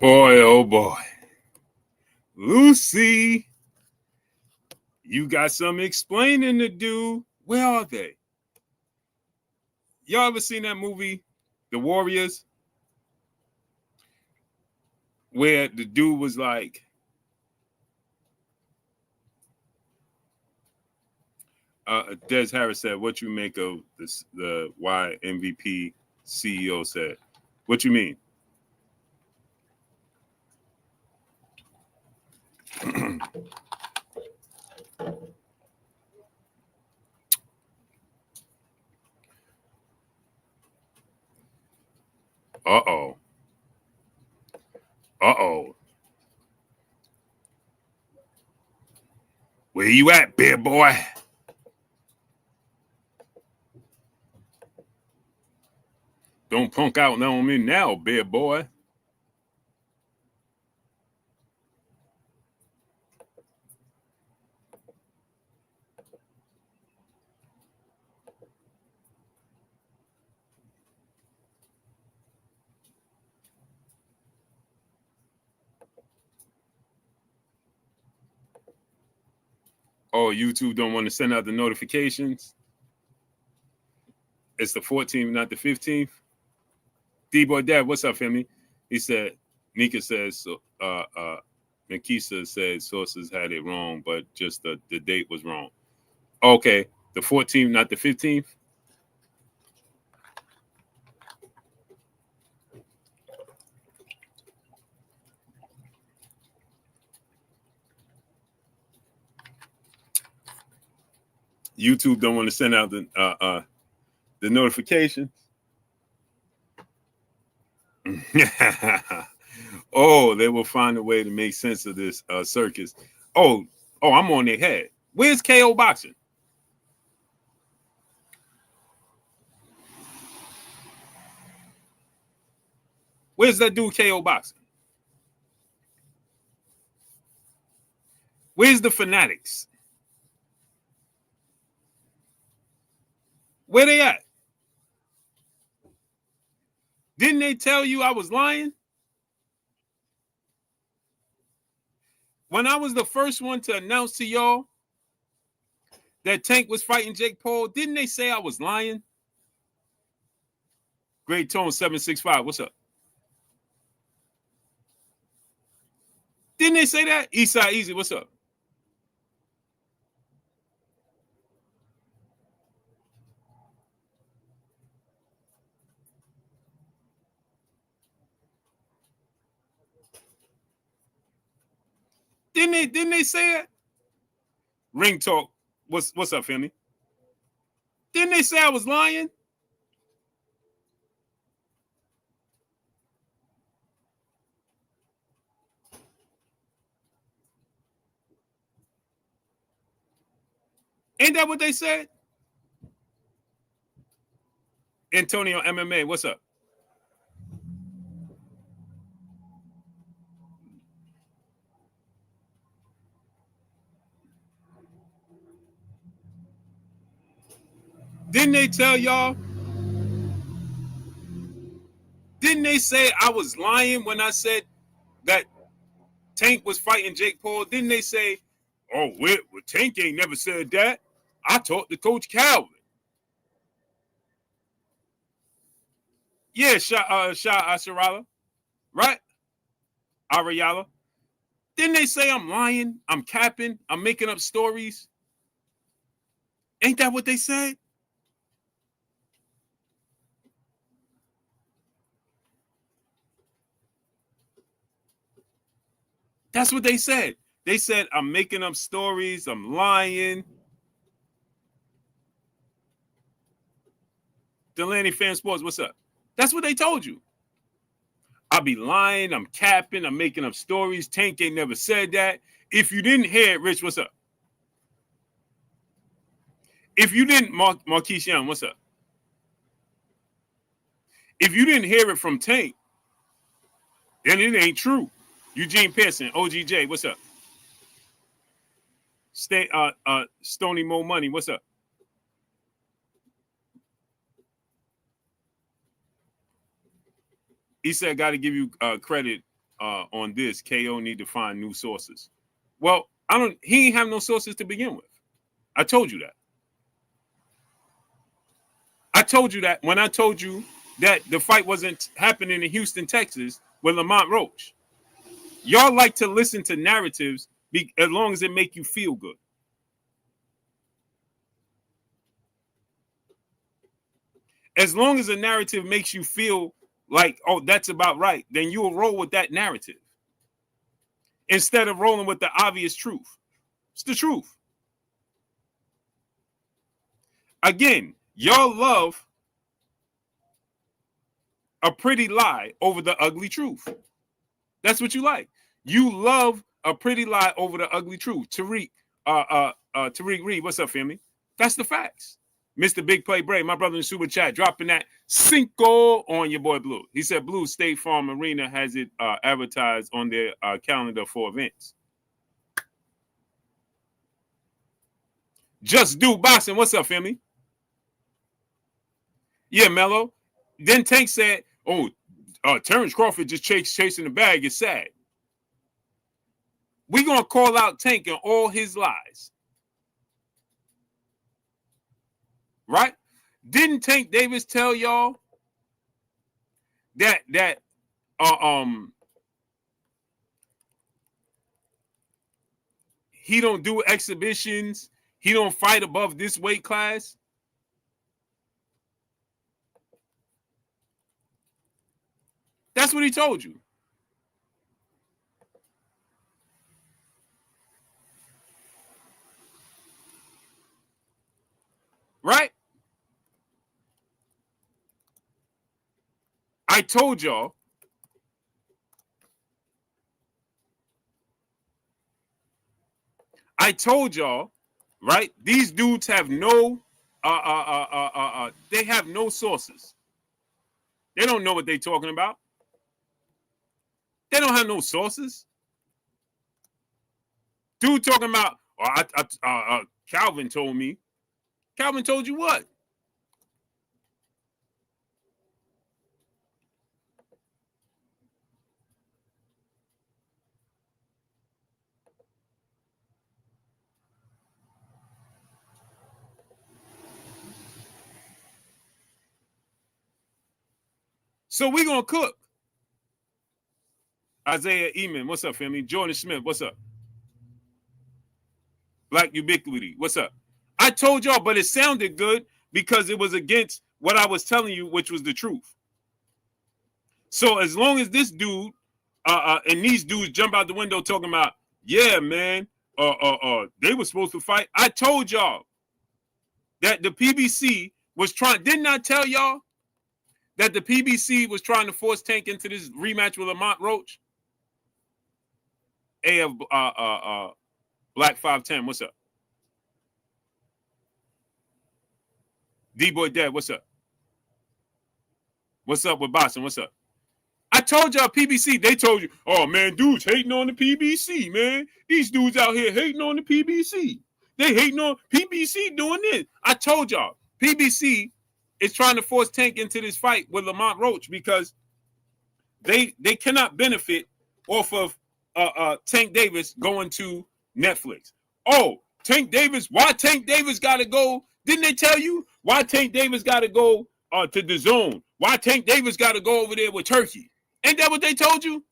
Boy, oh boy. Lucy, you got some explaining to do. Where are they? Y'all ever seen that movie, The Warriors? Where the dude was like, Des Harris said, what you make of this, the why MVP CEO said? What you mean? Uh-oh. Uh-oh. Where you at, big boy? Don't punk out on me now, big boy. Oh, YouTube don't want to send out the notifications? It's the 14th, not the 15th. D-Boy Dad, what's up, family? He said, Nika says, Nikisa said sources had it wrong, but just the date was wrong. Okay, the 14th, not the 15th? YouTube don't want to send out the notifications. Oh, they will find a way to make sense of this circus. Oh, I'm on their head. Where's KO Boxing? Where's that dude KO Boxing? Where's the Fanatics? Where they at? Didn't they tell you I was lying? When I was the first one to announce to y'all that Tank was fighting Jake Paul, didn't they say I was lying? Great Tone 765, what's up? Didn't they say that? Eastside Easy, what's up? Didn't they say it? Ring Talk, what's up, family? Didn't they say I was lying? Ain't that what they said? Antonio MMA, what's up? Didn't they tell y'all? Didn't they say I was lying when I said that Tank was fighting Jake Paul? Didn't they say, oh, Tank ain't never said that? I talked to Coach Calvin. Yeah, Shah Asharala, right? Ariala. Didn't they say I'm lying? I'm capping? I'm making up stories? Ain't that what they said? That's what they said. They said I'm making up stories. I'm lying. Delaney Fan Sports, what's up? That's what they told you. I'll be lying. I'm capping. I'm making up stories. Tank ain't never said that. If you didn't hear it, Rich, what's up? If you didn't, Marquise Young, what's up? If you didn't hear it from Tank, then it ain't true. Eugene Pearson, OGJ, what's up? Stony Mo Money, what's up? He said, got to give you credit on this. KO need to find new sources. Well, he ain't have no sources to begin with. I told you that. I told you that when I told you that the fight wasn't happening in Houston, Texas with Lamont Roach. Y'all like to listen to narratives as long as it make you feel good. As long as a narrative makes you feel like, oh, that's about right, then you'll roll with that narrative instead of rolling with the obvious truth. It's the truth. Again, y'all love a pretty lie over the ugly truth. That's what you like. You love a pretty lie over the ugly truth. Tariq Reed, what's up, family? That's the facts. Mr. Big Play Brave, my brother in Super Chat, dropping that Cinco on your boy Blue. He said Blue State Farm Arena has it advertised on their calendar for events. Just Do Boxing, what's up, family? Yeah, Mello. Then Tank said, oh, Terrence Crawford just chasing the bag is sad. We're going to call out Tank and all his lies. Right? Didn't Tank Davis tell y'all that he don't do exhibitions, he don't fight above this weight class? That's what he told you. Right? I told y'all. Right? These dudes have no they have no sources. They don't know what they're talking about. They don't have no sources. Dude talking about, Calvin told me. Calvin told you what? So we gonna cook. Isaiah Eman, what's up, family? Jordan Smith, what's up? Black Ubiquity, what's up? I told y'all, but it sounded good because it was against what I was telling you, which was the truth. So as long as this dude and these dudes jump out the window talking about, yeah, man, they were supposed to fight. I told y'all that the PBC was trying. Didn't I tell y'all that the PBC was trying to force Tank into this rematch with Lamont Roach? AF Black 510, what's up? D-Boy Dad, what's up? What's up with Boston? What's up? I told y'all PBC, they told you, oh man, dudes hating on the PBC, man. These dudes out here hating on the PBC. They hating on PBC doing this. I told y'all, PBC is trying to force Tank into this fight with Lamont Roach because they cannot benefit off of Tank Davis going to Netflix. Oh, Tank Davis, why Tank Davis got to go? Didn't they tell you why Tank Davis got to go to the zone? Why Tank Davis got to go over there with Turkey? Ain't that what they told you?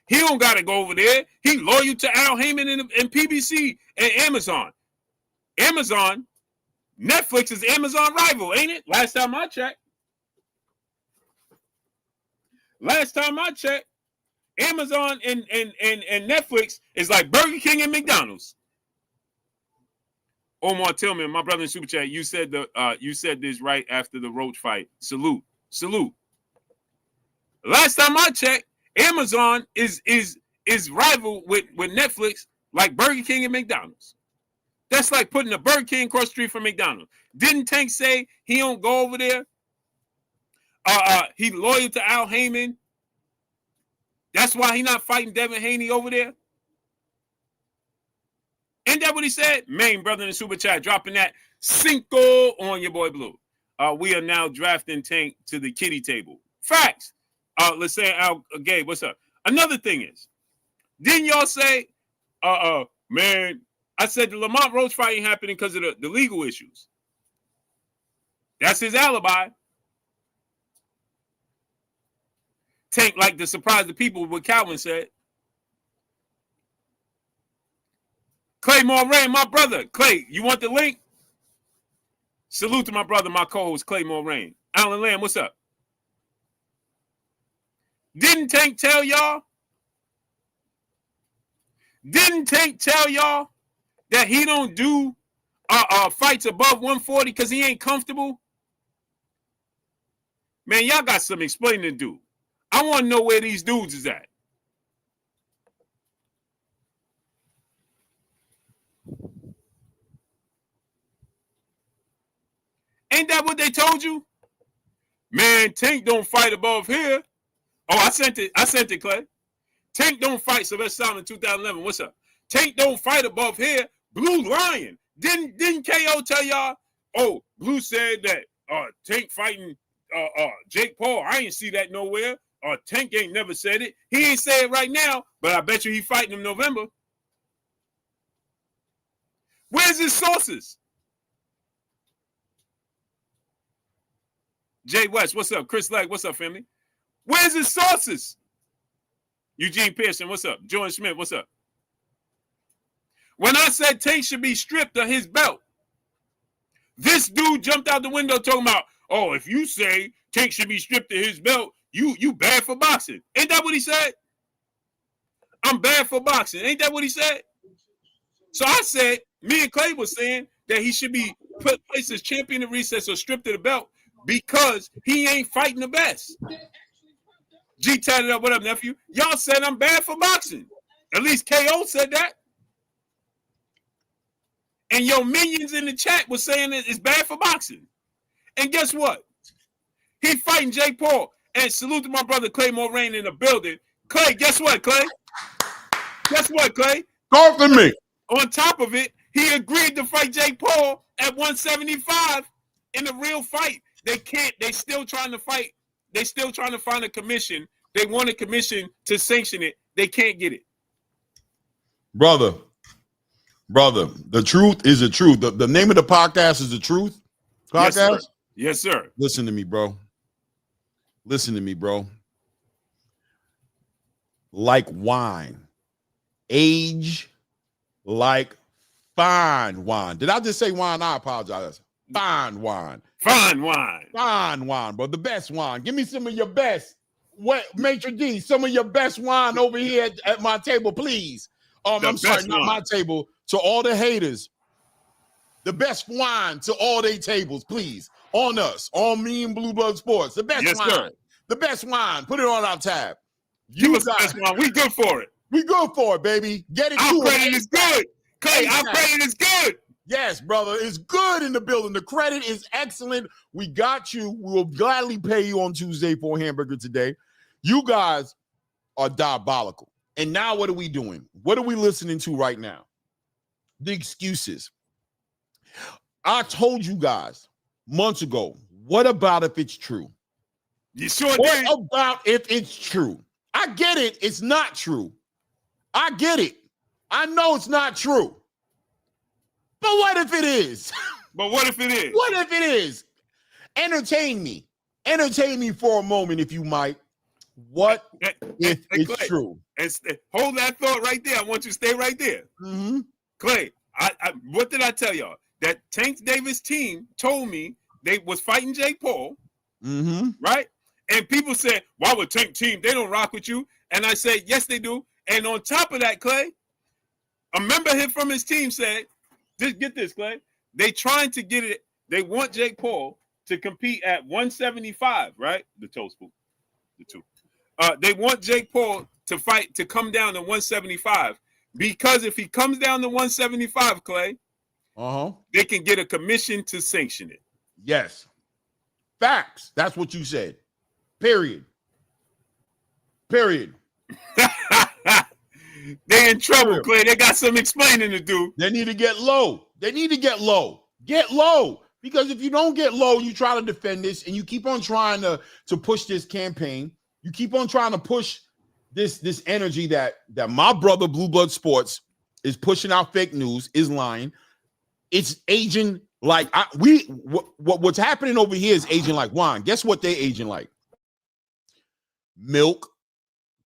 He don't got to go over there. He loyal to Al Heyman and PBC and Amazon. Netflix is Amazon rival, ain't it? Last time I checked, Amazon and Netflix is like Burger King and McDonald's. Omar Tillman, my brother in Super Chat, you said this right after the Roach fight. Salute. Last time I checked, Amazon is rival with Netflix like Burger King and McDonald's. That's like putting a Burger King across the street from McDonald's. Didn't Tank say he don't go over there? He loyal to Al Heyman. That's why he not fighting Devin Haney over there. Ain't that what he said? Main brother in the Super Chat, dropping that Cinco on your boy Blue. We are now drafting Tank to the kitty table. Facts. Let's say Al Gabe, what's up? Another thing is, didn't y'all say, man, I said the Lamont Roach fight ain't happening because of the legal issues. That's his alibi. Tank like to surprise the people what Calvin said. Clay Moraine, my brother. Clay, you want the link? Salute to my brother, my co-host, Clay Moraine. Alan Lamb, what's up? Didn't Tank tell y'all? Didn't Tank tell y'all that he don't do fights above 140 because he ain't comfortable? Man, y'all got some explaining to do. I want to know where these dudes is at. Ain't that what they told you? Man, Tank don't fight above here. Oh, I sent it, Clay. Tank don't fight Sylvester Stallone in 2011. What's up? Tank don't fight above here. Blue lying. Didn't KO tell y'all? Oh, Blue said that Tank fighting Jake Paul. I ain't see that nowhere. Tank ain't never said it. He ain't say it right now, but I bet you he fighting in November. Where's his sources? Jay West, what's up? Chris Legg, what's up, family? Where's his sources? Eugene Pearson, what's up? Jordan Smith, what's up? When I said Tank should be stripped of his belt, this dude jumped out the window talking about, oh, if you say Tank should be stripped of his belt, you bad for boxing. Ain't that what he said? I'm bad for boxing. Ain't that what he said? So I said, me and Clay was saying that he should be placed as champion of recess or stripped of the belt because he ain't fighting the best. G tatted up, what up, nephew? Y'all said I'm bad for boxing. At least KO said that. And your minions in the chat was saying it's bad for boxing. And guess what? He fighting Jake Paul. And salute to my brother Clay Moraine in the building. Clay, guess what, Clay? Guess what, Clay? Talk to me. On top of it, he agreed to fight Jake Paul at 175 in a real fight. They can't. They still trying to fight. They still trying to find a commission. They want a commission to sanction it. They can't get it. Brother, the truth is the truth. The name of the podcast is The Truth Podcast? Yes, sir. Yes, sir. Listen to me, bro. Listen to me, bro. Like wine. Age like fine wine. Did I just say wine? I apologize. Fine wine. Fine wine. Fine wine, bro. The best wine. Give me some of your best. What, Maitre D, some of your best wine over here at my table, please. I'm sorry, not my table. To all the haters. The best wine to all their tables, please. On us. On me and Blue Blood Sports. The best wine. Sir. The best wine. Put it on our tab. You guys, best wine. We good for it. We good for it, baby. Get it. Our credit is good. Clay, our credit is good. Yes, brother. It's good in the building. The credit is excellent. We got you. We will gladly pay you on Tuesday for a hamburger today. You guys are diabolical. And now what are we doing? What are we listening to right now? The excuses. I told you guys months ago, what about if it's true? You sure what did. What about if it's true? I get it. It's not true. I get it. I know it's not true. But what if it is? But what if it is? What if it is? Entertain me. Entertain me for a moment, if you might. What if it's Clay, true? And hold that thought right there. I want you to stay right there. Mm-hmm. Clay, what did I tell y'all? That Tank Davis team told me they was fighting Jake Paul, right? And people said, why would Tank team? They don't rock with you. And I said, yes, they do. And on top of that, Clay, a member here from his team said, just get this, Clay. They trying to get it. They want Jake Paul to compete at 175, right? The toe spook. The two. They want Jake Paul to fight, to come down to 175. Because if he comes down to 175, Clay, they can get a commission to sanction it. Yes. Facts. That's what you said. Period. Period. They in trouble, Clay. They got some explaining to do. They need to get low. They need to get low. Get low. Because if you don't get low, you try to defend this and you keep on trying to push this campaign, You keep on trying to push this energy that my brother Blue Blood Sports is pushing out fake news, is lying. It's aging like what's happening over here is aging like wine. Guess what they aging like? Milk,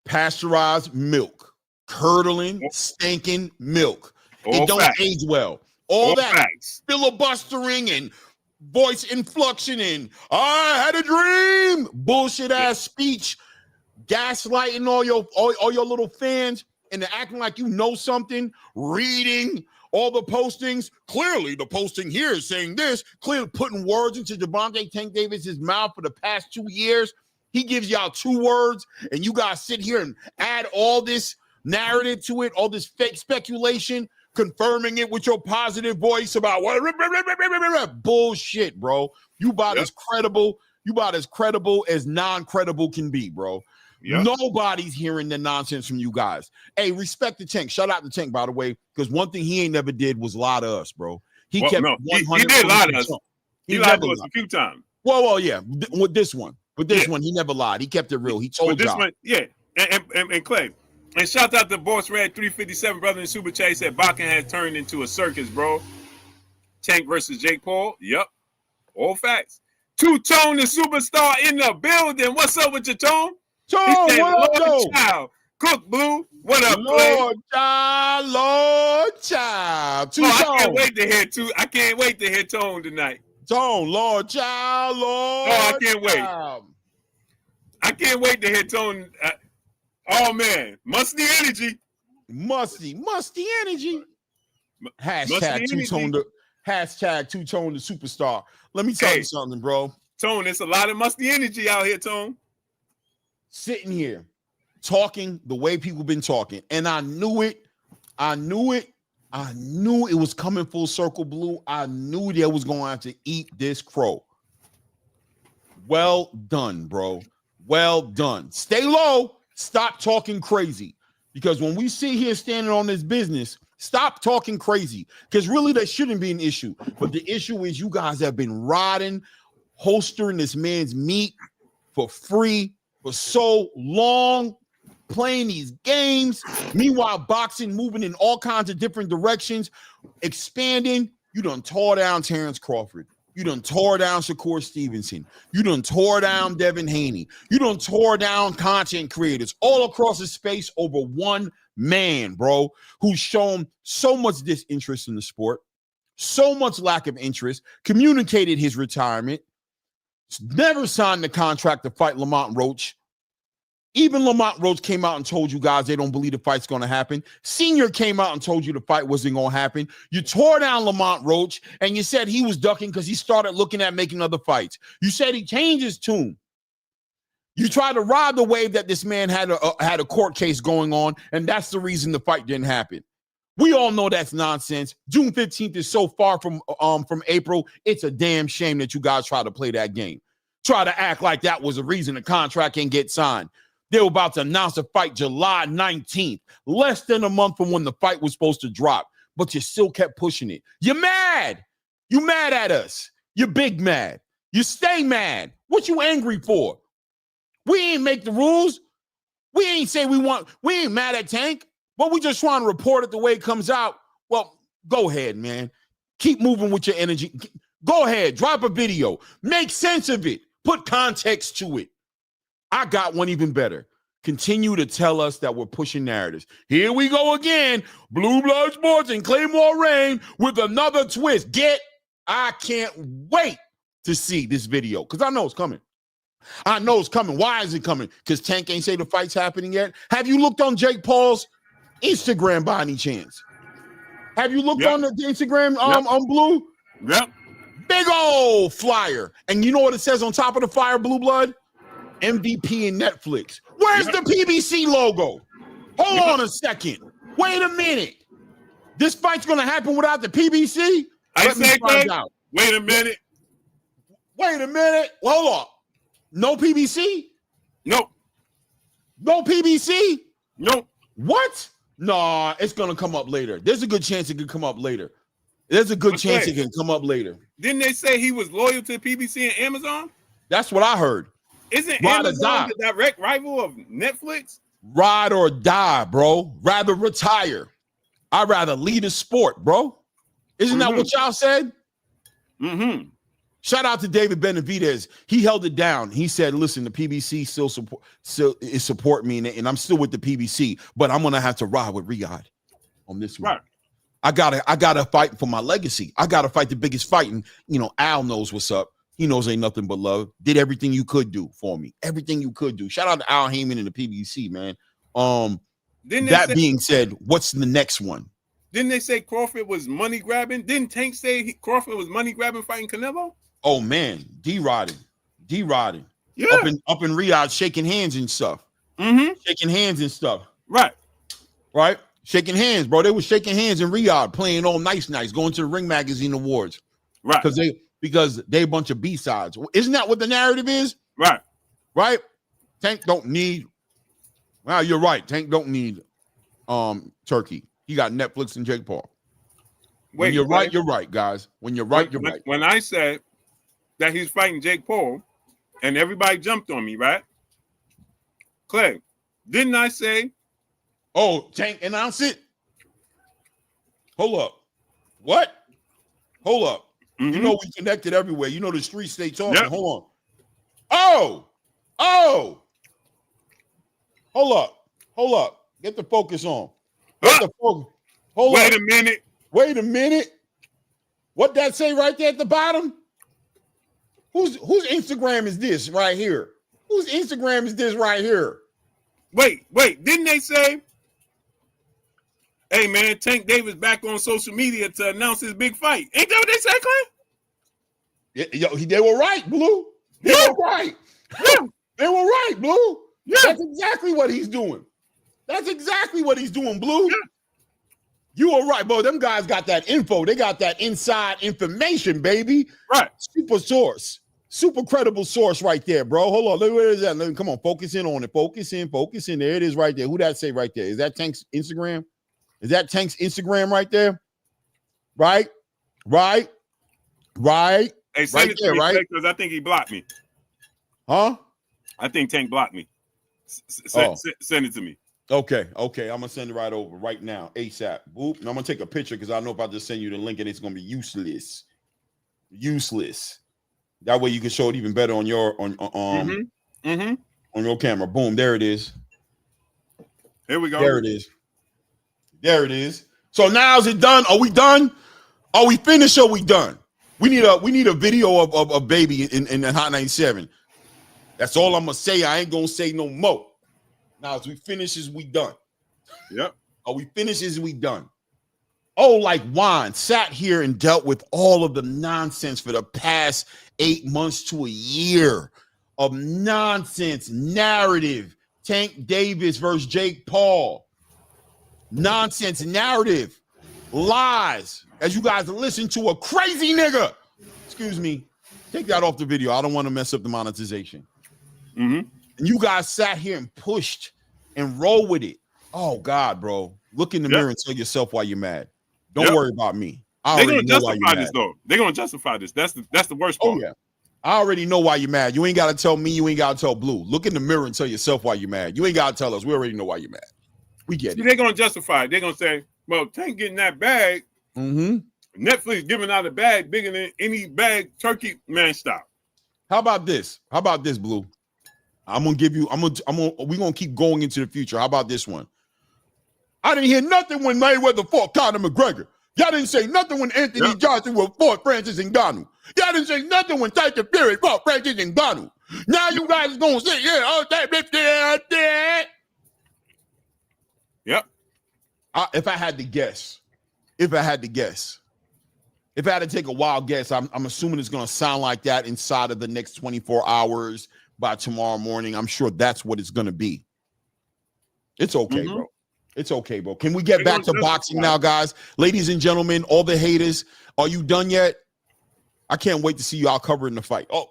pasteurized milk, curdling, stinking milk. It don't age well. All that facts. filibustering and voice inflection and I had a dream, bullshit ass speech, gaslighting all your little fans and acting like you know something, reading all the postings. Clearly, the posting here is saying this, clearly putting words into Javonte Tank Davis's mouth for the past 2 years. He gives y'all 2 words, and you guys sit here and add all this narrative to it, all this fake speculation, confirming it with your positive voice about what bullshit, bro. You about as credible, as non-credible can be, bro. Yep. Nobody's hearing the nonsense from you guys. Hey, respect the Tank. Shout out to Tank, by the way, because one thing he ain't never did was lie to us, bro. He kept 100. He did lie to us. He lied to us a few times. Well, yeah. With this one, he never lied. He kept it real. He told y'all. And Clay. And shout out to Boss Red 357, brother in Super Chat. He said boxing has turned into a circus, bro. Tank versus Jake Paul. Yep. All facts. Two-Tone the superstar in the building. What's up with your Tone? Tone, said, what up, Lord Child. Cook Blue. What up, Clay? Lord Child. I can't wait to hear Tone tonight. Tone, Lord Child, Lord. Oh, I can't wait. I can't wait to hear Tone. Oh man, musty energy. Musty energy. Hashtag Two-Tone the superstar. Let me tell you something, bro. Tone, there's a lot of musty energy out here, Tone. Sitting here talking the way people been talking, and I knew it was coming full circle, Blue. I knew they was going to have to eat this crow. Well done, bro. Well done. Stay low. Stop talking crazy, because when we sit here standing on this business, stop talking crazy, because really that shouldn't be an issue. But the issue is you guys have been rotting, holstering this man's meat for free for so long, playing these games. Meanwhile, boxing moving in all kinds of different directions, expanding. You done tore down Terrence Crawford. You done tore down Shakur Stevenson. You done tore down Devin Haney. You done tore down content creators all across the space over one man, bro, who's shown so much disinterest in the sport, so much lack of interest, communicated his retirement, never signed the contract to fight Lamont Roach. Even Lamont Roach came out and told you guys they don't believe the fight's going to happen. Senior came out and told you the fight wasn't going to happen. You tore down Lamont Roach, and you said he was ducking because he started looking at making other fights. You said he changed his tune. You tried to ride the wave that this man had a court case going on, and that's the reason the fight didn't happen. We all know that's nonsense. June 15th is so far from April. It's a damn shame that you guys try to play that game. Try to act like that was the reason the contract can't get signed. They were about to announce the fight July 19th, less than a month from when the fight was supposed to drop, but you still kept pushing it. You're mad. You mad at us. You're big mad. You stay mad. What you angry for? We ain't make the rules. We ain't say we ain't mad at Tank, but we just trying to report it the way it comes out. Well, go ahead, man. Keep moving with your energy. Go ahead. Drop a video. Make sense of it. Put context to it. I got one even better. Continue to tell us that we're pushing narratives. Here we go again. Blue Blood Sports and Claymore Rain with another twist. I can't wait to see this video because I know it's coming. I know it's coming. Why is it coming? Because Tank ain't say the fight's happening yet. Have you looked on Jake Paul's Instagram by any chance? Have you looked on the Instagram on Blue? Yep. Big old flyer. And you know what it says on top of the flyer, Blue Blood? MVP and Netflix. Where's the PBC logo? Hold on a second. Wait a minute. This fight's going to happen without the PBC? Let me find out. Wait a minute. Hold on. No PBC? Nope. No PBC? Nope. What? Nah, it's going to come up later. There's a good chance it could come up later. There's a good chance it can come up later. Didn't they say he was loyal to PBC and Amazon? That's what I heard. Isn't Ride or Amazon die. the direct rival of Netflix? Ride or die, bro. Rather retire. I'd rather lead a sport, bro. Isn't that what y'all said? Mm-hmm. Shout out to David Benavidez. He held it down. He said, listen, the PBC still is support me, and I'm still with the PBC, but I'm gonna have to ride with Riyadh on this one. Right. I gotta fight for my legacy. I gotta fight the biggest fight. And Al knows what's up. He knows ain't nothing but love. Did everything you could do for me. Everything you could do. Shout out to Al Heyman and the PBC, man. That being said, what's the next one? Didn't they say Crawford was money grabbing? Didn't Tank say Crawford was money grabbing fighting Canelo? Oh man, D-Rodding. Yeah. Up in Riyadh, shaking hands and stuff. Mm-hmm. Shaking hands and stuff. Right. Shaking hands, bro. They were shaking hands in Riyadh, playing all nice, going to the Ring Magazine Awards. Right. Because they a bunch of B-sides. Isn't that what the narrative is? Right. Tank don't need. Well, you're right. Tank don't need Turkey. He got Netflix and Jake Paul. When you're right, you're right, guys. When you're right, you're right. When I said that he's fighting Jake Paul, and everybody jumped on me, right? Clay, didn't I say? Oh, Tank announced it. Hold up. What? Hold up. Mm-hmm. You know we connected everywhere. You know the streets stay talking. Yep. Hold on. Oh. Hold up. Get the focus on. Hold Wait up. Wait a minute. What that say right there at the bottom? Whose Instagram is this right here? Whose Instagram is this right here? Wait. Didn't they say, hey, man, Tank Davis back on social media to announce his big fight? Ain't that what they said, Clay? Yeah, they were right, Blue. They were right. Yeah. They were right, Blue. Yeah. That's exactly what he's doing. Blue. Yeah. You were right, bro. Them guys got that info. They got that inside information, baby. Right. Super source. Super credible source right there, bro. Hold on. Where is that? Come on. Focus in on it. Focus in. There it is right there. Who that say right there? Is that Tank's Instagram? Is that Tank's Instagram right there? Right? Hey, send it to me, right? Because I think he blocked me. Huh? I think Tank blocked me. Send it to me. Okay. I'm gonna send it right over right now, ASAP. Boop. And I'm gonna take a picture because I know if I just send you the link and it's gonna be useless. That way you can show it even better on your on your camera. Boom. There it is. Here we go. There it is. So now is it done? Are we done? Are we finished? Or we done? We need a video of baby in Hot 97. That's all I'm gonna say. I ain't gonna say no more. Now, as we finish, is we done? Yep. Are we finished? Is we done? Oh, like wine, sat here and dealt with all of the nonsense for the past 8 months to a year of nonsense narrative. Tank Davis versus Jake Paul. Nonsense narrative. Lies. As you guys listen to a crazy nigga. Excuse me. Take that off the video. I don't want to mess up the monetization. Mm-hmm. And you guys sat here and pushed and roll with it. Oh, God, bro. Look in the mirror and tell yourself why you're mad. Don't worry about me. They're going to justify this, though. They're going to justify this. That's the worst part. Oh, yeah. I already know why you're mad. You ain't got to tell me. You ain't got to tell Blue. Look in the mirror and tell yourself why you're mad. You ain't got to tell us. We already know why you're mad. We get it. They're going to justify it. They're going to say, well, Tank getting that bag. Mm-hmm. Netflix giving out a bag bigger than any bag Turkey. Man, stop. How about this, Blue? We're gonna keep going into the future. How about this one? I didn't hear nothing when Mayweather fought Conor McGregor. Y'all didn't say nothing when Anthony Johnson fought Francis Ngannou. Y'all didn't say nothing when Tyson Fury fought Francis Ngannou. Now you guys are gonna say, Yep. If I had to guess, if I had to take a wild guess, I'm assuming it's gonna sound like that inside of the next 24 hours. By tomorrow morning, I'm sure that's what it's gonna be. It's okay, bro. It's okay, bro. Can we get back to boxing now, guys? Ladies and gentlemen, all the haters, are you done yet? I can't wait to see y'all covering the fight. Oh,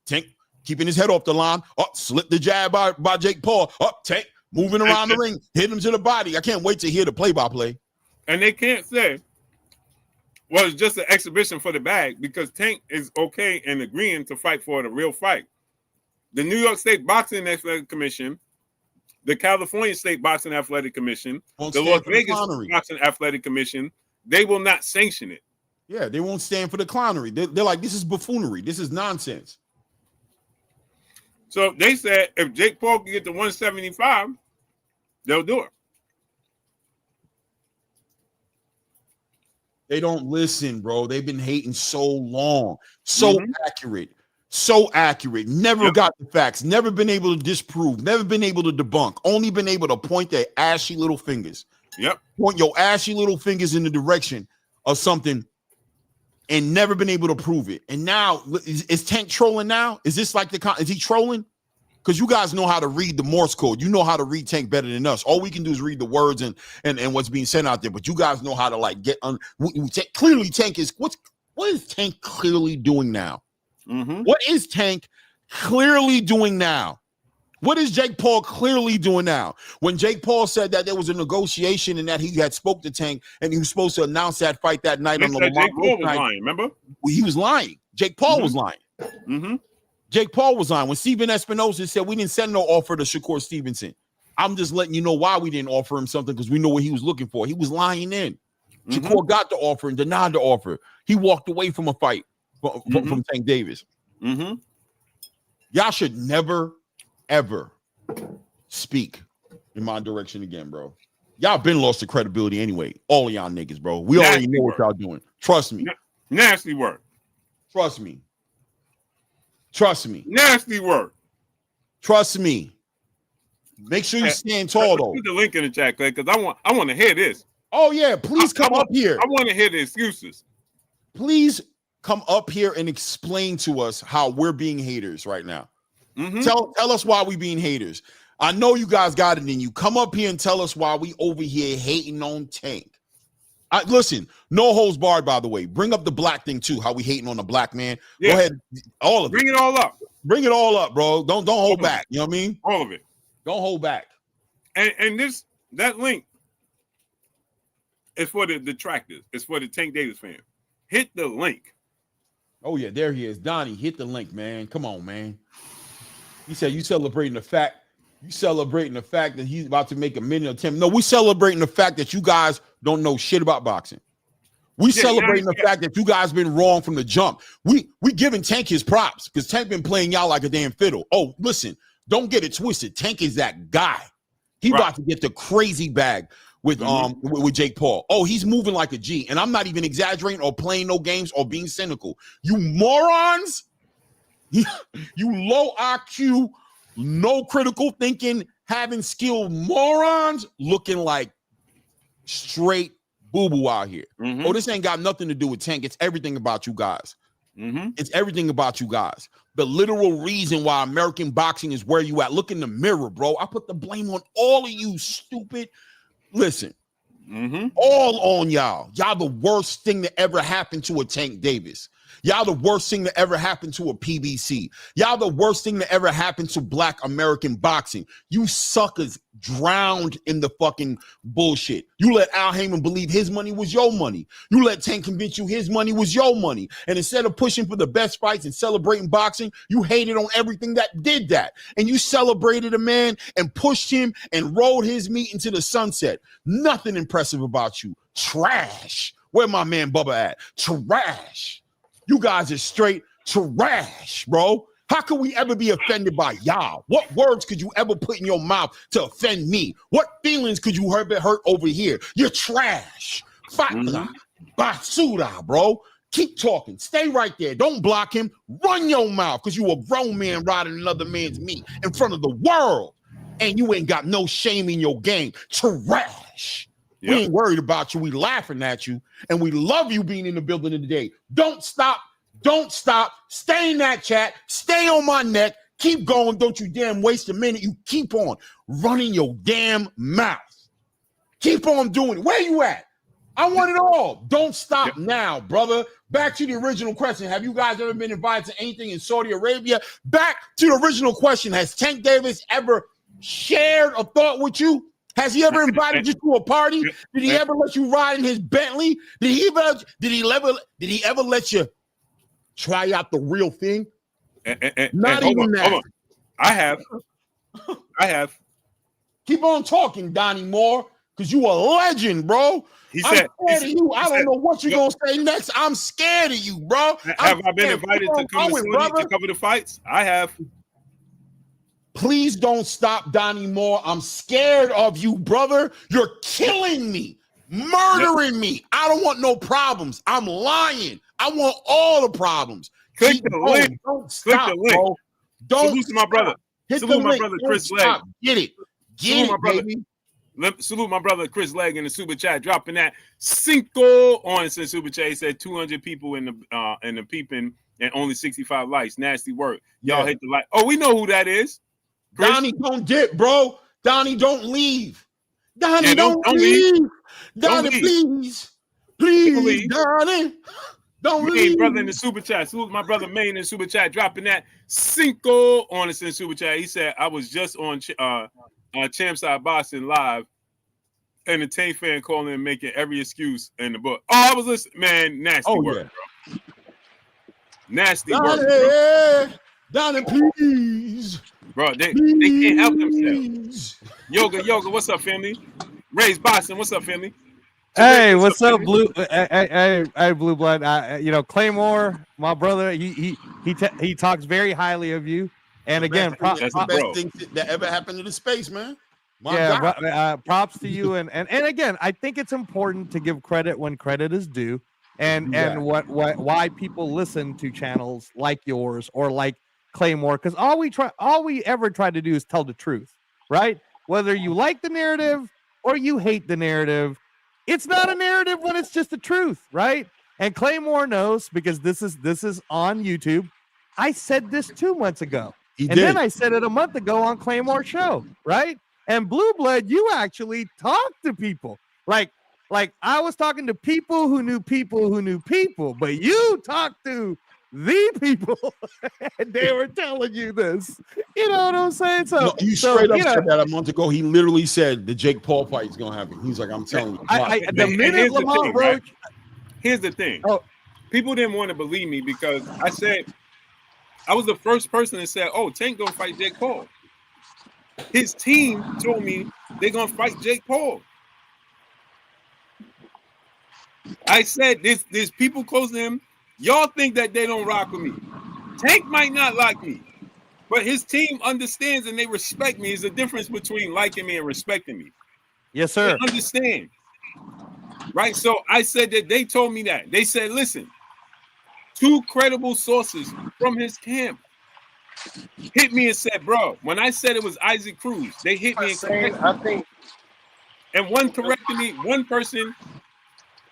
Tank keeping his head off the line. Oh, slip the jab by Jake Paul. Oh, Tank moving around the ring, hit him to the body. I can't wait to hear the play-by-play. And they can't say, well, it's just an exhibition for the bag because Tank is okay and agreeing to fight for the real fight. the New York State Boxing Athletic Commission, the California State Boxing Athletic Commission, the Las Vegas Boxing Athletic Commission, they will not sanction it. Yeah, they won't stand for the clownery. They're like, this is buffoonery. This is nonsense. So they said if Jake Paul can get to 175, they'll do it. They don't listen, bro. They've been hating so long. So accurate. Never got the facts. Never been able to disprove. Never been able to debunk. Only been able to point their ashy little fingers. Point your ashy little fingers in the direction of something and never been able to prove it. And now, is Tank trolling now? Is this like is he trolling? Because you guys know how to read the Morse code. You know how to read Tank better than us. All we can do is read the words and what's being sent out there. But you guys know how to like get on. Clearly, Tank is what is Tank clearly doing now? What is Tank clearly doing now? What is Jake Paul clearly doing now? When Jake Paul said that there was a negotiation and that he had spoke to Tank and he was supposed to announce that fight that night on the Jake Paul was lying, remember? He was lying. Jake Paul was lying. Jake Paul was lying. When Steven Espinosa said we didn't send no offer to Shakur Stevenson. I'm just letting you know why we didn't offer him something because we know what he was looking for. He was lying in. Shakur got the offer and denied the offer. He walked away from a fight from Tank Davis. Y'all should never, ever speak in my direction again, bro. Y'all been lost to credibility anyway. All of y'all niggas, bro. We already know what y'all doing. Trust me. Nasty work. Trust me. Nasty work. Trust me. Make sure you stand tall, though. Put the link in the chat, Clay, because I want to hear this. Oh, yeah. Please come up here. I want to hear the excuses. Please come up here and explain to us how we're being haters right now. Tell us why we being haters. I know you guys got it in you. Come up here and tell us why we over here hating on Tank. Listen, no holds barred, by the way. Bring up the black thing, too, how we hating on the black man. Go ahead. All of it. Bring it all up. Bring it all up, bro. Don't hold back. You know what I mean? All of it. Don't hold back. And that link is for the detractors. It's for the Tank Davis fan. Hit the link. Oh, yeah, there he is. Donnie, hit the link, man. Come on, man. He said you celebrating the fact that he's about to make a million attempt. No, we celebrating the fact that you guys don't know shit about boxing. We celebrating the fact that you guys been wrong from the jump. We giving Tank his props because Tank been playing y'all like a damn fiddle. Oh, listen, don't get it twisted. Tank is that guy. He about to get the crazy bag with Jake Paul. Oh, he's moving like a G. And I'm not even exaggerating or playing no games or being cynical. You morons, you low IQ, no critical thinking, having skill morons looking like straight boo-boo out here. Oh, this ain't got nothing to do with Tank. It's everything about you guys. It's everything about you guys. The literal reason why American boxing is where you at. Look in the mirror, bro. I put the blame on all of you, stupid. Listen, all on y'all. Y'all the worst thing that ever happened to a Tank Davis. Y'all the worst thing that ever happened to a PBC. Y'all the worst thing that ever happened to Black American boxing. You suckers drowned in the fucking bullshit. You let Al Heyman believe his money was your money. You let Tank convince you his money was your money. And instead of pushing for the best fights and celebrating boxing, you hated on everything that did that. And you celebrated a man and pushed him and rode his meat into the sunset. Nothing impressive about you. Trash. Where my man Bubba at? Trash. You guys are straight trash, bro. How could we ever be offended by y'all? What words could you ever put in your mouth to offend me? What feelings could you hurt over here? You're trash. Basura, bro. Keep talking. Stay right there. Don't block him. Run your mouth because you a grown man riding another man's meat in front of the world. And you ain't got no shame in your game. Trash. We ain't worried about you. We laughing at you. And we love you being in the building today. Don't stop. Don't stop. Stay in that chat. Stay on my neck. Keep going. Don't you damn waste a minute. You keep on running your damn mouth. Keep on doing it. Where you at? I want it all. Don't stop now, brother. Back to the original question. Have you guys ever been invited to anything in Saudi Arabia? Back to the original question. Has Tank Davis ever shared a thought with you? Has he ever invited you to a party? Did he ever let you ride in his Bentley? Did he ever let you try out the real thing? Not even that. I have. Keep on talking, Donnie Moore, because you a legend, bro. I'm scared of you. I don't know what you're going to say next. I'm scared of you, bro. Have I been invited to come to Saudi to cover the fights? I have. Please don't stop, Donnie Moore. I'm scared of you, brother. You're killing me, murdering me. I don't want no problems. I'm lying. I want all the problems. Click the link. Don't stop, Click the link. bro. Don't salute to my brother. Hit Salute my brother Chris Legg. Get it. Get it, baby. Salute my brother Chris Legg in the super chat, dropping that Cinco on the super chat. He said 200 people in the peeping and only 65 likes. Nasty work. Y'all hit the like. Oh, we know who that is. Chris. Donnie, don't dip, bro. Donnie, don't leave. Donnie, don't leave. Donnie, please. Please, Donnie. Don't leave. Brother in the super chat. Salute my brother Maine in the super chat, dropping that Cinco on the super chat. He said, I was just on Champside Boston Live, and the Tank fan calling and making every excuse in the book. Oh, I was listening. Man, nasty work, bro. Nasty work, bro. Donnie, please. Bro, they can't help themselves. Yoga, what's up, family? Ray's Boston, what's up, family? Hey, what's up, Blue? Hey, Blue Blood. Claymore, my brother. He talks very highly of you. And again, that's the best thing that ever happened to the space, man. Props to you. And again, I think it's important to give credit when credit is due, and why people listen to channels like yours or like Claymore, because all we ever try to do is tell the truth, right? Whether you like the narrative or you hate the narrative. It's not a narrative when it's just the truth, right? And Claymore knows, because this is on YouTube. I said this 2 months ago. Then I said it a month ago on Claymore's show, right? And Blue Blood, you actually talk to people. Like I was talking to people who knew people, but you talked to the people, and they were telling you this. You know what I'm saying? So you straight up said that a month ago. He literally said the Jake Paul fight is gonna happen. He's like, I'm telling you. The minute Lamont Roach. Right? Here's the thing. People didn't want to believe me because I said I was the first person that said, "Oh, Tank gonna fight Jake Paul." His team told me they're gonna fight Jake Paul. I said, "There's people close to him. Y'all think that they don't rock with me. Tank might not like me, but his team understands and they respect me. There's a difference between liking me and respecting me." Yes, sir. They understand. Right? So I said that they told me that. They said, listen, 2 credible sources from his camp hit me and said, bro, when I said it was Isaac Cruz, they hit me and corrected me. And one corrected me. One person,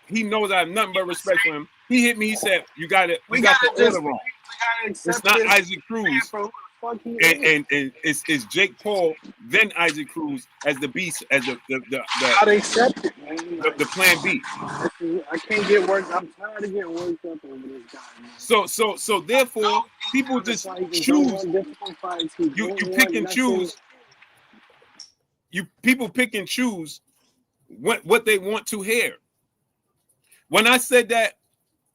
he knows I have nothing but respect for him. He hit me. He said, "You got it. We got the order wrong. It's not Isaac Cruz, and it's Jake Paul, then Isaac Cruz as the beast, as the accept it, man. The plan B." I can't get worked. I'm tired of getting worked up over this guy, man. So therefore, people just choose. You pick and choose. People pick and choose what they want to hear. When I said that.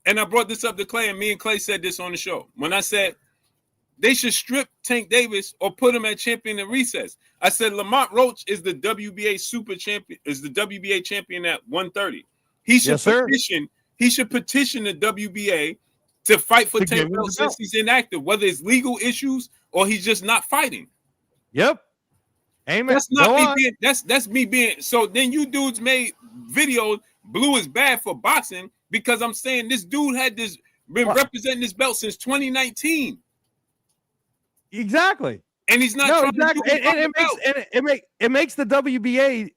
And I brought this up to Clay, and me and Clay said this on the show. When I said they should strip Tank Davis or put him at champion in recess, I said Lamont Roach is the WBA super champion, is the WBA champion at 130. He should petition. He should petition the WBA to fight for Tank Davis since he's inactive, whether it's legal issues or he's just not fighting. Yep. Amen. That's not me being. That's me being. So then you dudes made videos. Blue is bad for boxing. Because I'm saying this dude had been representing this belt since 2019. Exactly. And he's not trying to do it makes the WBA,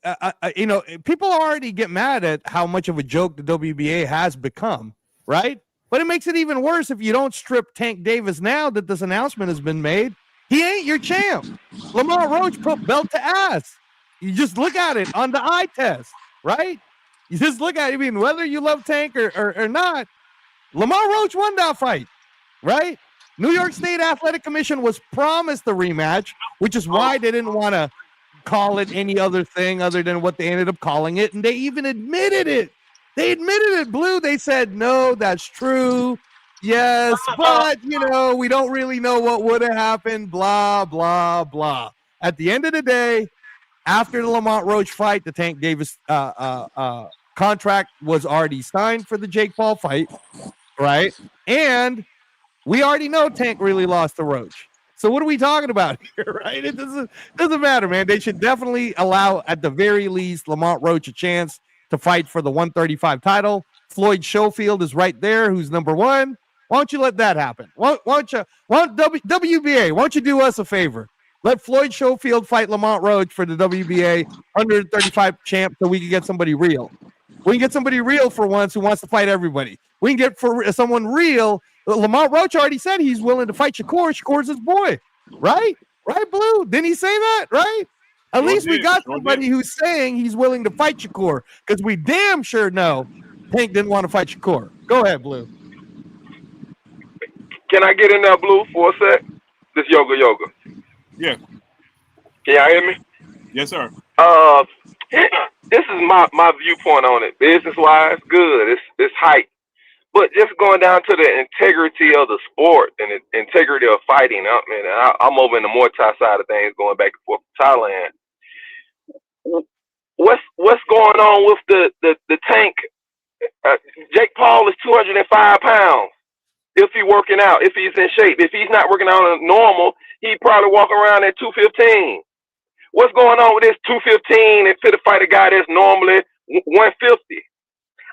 people already get mad at how much of a joke the WBA has become, right? But it makes it even worse if you don't strip Tank Davis now that this announcement has been made. He ain't your champ. Lamont Roach put belt to ass. You just look at it on the eye test, right? You just look at it. I mean, whether you love Tank or not, Lamont Roach won that fight, right? New York State Athletic Commission was promised the rematch, which is why they didn't want to call it any other thing other than what they ended up calling it. And they even admitted it. They admitted it, Blue. They said, no, that's true. Yes, but we don't really know what would have happened. Blah blah blah. At the end of the day, after the Lamont Roach fight, the Tank Davis contract was already signed for the Jake Paul fight, right? And we already know Tank really lost to Roach. So what are we talking about here, right? It doesn't matter, man. They should definitely allow, at the very least, Lamont Roach a chance to fight for the 135 title. Floyd Schofield is right there, who's number one. Why don't you let that happen? WBA, why don't you do us a favor? Let Floyd Schofield fight Lamont Roach for the WBA 135 champ so we can get somebody real. We can get somebody real for once who wants to fight everybody. We can get for someone real. Lamont Roach already said he's willing to fight Shakur. Shakur's his boy, right? Right, Blue? Didn't he say that, right? At least we got somebody who's saying he's willing to fight Shakur, because we damn sure know Tank didn't want to fight Shakur. Go ahead, Blue. Can I get in there, Blue, for a sec? This Yoga. Yeah. Can y'all hear me? Yes, sir. This is my viewpoint on it. Business-wise, good. It's hype. But just going down to the integrity of the sport and the integrity of fighting, I'm over in the Muay Thai side of things, going back and forth to Thailand. What's going on with the Tank? Jake Paul is 205 pounds. If he's working out, if he's in shape, if he's not working out normal, he'd probably walk around at 215. What's going on with this 215 and fit to fight a guy that's normally 150?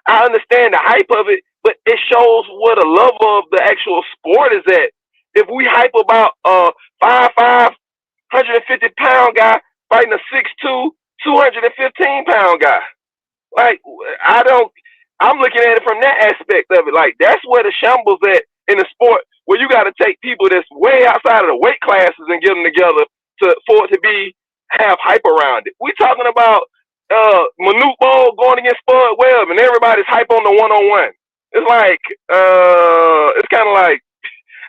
I understand the hype of it, but it shows what the level of the actual sport is at. If we hype about a 5'5", 150-pound guy fighting a 6'2", 215-pound guy, like I'm looking at it from that aspect of it. Like, that's where the shambles at in the sport, where you got to take people that's way outside of the weight classes and get them together for it to have hype around it. We talking about Manute Bol going against Spud Webb, and everybody's hype on the one-on-one. It's like it's kind of like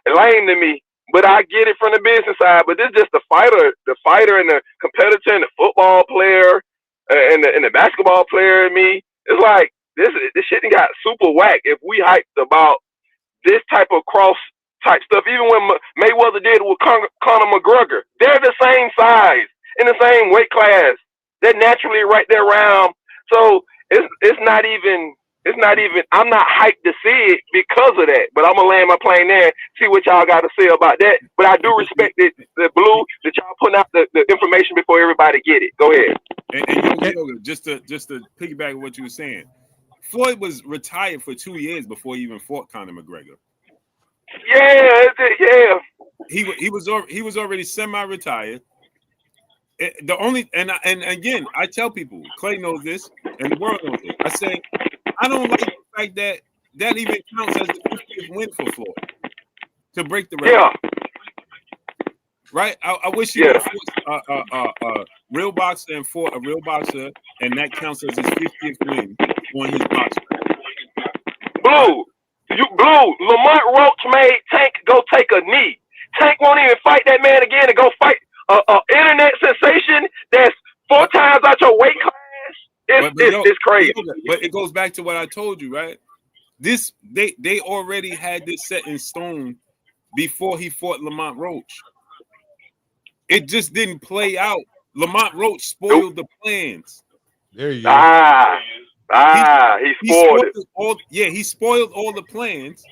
lame to me, but I get it from the business side. But this is just the fighter and the competitor and the football player and the basketball player in me. It's like this shit got super whack if we hyped about this type of cross type stuff. Even when Mayweather did it with Conor McGregor, they're the same size in the same weight class. They're naturally right there around. So it's not even. I'm not hyped to see it because of that. But I'm gonna land my plane there. See what y'all got to say about that. But I do respect the Blue that y'all putting out the information before everybody get it. Go ahead. And just to piggyback on what you were saying, Floyd was retired for 2 years before he even fought Conor McGregor. Yeah. He was already semi-retired. Again, I tell people, Clay knows this, and the world knows it. I say, I don't like the fact that even counts as the 50th win for Floyd to break the record. Yeah. Right? I wish he would force a real boxer and fought a real boxer, and that counts as his 50th win on his boxer. Blue, Lamont Roach made Tank go take a knee. Tank won't even fight that man again and go fight a internet sensation that's 4 times out your weight class. It's crazy. But it goes back to what I told you, right? They already had this set in stone before he fought Lamont Roach. It just didn't play out. Lamont Roach spoiled the plans. There you go. He spoiled it. He spoiled all the plans,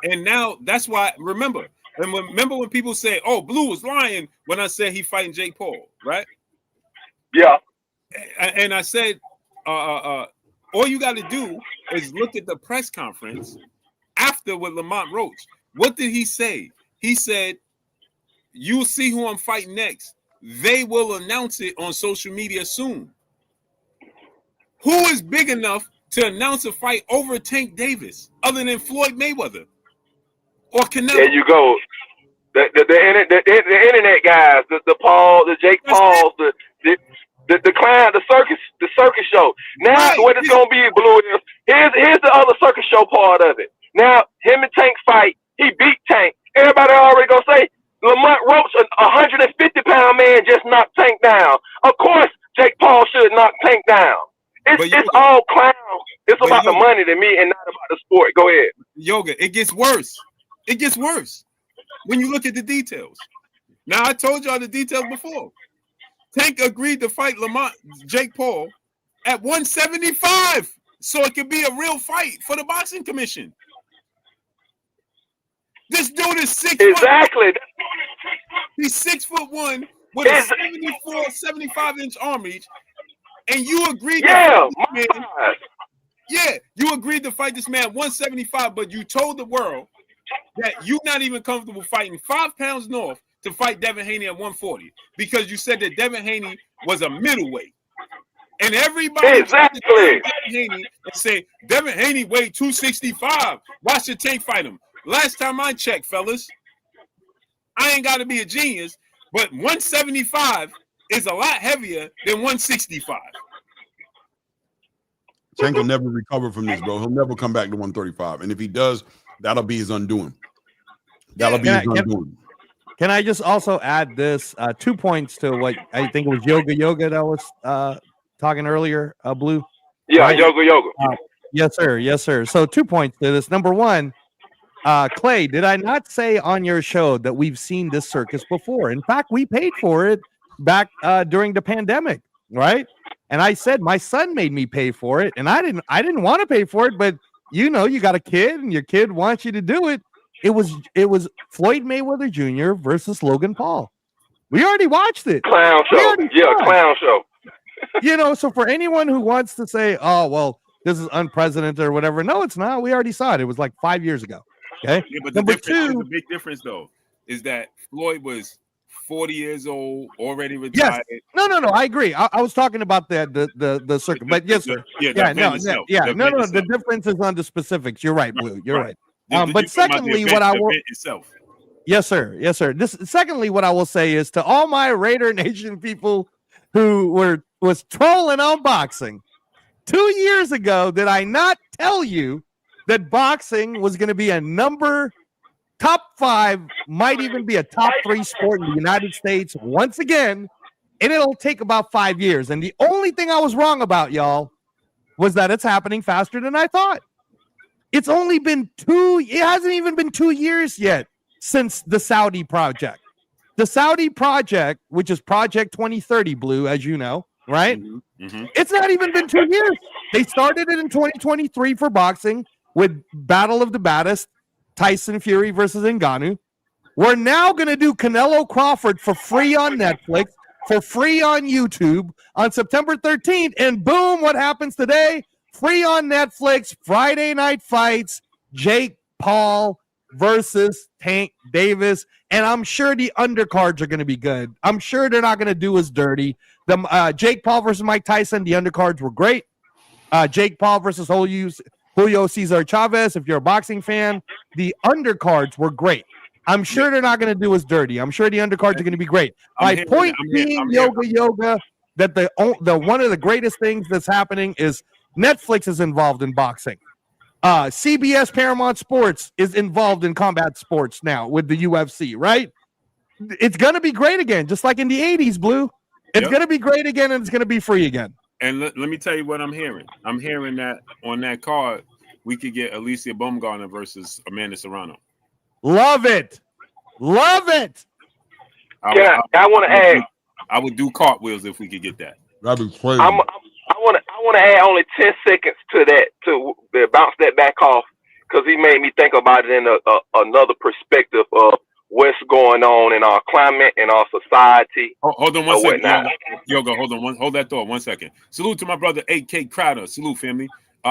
and now that's why. Remember when people say, "Oh, Blue was lying," when I said he fighting Jake Paul, right? Yeah. And I said, all you got to do is look at the press conference after with Lamont Roach. What did he say? He said, "You'll see who I'm fighting next. They will announce it on social media soon." Who is big enough to announce a fight over Tank Davis other than Floyd Mayweather or Canelo? There you go. The internet guys, the Jake Pauls, the clown, the circus show. Now what it's gonna be, Blue, is here's the other circus show part of it. Now him and Tank fight. He beat Tank. Everybody already gonna say Lamont Roach, a 150-pound man, just knocked Tank down. Of course, Jake Paul should knock Tank down. It's all clowns. It's about the money to me and not about the sport. Go ahead. Yoga, it gets worse. It gets worse when you look at the details. Now, I told y'all the details before. Tank agreed to fight Jake Paul at 175 so it could be a real fight for the boxing commission. This dude is 6 Exactly. He's 6'1" with a 74, 75-inch arm reach, and you agreed to fight this man. Yeah, you agreed to fight this man at 175, but you told the world that you're not even comfortable fighting 5 pounds north to fight Devin Haney at 140 because you said that Devin Haney was a middleweight. And everybody exactly Devin Haney and say Devin Haney weighed 265. Why should Tank fight him? Last time I checked, fellas, I ain't got to be a genius, but 175 is a lot heavier than 165. Tank will never recover from this, bro. He'll never come back to 135. And if he does, that'll be his undoing. That'll be his undoing. Can I just also add this 2 points to what I think it was Yoga that was talking earlier, Blue? Yeah, right? Yoga. Yes, sir. Yes, sir. So 2 points to this. Number one, Clay, did I not say on your show that we've seen this circus before? In fact, we paid for it back during the pandemic, right? And I said my son made me pay for it, and I didn't want to pay for it, but you know, you got a kid, and your kid wants you to do it. It was Floyd Mayweather Jr. versus Logan Paul. We already watched it. Clown show. Yeah, clown show. You know, so for anyone who wants to say, "Oh, well, this is unprecedented" or whatever, no, it's not. We already saw it. It was like 5 years ago. Okay. Yeah, but the big difference though is that Floyd was 40 years old, already retired. Yes. No. I agree. I was talking about the circuit, but yes, sir. The difference is on the specifics. You're right, Blue. You're right. But secondly, what I will. Yes, sir. Yes, sir. Secondly, what I will say is to all my Raider Nation people who was trolling on boxing 2 years ago, did I not tell you that boxing was going to be a top 5, might even be a top 3 sport in the United States once again, and it'll take about 5 years. And the only thing I was wrong about, y'all, was that it's happening faster than I thought. It's only been it hasn't even been 2 years yet since the Saudi project. The Saudi project, which is Project 2030, Blue, as you know, right? Mm-hmm. It's not even been 2 years. They started it in 2023 for boxing with Battle of the Baddest, Tyson Fury versus Ngannou. We're now going to do Canelo Crawford for free on Netflix, for free on YouTube on September 13th. And boom, what happens today? Free on Netflix, Friday Night Fights, Jake Paul versus Tank Davis. And I'm sure the undercards are going to be good. I'm sure they're not going to do us dirty. The Jake Paul versus Mike Tyson, the undercards were great. Jake Paul versus Julio Cesar Chavez, if you're a boxing fan, the undercards were great. I'm sure they're not going to do us dirty. I'm sure the undercards are going to be great. My point being, Yoga, that the one of the greatest things that's happening is Netflix is involved in boxing. CBS Paramount Sports is involved in combat sports now with the UFC, right? It's going to be great again, just like in the 80s, Blue. It's going to be great again, and it's going to be free again. And let me tell you what I'm hearing. I'm hearing that on that card, we could get Alicia Baumgartner versus Amanda Serrano. Love it. Love it. I want to add. I would do cartwheels if we could get that. That'd be crazy. I want to add only 10 seconds to that to bounce that back off because he made me think about it in another perspective of what's going on in our climate and our society. Hold on 1 second. Yoga, hold on. Hold that thought 1 second. Salute to my brother 8K Crowder. Salute, family.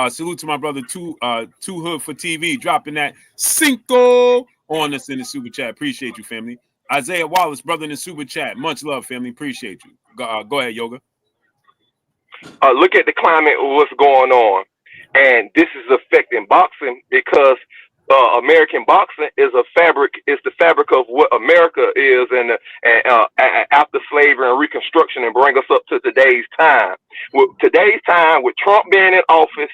Salute to my brother Two Hood for TV dropping that Cinco on us in the super chat. Appreciate you, family. Isaiah Wallace, brother in the super chat. Much love, family. Appreciate you. Go ahead, Yoga. Look at the climate of what's going on, and this is affecting boxing because American boxing is the fabric of what America is, and after slavery and Reconstruction, and bring us up to today's time. With today's time, with Trump being in office,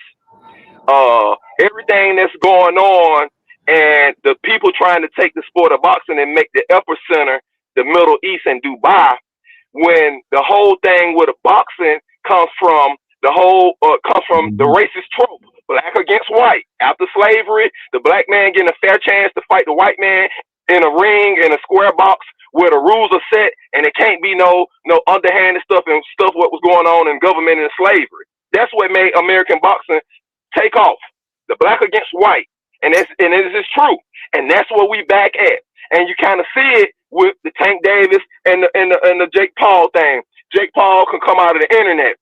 everything that's going on, and the people trying to take the sport of boxing and make the epicenter the Middle East and Dubai, when the whole thing with boxing comes from The whole comes from the racist trope, black against white. After slavery, the black man getting a fair chance to fight the white man in a ring, in a square box where the rules are set, and it can't be no underhanded stuff and stuff what was going on in government and slavery. That's what made American boxing take off. The black against white. And this is true. And that's what we back at. And you kind of see it with the Tank Davis and the Jake Paul thing. Jake Paul can come out of the internet,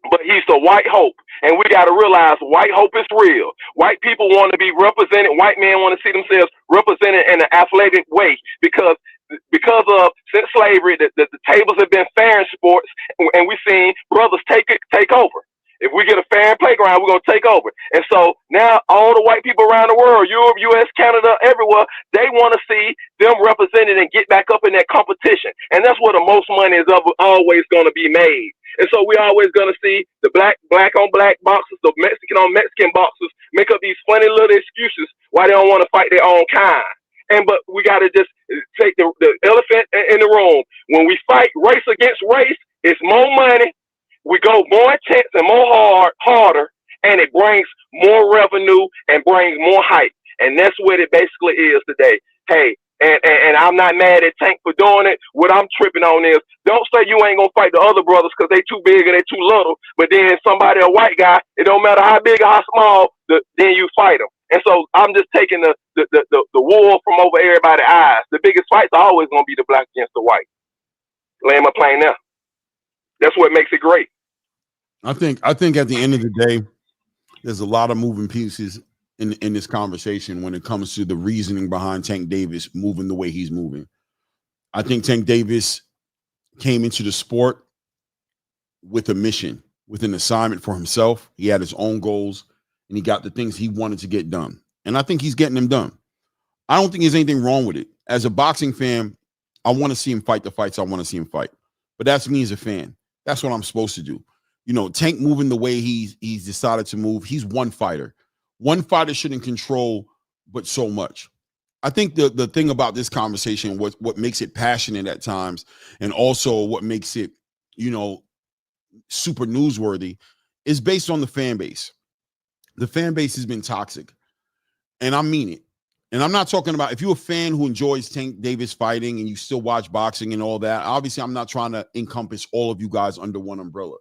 but he's the white hope. And we got to realize white hope is real. White people want to be represented. White men want to see themselves represented in an athletic way because of since slavery, the tables have been fair in sports, and we've seen brothers take over. If we get a fair playground, we're going to take over. And so now all the white people around the world, Europe, U.S., Canada, everywhere, they want to see them represented and get back up in that competition. And that's where the most money is always going to be made. And so we're always going to see the black on black boxers, the Mexican on Mexican boxers make up these funny little excuses why they don't want to fight their own kind. But we got to just take the elephant in the room. When we fight race against race, it's more money. We go more intense and more harder, and it brings more revenue and brings more hype. And that's what it basically is today. Hey, and I'm not mad at Tank for doing it. What I'm tripping on is, don't say you ain't going to fight the other brothers because they too big or they too little, but then somebody, a white guy, it don't matter how big or how small, then you fight them. And so I'm just taking the wool from over everybody's eyes. The biggest fights are always going to be the black against the white. Laying my plane there. That's what makes it great. I think at the end of the day, there's a lot of moving pieces in this conversation when it comes to the reasoning behind Tank Davis moving the way he's moving. I think Tank Davis came into the sport with a mission, with an assignment for himself. He had his own goals, and he got the things he wanted to get done. And I think he's getting them done. I don't think there's anything wrong with it. As a boxing fan, I want to see him fight the fights I want to see him fight. But that's me as a fan. That's what I'm supposed to do. You know, Tank moving the way he's decided to move. He's one fighter. One fighter shouldn't control but so much. I think the thing about this conversation, what makes it passionate at times, and also what makes it, you know, super newsworthy, is based on the fan base. The fan base has been toxic, and I mean it. And I'm not talking about if you're a fan who enjoys Tank Davis fighting and you still watch boxing and all that. Obviously, I'm not trying to encompass all of you guys under one umbrella.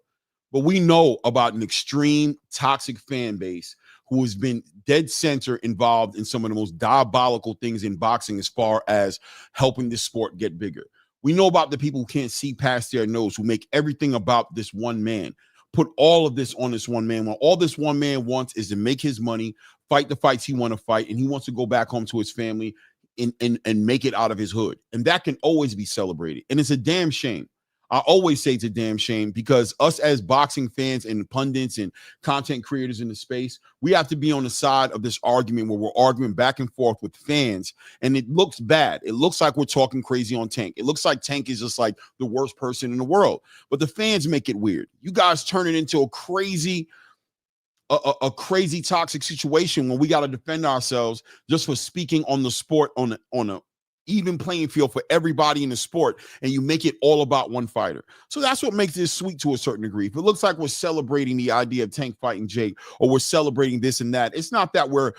But we know about an extreme toxic fan base who has been dead center involved in some of the most diabolical things in boxing as far as helping this sport get bigger. We know about the people who can't see past their nose, who make everything about this one man, put all of this on this one man. When all this one man wants is to make his money, fight the fights he want to fight, and he wants to go back home to his family and make it out of his hood. And that can always be celebrated. And it's a damn shame. I always say it's a damn shame because us as boxing fans and pundits and content creators in the space, we have to be on the side of this argument where we're arguing back and forth with fans, and it looks bad. It looks like we're talking crazy on Tank. It looks like Tank is just like the worst person in the world, but the fans make it weird. You guys turn it into a crazy toxic situation when we got to defend ourselves just for speaking on the sport on a even playing field for everybody in the sport, and you make it all about one fighter. So that's what makes this sweet to a certain degree. If it looks like we're celebrating the idea of Tank fighting Jake, or we're celebrating this and that, it's not that we're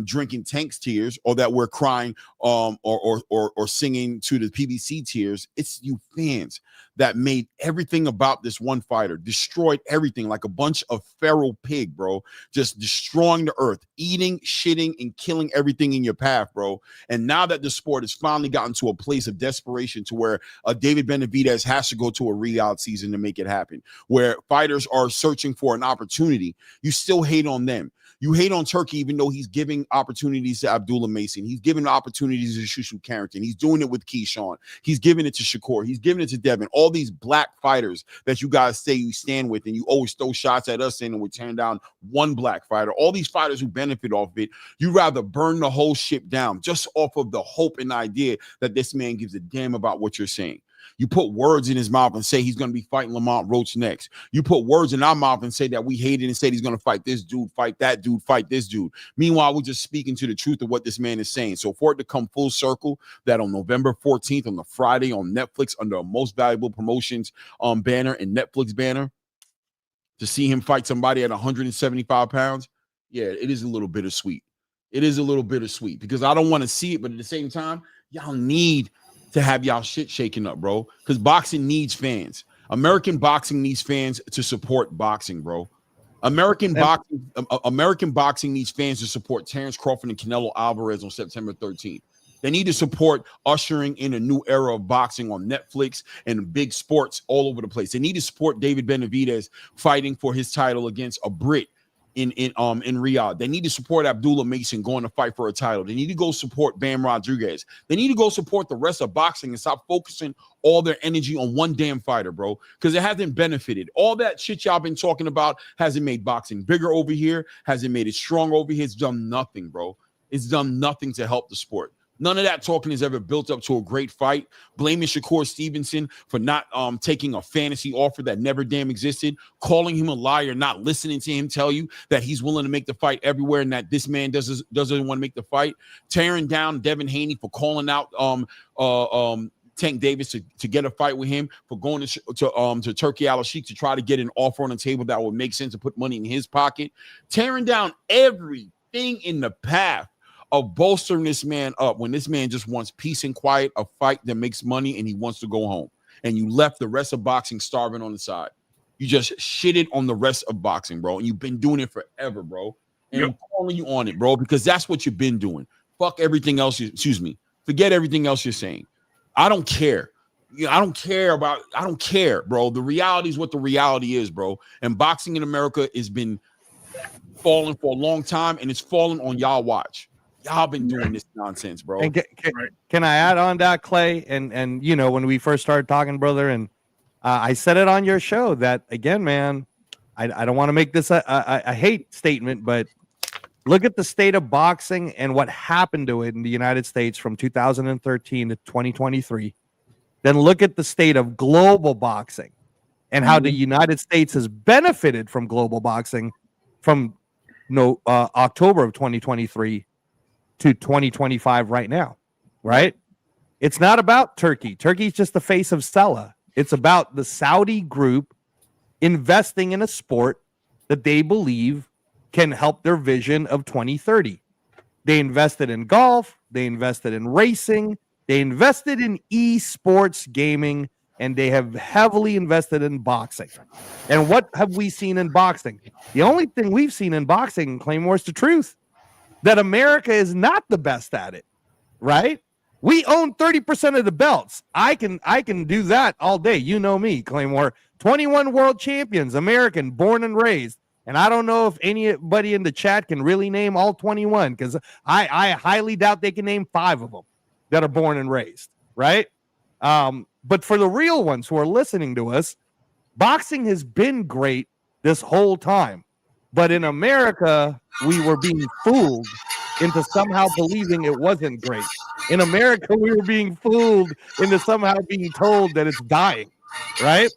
drinking Tank's tears or that we're crying or singing to the PBC tears. It's you fans that made everything about this one fighter, destroyed everything like a bunch of feral pig, bro, just destroying the earth, eating, shitting, and killing everything in your path, bro. And now that the sport has finally gotten to a place of desperation to where David Benavidez has to go to a re-out season to make it happen, where fighters are searching for an opportunity, you still hate on them. You hate on Turkey, even though he's giving opportunities to Abdullah Mason. He's giving opportunities to Shushu Carrington. He's doing it with Keyshawn. He's giving it to Shakur. He's giving it to Devin. All these black fighters that you guys say you stand with, and you always throw shots at us saying that we turn down one black fighter. All these fighters who benefit off of it, you rather burn the whole ship down just off of the hope and idea that this man gives a damn about what you're saying. You put words in his mouth and say he's going to be fighting Lamont Roach next. You put words in our mouth and say that we hate it and say he's going to fight this dude, fight that dude, fight this dude. Meanwhile, we're just speaking to the truth of what this man is saying. So for it to come full circle, that on November 14th, on the Friday on Netflix under a most valuable promotions banner and Netflix banner, to see him fight somebody at 175 pounds, yeah, it is a little bittersweet. It is a little bittersweet because I don't want to see it, but at the same time, y'all need to have y'all shit shaken up, bro, because boxing needs fans. American boxing needs fans to support boxing, bro. American boxing needs fans to support Terrence Crawford and Canelo Alvarez on September 13th. They need to support ushering in a new era of boxing on Netflix and big sports all over the place. They need to support David Benavidez fighting for his title against a Brit in Riyadh. They need to support Abdullah Mason going to fight for a title. They need to go support Bam Rodriguez. They need to go support the rest of boxing and stop focusing all their energy on one damn fighter, bro, because it hasn't benefited. All that shit y'all been talking about hasn't made boxing bigger over here, hasn't made it strong over here. It's done nothing, bro. It's done nothing to help the sport. None of that talking has ever built up to a great fight. Blaming Shakur Stevenson for not taking a fantasy offer that never damn existed, calling him a liar, not listening to him tell you that he's willing to make the fight everywhere and that this man doesn't want to make the fight, tearing down Devin Haney for calling out Tank Davis to get a fight with him, for going to Turkey Al-Sheikh to try to get an offer on the table that would make sense to put money in his pocket, tearing down everything in the path of bolstering this man up when this man just wants peace and quiet, a fight that makes money, and he wants to go home. And you left the rest of boxing starving on the side. You just shitted on the rest of boxing, bro. And you've been doing it forever, bro. And I'm calling you on it, bro, because that's what you've been doing. Fuck everything else. Forget everything else you're saying. I don't care. I don't care, bro. The reality is what the reality is, bro. And boxing in America has been falling for a long time, and it's falling on y'all watch. Y'all been doing this nonsense, bro. And can I add on that, Clay? And you know, when we first started talking, brother, and I said it on your show that, again, man, I don't want to make this a hate statement, but look at the state of boxing and what happened to it in the United States from 2013 to 2023. Then look at the state of global boxing and how the United States has benefited from global boxing from October of 2023 to 2025 right now, right? It's not about Turkey. Turkey's just the face of Stella. It's about the Saudi group investing in a sport that they believe can help their vision of 2030. They invested in golf. They invested in racing. They invested in esports gaming, and they have heavily invested in boxing. And what have we seen in boxing? The only thing we've seen in boxing, Claymore, is the truth. That America is not the best at it, right? We own 30% of the belts. I can do that all day. You know me, Claymore. 21 world champions, American, born and raised. And I don't know if anybody in the chat can really name all 21, because I highly doubt they can name 5 of them that are born and raised, right? But for the real ones who are listening to us, boxing has been great this whole time. But in America, we were being fooled into somehow believing it wasn't great. In America, we were being fooled into somehow being told that it's dying, right?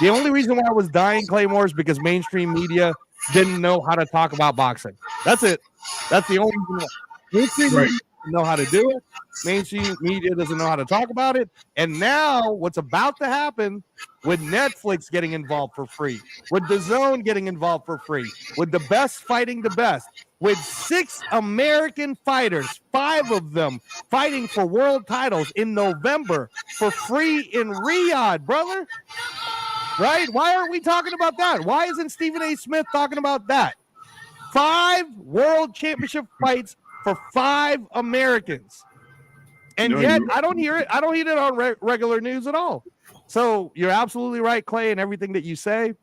The only reason why it was dying, Claymore, is because mainstream media didn't know how to talk about boxing. That's it. That's the only reason. Mainstream media doesn't know how to do it. Mainstream media doesn't know how to talk about it. And now what's about to happen with Netflix getting involved for free, with DAZN getting involved for free, with the best fighting the best, with 6 American fighters, 5 of them fighting for world titles in November for free in Riyadh, brother. Right? Why aren't we talking about that? Why isn't Stephen A. Smith talking about that? 5 world championship fights for 5 Americans. And yet I don't hear it. I don't hear it on regular news at all. So you're absolutely right, Clay, and everything that you say.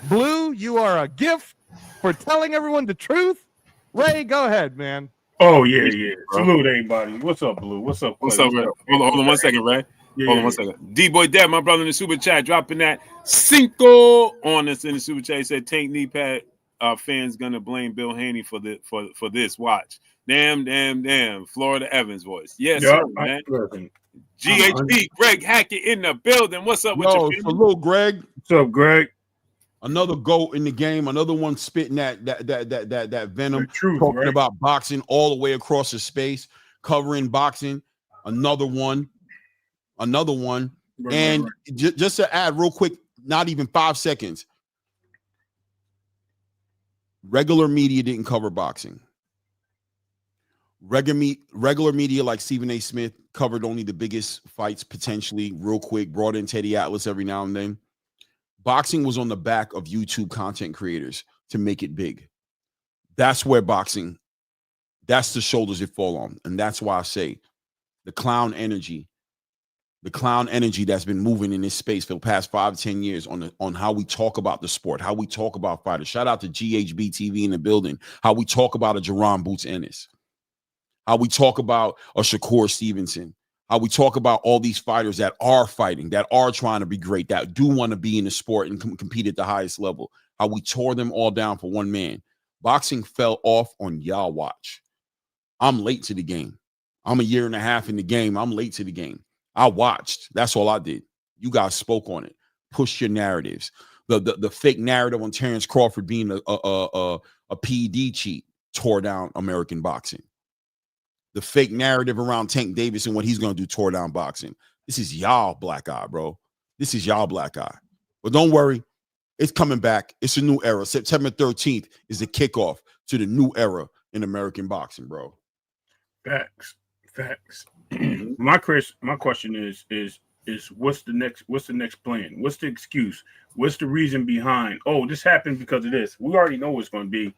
Blue, you are a gift for telling everyone the truth. Ray, go ahead, man. Oh, yeah. Salute everybody. What's up, Blue? What's up, Clay? What's up, Ray? Hold on 1 second, Ray. Hold on 1 second. D-Boy Dad, my brother in the super chat, dropping that cinco on us in the super chat. He said Tank knee pad fans gonna blame Bill Haney for this. Watch. Damn. Florida Evans voice. Yes, sir, man. GHB, Greg Hackett in the building. What's up with you? Hello, Greg. What's up, Greg? Another GOAT in the game. Another one spitting that venom, truth, talking right? about boxing all the way across the space, covering boxing. Another one. Right. Just to add real quick, not even 5 seconds. Regular media didn't cover boxing. Regular media like Stephen A. Smith covered only the biggest fights potentially real quick, brought in Teddy Atlas every now and then. Boxing was on the back of YouTube content creators to make it big. That's where boxing, that's the shoulders it fall on. And that's why I say the clown energy that's been moving in this space for the past 5 to 10 years on how we talk about the sport, how we talk about fighters. Shout out to GHB TV in the building, how we talk about a Jerron Boots Ennis, how we talk about a Shakur Stevenson, how we talk about all these fighters that are fighting, that are trying to be great, that do want to be in the sport and compete at the highest level, how we tore them all down for one man. Boxing fell off on y'all watch. I'm late to the game. I'm a year and a half in the game. I'm late to the game. I watched. That's all I did. You guys spoke on it. Push your narratives. The fake narrative on Terrence Crawford being a PED cheat tore down American boxing. The fake narrative around Tank Davis and what he's going to do tore down boxing. This is y'all black eye, bro. This is y'all black eye. But don't worry. It's coming back. It's a new era. September 13th is the kickoff to the new era in American boxing, bro. Facts. My question is what's the next plan? What's the excuse? What's the reason behind? Oh, this happened because of this. We already know what's going to be.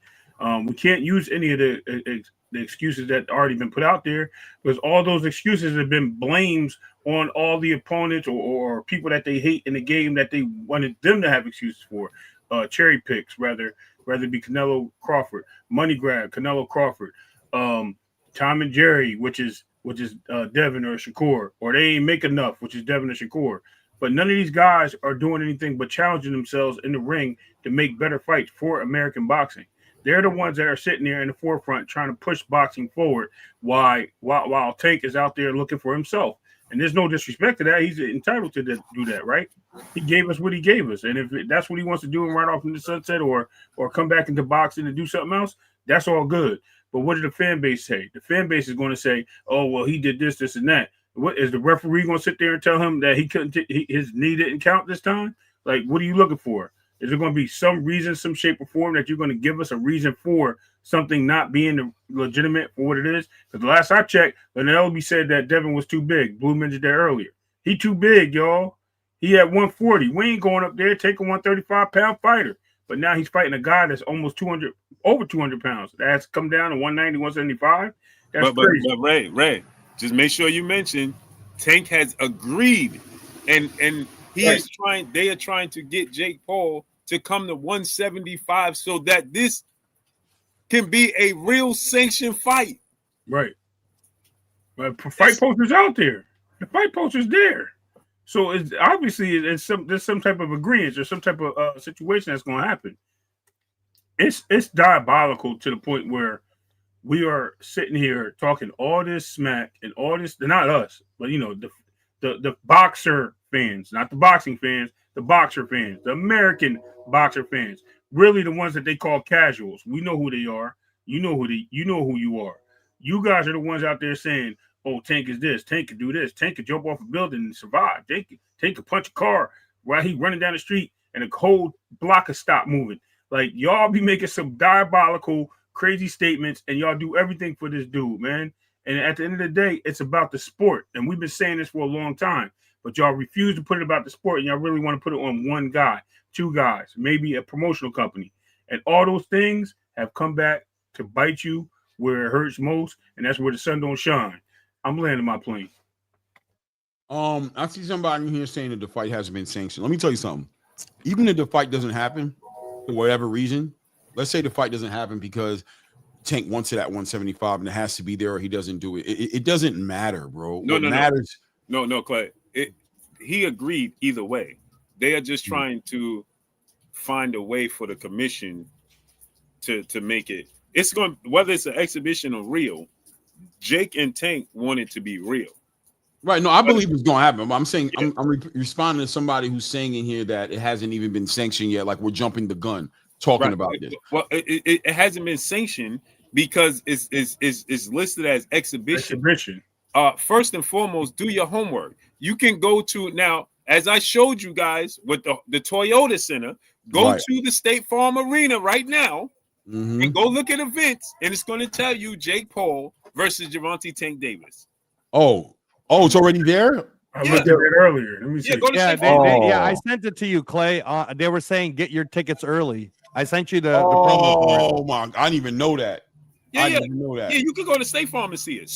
We can't use any of the excuses that already been put out there, because all those excuses have been blames on all the opponents or people that they hate in the game that they wanted them to have excuses for. Cherry picks, rather be Canelo Crawford, money grab, Canelo Crawford, Tom and Jerry, which is Devin or Shakur, or they ain't make enough, which is Devin or Shakur. But none of these guys are doing anything but challenging themselves in the ring to make better fights for American boxing. They're the ones that are sitting there in the forefront trying to push boxing forward while Tank is out there looking for himself. And there's no disrespect to that. He's entitled to do that, right? He gave us what he gave us. And if that's what he wants to do and right off in the sunset or come back into boxing and do something else, that's all good. But what did the fan base say? The fan base is going to say, oh, well, he did this, this, and that. What is the referee going to sit there and tell him that he couldn't his knee didn't count this time? Like, what are you looking for? Is there going to be some reason, some shape or form that you're going to give us a reason for something not being legitimate for what it is? Because the last I checked, Elby said that Devin was too big. Blue mentioned that earlier. He too big, y'all. He at 140. We ain't going up there taking 135-pound fighter. But now he's fighting a guy that's almost over 200 pounds. That's come down to 190, 175. That's crazy. But Ray, just make sure you mention Tank has agreed, and they are trying to get Jake Paul to come to 175 so that this can be a real sanctioned fight. Right. But fight posters out there. The fight posters there. So it's obviously there's some type of agreement or some type of situation that's going to happen. It's diabolical to the point where we are sitting here talking all this smack and all this. Not us, but the boxer fans, not the boxing fans, the boxer fans, the American boxer fans, really the ones that they call casuals. We know who they are. You know who you are. You guys are the ones out there saying, oh, Tank is this, Tank could do this, Tank could jump off a building and survive. Tank could punch a car while he running down the street and a whole block of stop moving. Like, y'all be making some diabolical, crazy statements, and y'all do everything for this dude, man. And at the end of the day, it's about the sport. And we've been saying this for a long time, but y'all refuse to put it about the sport, and y'all really want to put it on one guy, two guys, maybe a promotional company. And all those things have come back to bite you where it hurts most, and that's where the sun don't shine. I'm landing my plane. I see somebody in here saying that the fight hasn't been sanctioned. Let me tell you something. Even if the fight doesn't happen for whatever reason, let's say the fight doesn't happen because Tank wants it at 175 and it has to be there or he doesn't do it. It doesn't matter, bro. What matters. No, Clay. He agreed either way. They are just trying to find a way for the commission to make it. It's going, whether it's an exhibition or real, Jake and Tank want it to be real. Right. No, I believe it's going to happen. I'm saying, yeah. I'm responding to somebody who's saying in here that it hasn't even been sanctioned yet. Like, we're jumping the gun talking about this. Well, it hasn't been sanctioned because it's listed as exhibition. First and foremost, do your homework. You can go to, now, as I showed you guys with the Toyota Center, go to the State Farm Arena right now Mhm. And go look at events, and it's going to tell you Jake Paul versus Gervonta Tank Davis. Oh, it's already there. I Yeah. looked at it earlier. Let me see. Yeah, go to Yeah, State Farm. I Oh. sent it to you, Clay. They were saying get your tickets early. I sent you the promo for it. Oh my! I didn't even know that. I didn't even know that. Yeah, you could go to State Farm and see it.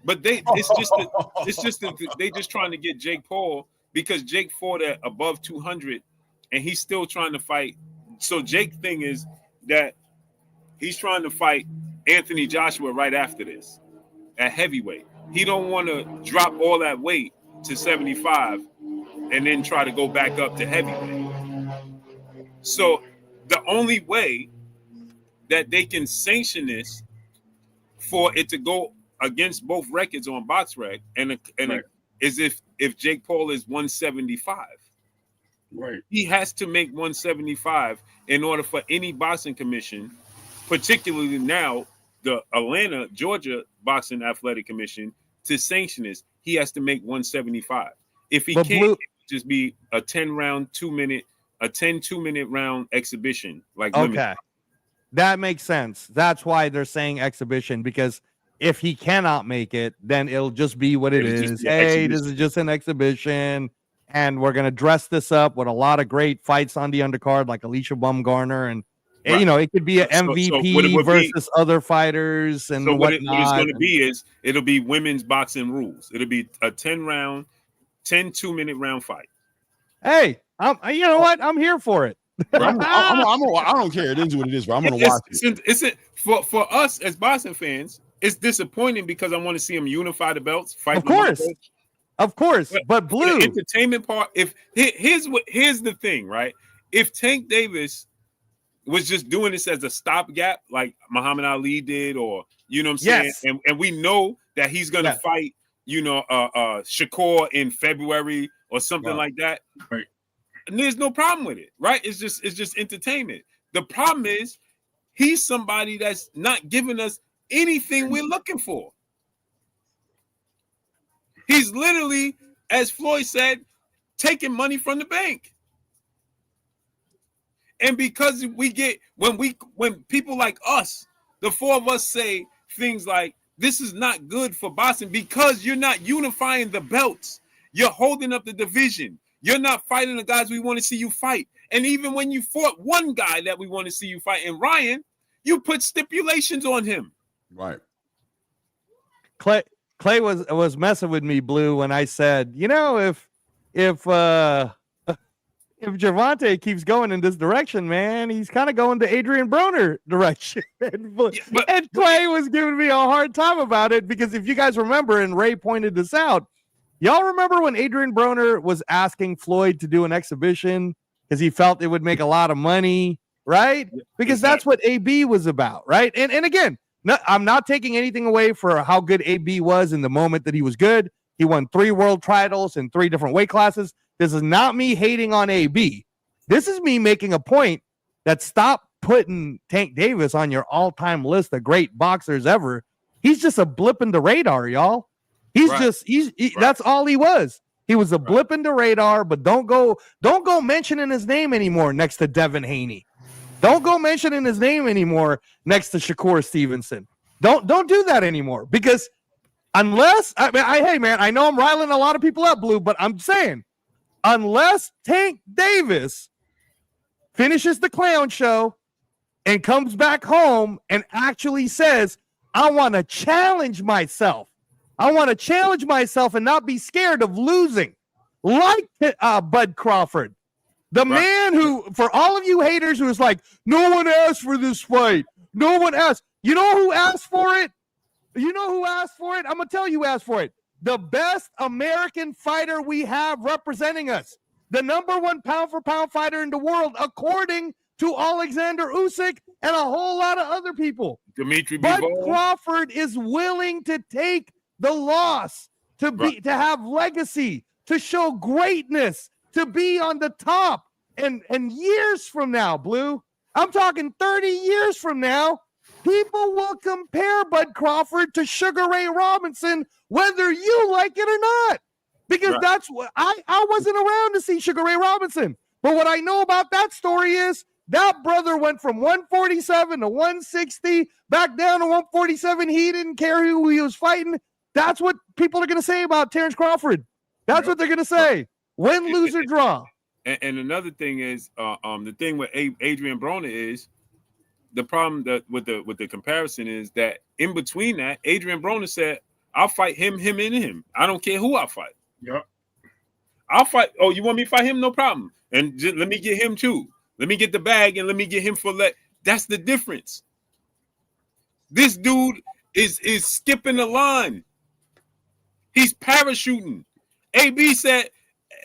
But it's just they just trying to get Jake Paul because Jake fought at above 200, and he's still trying to fight. So Jake thing is that he's trying to fight Anthony Joshua right after this at heavyweight. He don't want to drop all that weight to 75 and then try to go back up to heavyweight. So the only way that they can sanction this for it to go against both records on BoxRec is if Jake Paul is 175. Right. He has to make 175 in order for any boxing commission, particularly now the Atlanta, Georgia Boxing Athletic Commission, to sanction this. He has to make 175. If he can't, it would just be a 10-round, 2-minute round exhibition. Like okay, that makes sense. That's why they're saying exhibition, because if he cannot make it, then it'll just be what it is. Hey, this is just an exhibition, and we're gonna dress this up with a lot of great fights on the undercard, like Alicia Baumgartner, and you know, it could be an MVP versus other fighters and what whatnot. What it's going to be is it'll be women's boxing rules. It'll be a 10-round, 2-minute round fight. Hey, you know what? I'm here for it. I don't care. It is what it is, bro. I'm gonna watch it. It's for us as boxing fans. It's disappointing because I want to see them unify the belts. Fight. Of course. But Blue, the entertainment part. Here's the thing, right? If Tank Davis was just doing this as a stopgap, like Muhammad Ali did, or you know what I'm saying, and we know that he's gonna fight, Shakur in February or something like that. Right. And there's no problem with it, right? It's just entertainment. The problem is he's somebody that's not giving us anything we're looking for. He's literally, as Floyd said, taking money from the bank. And because when people like us, the four of us say things like, this is not good for boxing because you're not unifying the belts. You're holding up the division. You're not fighting the guys we want to see you fight. And even when you fought one guy that we want to see you fight, and Ryan, you put stipulations on him. Right. Clay was messing with me, Blue, when I said, if Gervonta keeps going in this direction, man, he's kind of going to Adrian Broner direction. And Clay was giving me a hard time about it because if you guys remember, and Ray pointed this out, y'all remember when Adrian Broner was asking Floyd to do an exhibition because he felt it would make a lot of money, right? Because that's what AB was about, right? And again, I'm not taking anything away for how good AB was in the moment that he was good. He won 3 world titles in 3 different weight classes. This is not me hating on AB. This is me making a point that stop putting Tank Davis on your all-time list of great boxers ever. He's just a blip in the radar, y'all. That's all he was. He was a blip in the radar, but don't go mentioning his name anymore next to Devin Haney. Don't go mentioning his name anymore next to Shakur Stevenson. Don't do that anymore because unless hey man, I know I'm riling a lot of people up, Blue, but I'm saying unless Tank Davis finishes the clown show and comes back home and actually says, I want to challenge myself. I want to challenge myself and not be scared of losing, like Bud Crawford. The man who, for all of you haters who is like, no one asked for this fight. No one asked. You know who asked for it? I'm going to tell you who asked for it. The best American fighter we have representing us. The #1 pound-for-pound fighter in the world, according to Alexander Usyk and a whole lot of other people. Dimitri Bud Bivol. Crawford is willing to take the loss, to have legacy, to show greatness, to be on the top. And years from now, Blue, I'm talking 30 years from now, people will compare Bud Crawford to Sugar Ray Robinson, whether you like it or not. Because that's what I wasn't around to see Sugar Ray Robinson. But what I know about that story is That brother went from 147 to 160, back down to 147. He didn't care who he was fighting. That's what people are going to say about Terrence Crawford. That's what they're going to say. Win, lose, or draw. And another thing is, the thing with Adrian Broner is the problem that with the comparison is that in between that, Adrian Broner said, "I'll fight him, and him. I don't care who I fight. Yep. I'll fight. Oh, you want me to fight him? No problem. And just, let me get him too. Let me get the bag and let me get him for that. That's the difference. This dude is skipping the line. He's parachuting. AB said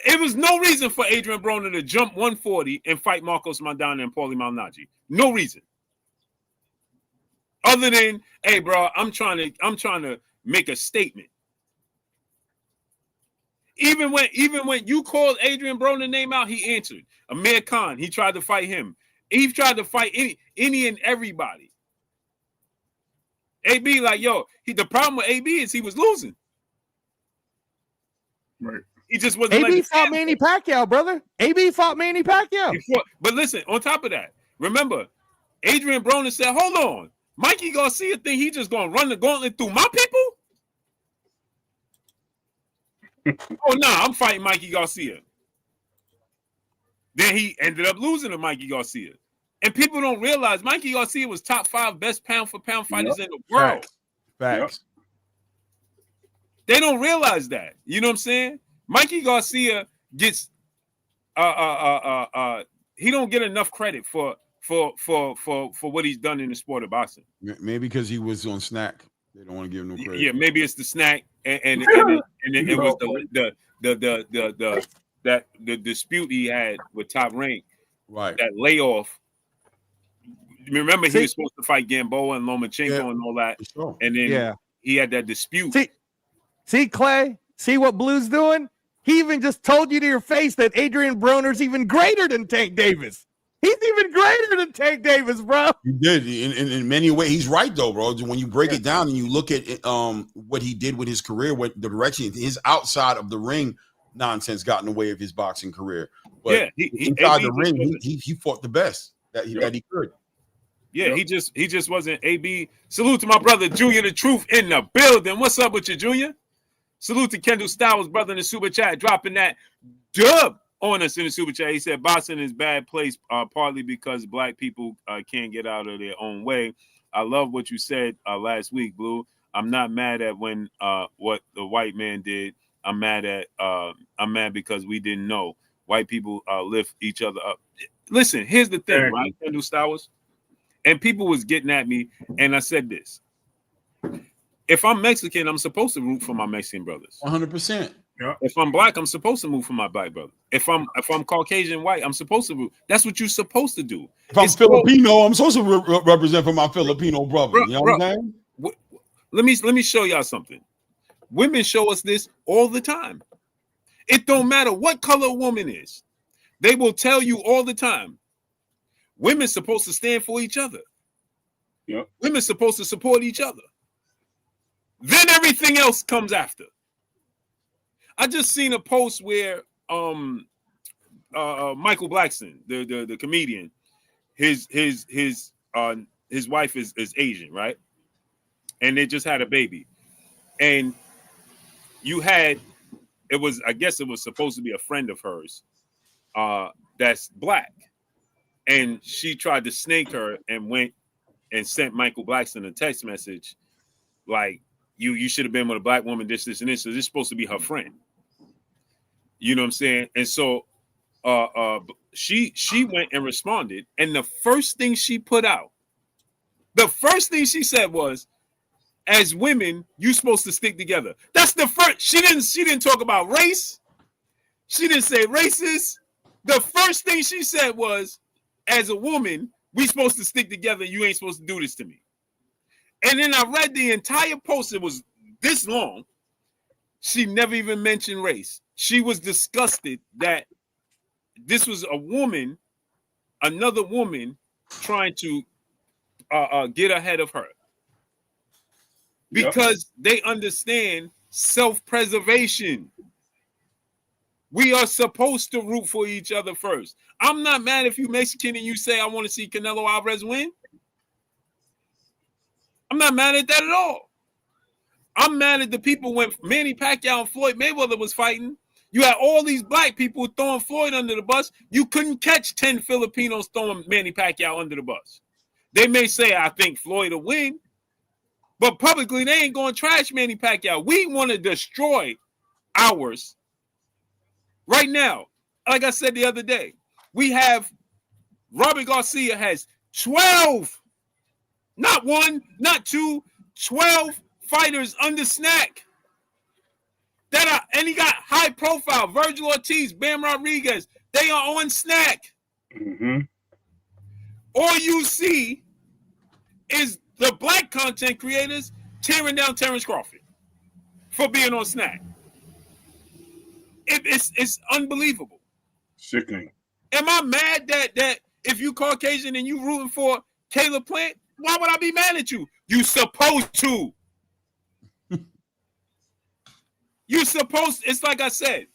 it was no reason for Adrian Broner to jump 140 and fight Marcos Maidana and Paulie Malignaggi. No reason. Other than, hey, bro, I'm trying to make a statement. Even when you called Adrian Broner's name out, he answered. Amir Khan, he tried to fight him. He tried to fight any and everybody. AB like, yo, the problem with AB is he was losing. Right. He just wasn't. AB fought Manny Pacquiao, brother. AB fought Manny Pacquiao. But listen, on top of that, remember, Adrian Broner said, hold on. Mikey Garcia think he just gonna run the gauntlet through my people? Oh, no, I'm fighting Mikey Garcia. Then he ended up losing to Mikey Garcia. And people don't realize Mikey Garcia was top 5 best pound-for-pound fighters in the world. Facts. They don't realize that. You know what I'm saying? Mikey Garcia gets he don't get enough credit for what he's done in the sport of boxing. Maybe because he was on snack. They don't want to give him no credit. Yeah, maybe it's the snack and it was the dispute he had with Top Rank. Right. That layoff. Remember, he was supposed to fight Gamboa and Lomachenko and all that. Sure. And then he had that dispute. See, Clay, see what Blue's doing? He even just told you to your face that Adrian Broner's even greater than Tank Davis. He's even greater than Tank Davis, bro. He did in many ways. He's right though, bro. When you break it down and you look at what he did with his career, what the direction, his outside of the ring nonsense got in the way of his boxing career. But inside the ring, he fought the best that he could. Yeah, he just wasn't AB. Salute to my brother Junior the Truth in the building. What's up with you, Junior? Salute to Kendall Styles, brother in the super chat, dropping that dub on us in the super chat. He said boxing is bad place, partly because black people can't get out of their own way. I love what you said last week, Blue. I'm not mad at when what the white man did. I'm mad because we didn't know. White people lift each other up. Listen, here's the thing, right, Kendall Styles? And people was getting at me, and I said this. If I'm Mexican, I'm supposed to root for my Mexican brothers. 100%. Yeah. If I'm black, I'm supposed to root for my black brother. If I'm Caucasian white, I'm supposed to root. That's what you're supposed to do. If I'm Filipino, I'm supposed to represent for my Filipino brother. You know what I'm saying? Let me show y'all something. Women show us this all the time. It don't matter what color a woman is. They will tell you all the time. Women's supposed to stand for each other. Yep. Women's supposed to support each other. Then everything else comes after. I just seen a post where Michael Blackson, the comedian, his wife is Asian, right? And they just had a baby. And I guess it was supposed to be a friend of hers that's black. And she tried to snake her and went and sent Michael Blackson a text message like, you should have been with a black woman, this, and this. So this is supposed to be her friend. You know what I'm saying? And so she went and responded. And the first thing she put out, the first thing she said was, as women, you're supposed to stick together. That's the first. She didn't talk about race. She didn't say racist. The first thing she said was, as a woman, we supposed to stick together. You ain't supposed to do this to me. And then I read the entire post. It was this long. She never even mentioned race. She was disgusted that this was a woman, another woman, trying to get ahead of her. Because they understand self-preservation. We are supposed to root for each other first. I'm not mad if you Mexican and you say I want to see Canelo Alvarez win. I'm not mad at that at all. I'm mad at the people when Manny Pacquiao and Floyd Mayweather was fighting. You had all these black people throwing Floyd under the bus. You couldn't catch 10 Filipinos throwing Manny Pacquiao under the bus. They may say, I think Floyd will win, but publicly they ain't going to trash Manny Pacquiao. We want to destroy ours right now. Like I said the other day, we have Robert Garcia has 12, not one, not two, 12 fighters under snack. And he got high profile. Virgil Ortiz, Bam Rodriguez, they are on snack. Mm-hmm. All you see is the black content creators tearing down Terrence Crawford for being on snack. It's unbelievable. Sickening. Am I mad that if you Caucasian and you rooting for Caleb Plant, why would I be mad at you? You supposed to. You supposed. It's like I said.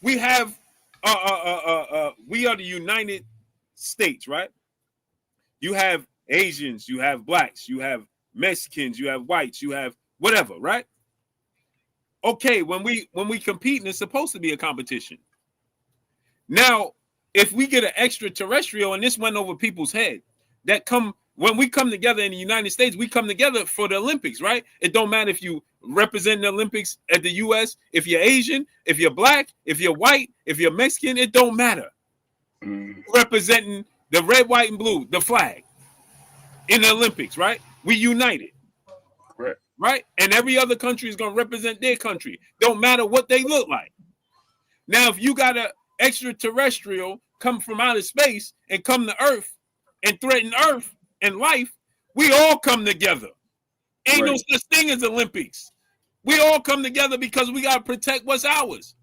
We have. We are the United States, right? You have Asians, you have blacks, you have Mexicans, you have whites, you have whatever, right? Okay, when we compete, and it's supposed to be a competition. Now, if we get an extraterrestrial, and this went over people's head, when we come together in the United States, we come together for the Olympics, right? It don't matter if you represent the Olympics at the U.S., if you're Asian, if you're black, if you're white, if you're Mexican, it don't matter. Representing the red, white, and blue, the flag in the Olympics, right? We united. Correct. Right? And every other country is going to represent their country. Don't matter what they look like. Now, if you got an extraterrestrial come from outer space and come to Earth and threaten Earth and life, we all come together. Ain't no such thing as Olympics. We all come together because we got to protect what's ours.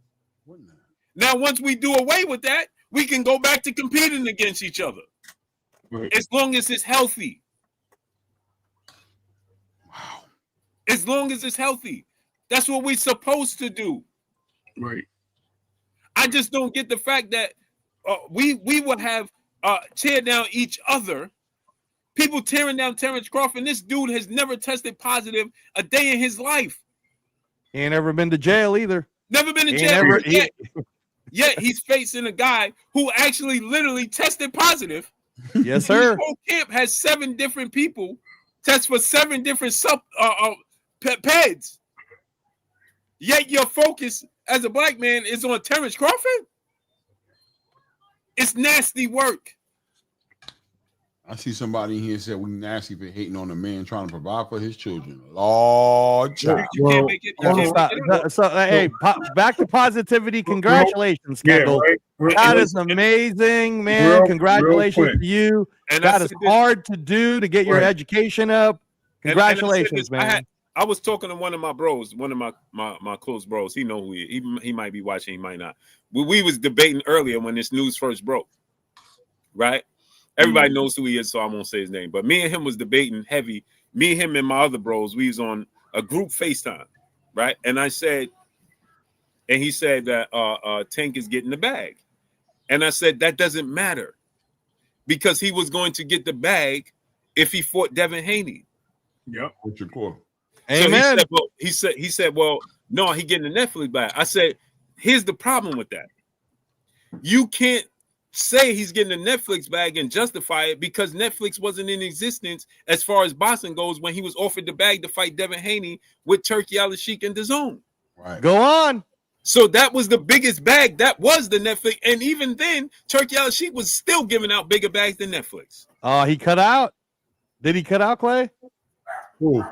Now, once we do away with that, we can go back to competing against each other. Right. As long as it's healthy. Wow. As long as it's healthy. That's what we're supposed to do. Right. I just don't get the fact that we would have tear down each other. People tearing down Terrence Crawford. This dude has never tested positive a day in his life. He ain't ever been to jail either. Never been to jail. Yet he's facing a guy who actually literally tested positive. Yes, sir. The whole camp has 7 different people test for 7 different peds. Yet your focus as a black man is on Terrence Crawford. It's nasty work. I see somebody in here said we nasty for hating on a man trying to provide for his children. Lord, child. You can't make it. Hey, back to positivity. Congratulations, Kendall. That is amazing, man. Congratulations to you. And that is hard to do to get your education up. Congratulations, man. I was talking to one of my bros, one of my close bros. He know who he is. He might be watching, he might not. We was debating earlier when this news first broke, right? Everybody knows who he is, so I won't say his name. But me and him was debating heavy. Me, him, and my other bros, we was on a group FaceTime, right? And he said that Tank is getting the bag. And I said, that doesn't matter because he was going to get the bag if he fought Devin Haney. Yep. What's your core? Amen. So he said, well, no, he getting the Netflix bag. I said, here's the problem with that. You can't say he's getting a Netflix bag and justify it because Netflix wasn't in existence as far as boxing goes when he was offered the bag to fight Devin Haney with Turki Al-Sheikh and DAZN. Right. Go on. So that was the biggest bag. That was the Netflix. And even then, Turki Al-Sheikh was still giving out bigger bags than Netflix. Oh, he cut out. Did he cut out, Clay? Ooh.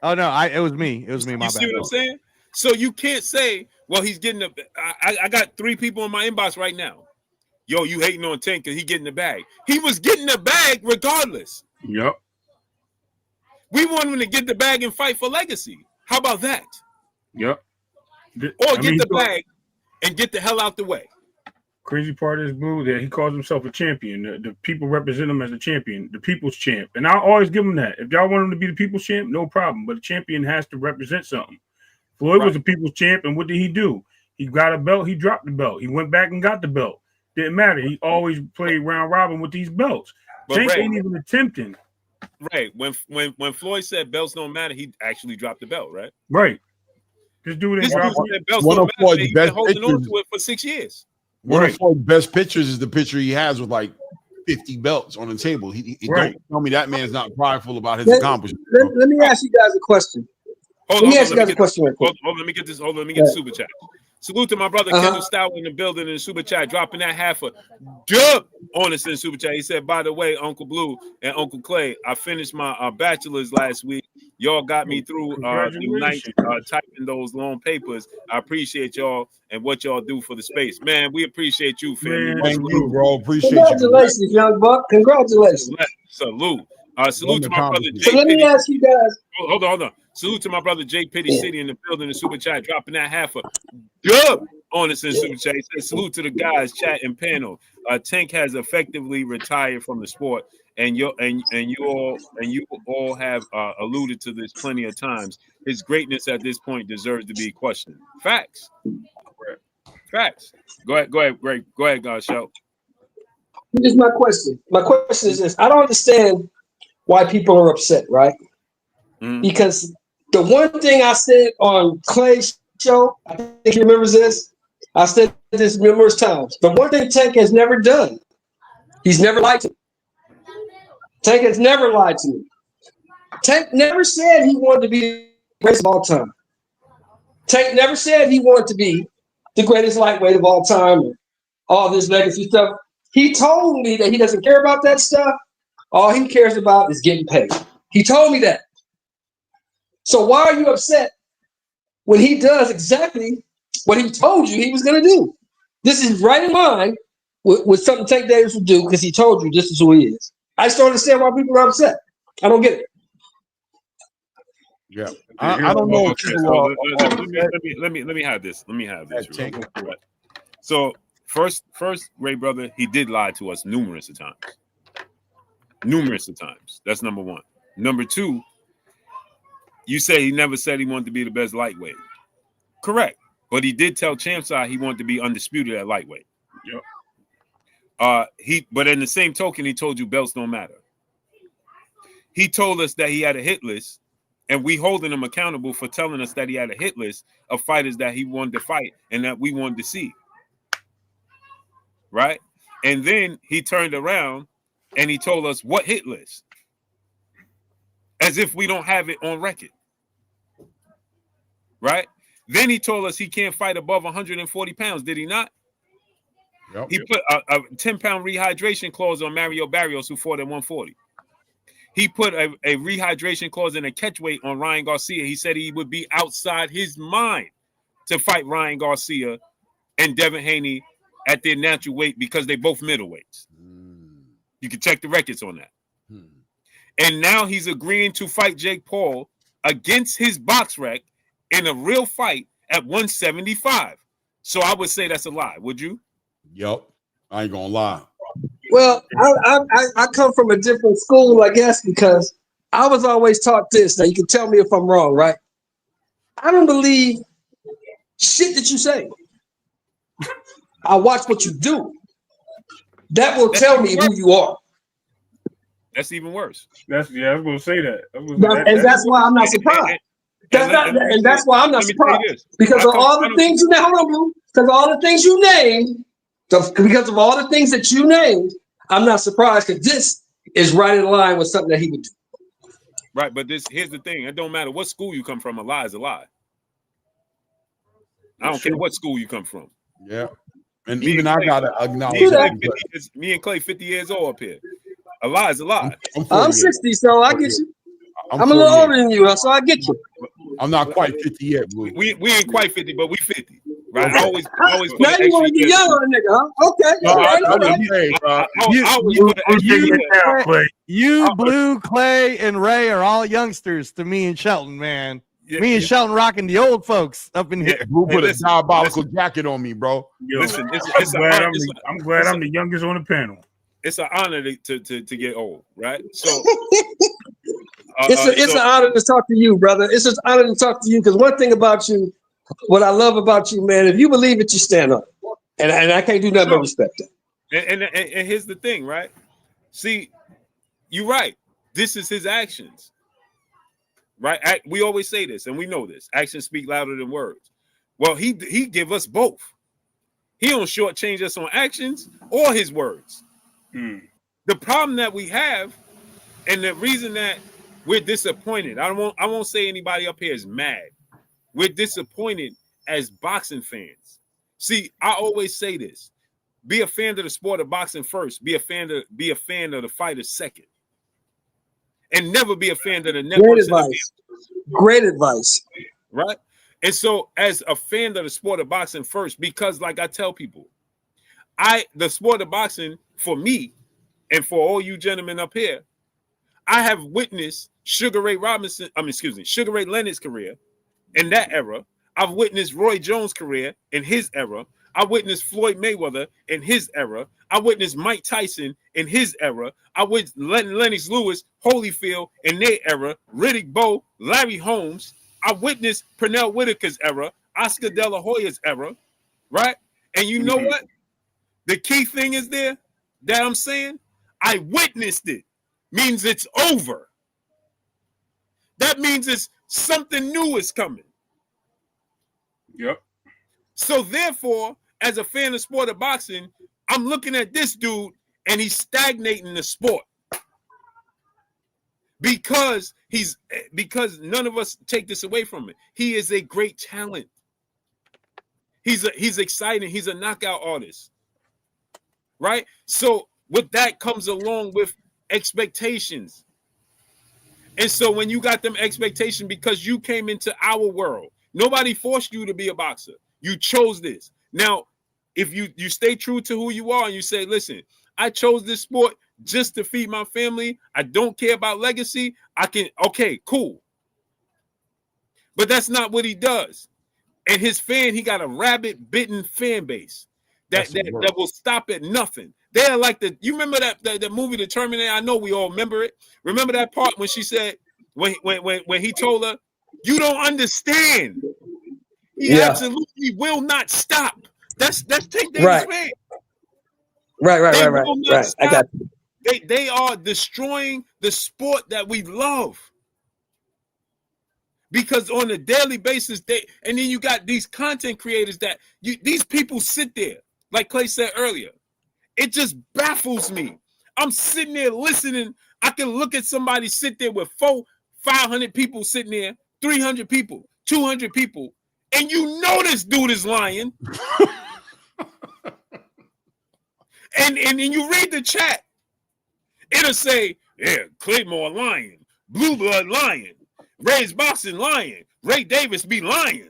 Oh, no, it was me. It was me. My you bad. See what I'm saying? So you can't say, well, he's getting I got 3 people in my inbox right now. Yo, you hating on Tank because he getting the bag. He was getting the bag regardless. Yep. We want him to get the bag and fight for legacy. How about that? Yep. Or get the bag and get the hell out the way. Crazy part is, Blue, that he calls himself a champion. The people represent him as a champion, the people's champ. And I always give him that. If y'all want him to be the people's champ, no problem. But a champion has to represent something. Floyd was a people's champ, and what did he do? He got a belt. He dropped the belt. He went back and got the belt. Didn't matter. He always played round robin with these belts. But Tank Ray, ain't even attempting. Right. When Floyd said belts don't matter, he actually dropped the belt, right? Right. This dude ain't This dude dropping. said belts One don't of matter. Floyd's He's been best holding on pictures. to it for 6 years. One Right. of Floyd's best pictures is the picture he has with like 50 belts on the table. He Right. Don't tell me that man's not prideful about his Let- accomplishments. bro. Let me ask you guys a question. Hold Let me on, ask you guys a question real quick. Hold on, let me get this. Hold on, let me get the super chat. Salute to my brother Kendall Stout in the building in the super chat, dropping that half a dub on us in the super chat. He said, by the way, Uncle Blue and Uncle Clay, I finished my bachelor's last week. Y'all got me through the night typing those long papers. I appreciate y'all and what y'all do for the space. Man, we appreciate you, family. Man, Thank you, bro. Appreciate you. Congratulations, young buck. Congratulations. Salute. Salute to my brother accomplishment. Jay So let me Pitty. ask you guys. Hold on. Salute to my brother Jay Pitty City in the building, the super chat, dropping that half a dub on us in the super chat. He said, salute to the guys, chat and panel. Tank has effectively retired from the sport, and you all have alluded to this plenty of times. His greatness at this point deserves to be questioned. Facts. Go ahead, Greg. Go ahead, Shel. Here's my question. My question is this: I don't understand why people are upset, right? Because the one thing I said on Clay's show, I think he remembers this. I said this numerous times. The one thing Tank has never done, he's never lied to me. Tank has never lied to me. Tank never said he wanted to be the greatest of all time. Tank never said he wanted to be the greatest lightweight of all time and all this legacy stuff. He told me that he doesn't care about that stuff. All he cares about is getting paid. He told me that. So why are you upset when he does exactly what he told you he was going to do? This is right in line with something Tank Davis would do because he told you this is who he is. I just don't understand why people are upset. I don't get it. Yeah, I don't know. Okay, let me have this. Let me have this. Tank. Right. So first, Ray brother, he did lie to us numerous of times. That's number one. Number two, you say he never said he wanted to be the best lightweight. Correct. But he did tell Champside he wanted to be undisputed at lightweight. Yep. But in the same token, he told you belts don't matter. He told us that he had a hit list, and we holding him accountable for telling us that he had a hit list of fighters that he wanted to fight and that we wanted to see. Right? And then he turned around and he told us what hit list. As if we don't have it on record. Right? Then he told us he can't fight above 140 pounds. Did he not? Yep. He put a 10-pound rehydration clause on Mario Barrios, who fought at 140. He put a rehydration clause and a catch weight on Ryan Garcia. He said he would be outside his mind to fight Ryan Garcia and Devin Haney at their natural weight because they both middleweights. You can check the records on that. And now he's agreeing to fight Jake Paul against his box rec in a real fight at 175. So I would say that's a lie. Would you? Yep. I ain't gonna lie. Well, I come from a different school, I guess, because I was always taught this. Now, you can tell me if I'm wrong, right? I don't believe shit that you say. I watch what you do. That will tell me who you are. That's even worse. I was gonna say that. That's why I'm not surprised. That's why I'm not surprised. Because of all the things you named, hold on, Blue. Because all the things you named, because of all the things that you named, I'm not surprised because this is right in line with something that he would do. Right, but here's the thing. It don't matter what school you come from, a lie is a lie. I don't care what school you come from. Yeah. And even I gotta acknowledge me and Clay 50 years old up here. A lie is a lie. I'm 60, so I get you. I'm a little older than you, so I get you. I'm not quite 50 yet, Blue. We ain't quite 50, but we 50. Right? I always put now you want to get young on a nigga, huh? Okay. You, Blue, Clay, and Ray are all youngsters to me and Shelton, man. Me and Shelton rocking the old folks up in here. Blue put a diabolical jacket on me, bro. Yo, listen, I'm glad I'm the youngest on the panel. It's an honor to get old, right? So it's an honor to talk to you, brother. It's an honor to talk to you because one thing about you, What I love about you, man, if you believe it, you stand up. And I can't do nothing but respect that. And here's the thing, right? See, you're right. This is his actions, right? We always say this, and we know this. Actions speak louder than words. Well, he give us both. He don't shortchange us on actions or his words. The problem that we have, and the reason that we're disappointed, I won't say anybody up here is mad. We're disappointed as boxing fans. See, I always say this: be a fan of the sport of boxing first. Be a fan of the fighter second, and never be a fan of the network. Great advice. Great advice. Right. And so, as a fan of the sport of boxing first, because like I tell people, the sport of boxing for me, and for all you gentlemen up here, I have witnessed Sugar Ray Leonard's career in that era. I've witnessed Roy Jones' career in his era. I witnessed Floyd Mayweather in his era. I witnessed Mike Tyson in his era. I witnessed Lennox Lewis, Holyfield in their era. Riddick Bowe, Larry Holmes. I witnessed Pernell Whitaker's era, Oscar De La Hoya's era, right? And you know what? The key thing is there that I'm saying, I witnessed it. Means it's over. That means it's something new is coming. Yep. So therefore, as a fan of sport of boxing, I'm looking at this dude and he's stagnating the sport. Because none of us take this away from him. He is a great talent. He's exciting. He's a knockout artist. Right? So with that comes along with expectations. And so when you got them expectations because you came into our world, nobody forced you to be a boxer. You chose this. Now, if you stay true to who you are and you say, listen, I chose this sport just to feed my family. I don't care about legacy. Okay, cool. But that's not what he does. And his he got a rabbit-bitten fan base that will stop at nothing. They're like you remember that movie, The Terminator? I know we all remember it. Remember that part when she said, when he told her, you don't understand. He absolutely will not stop. That's Tank Davis' fan. Right. I got you. They are destroying the sport that we love. Because on a daily basis, and then you got these content creators these people sit there, like Clay said earlier. It just baffles me. I'm sitting there listening. I can look at somebody sit there with 500 people sitting there, 300 people, 200 people, and you know this dude is lying. and you read the chat. It'll say, yeah, Claymore lying, Blue Blood lying, Ray's boxing lying, Ray Davis be lying.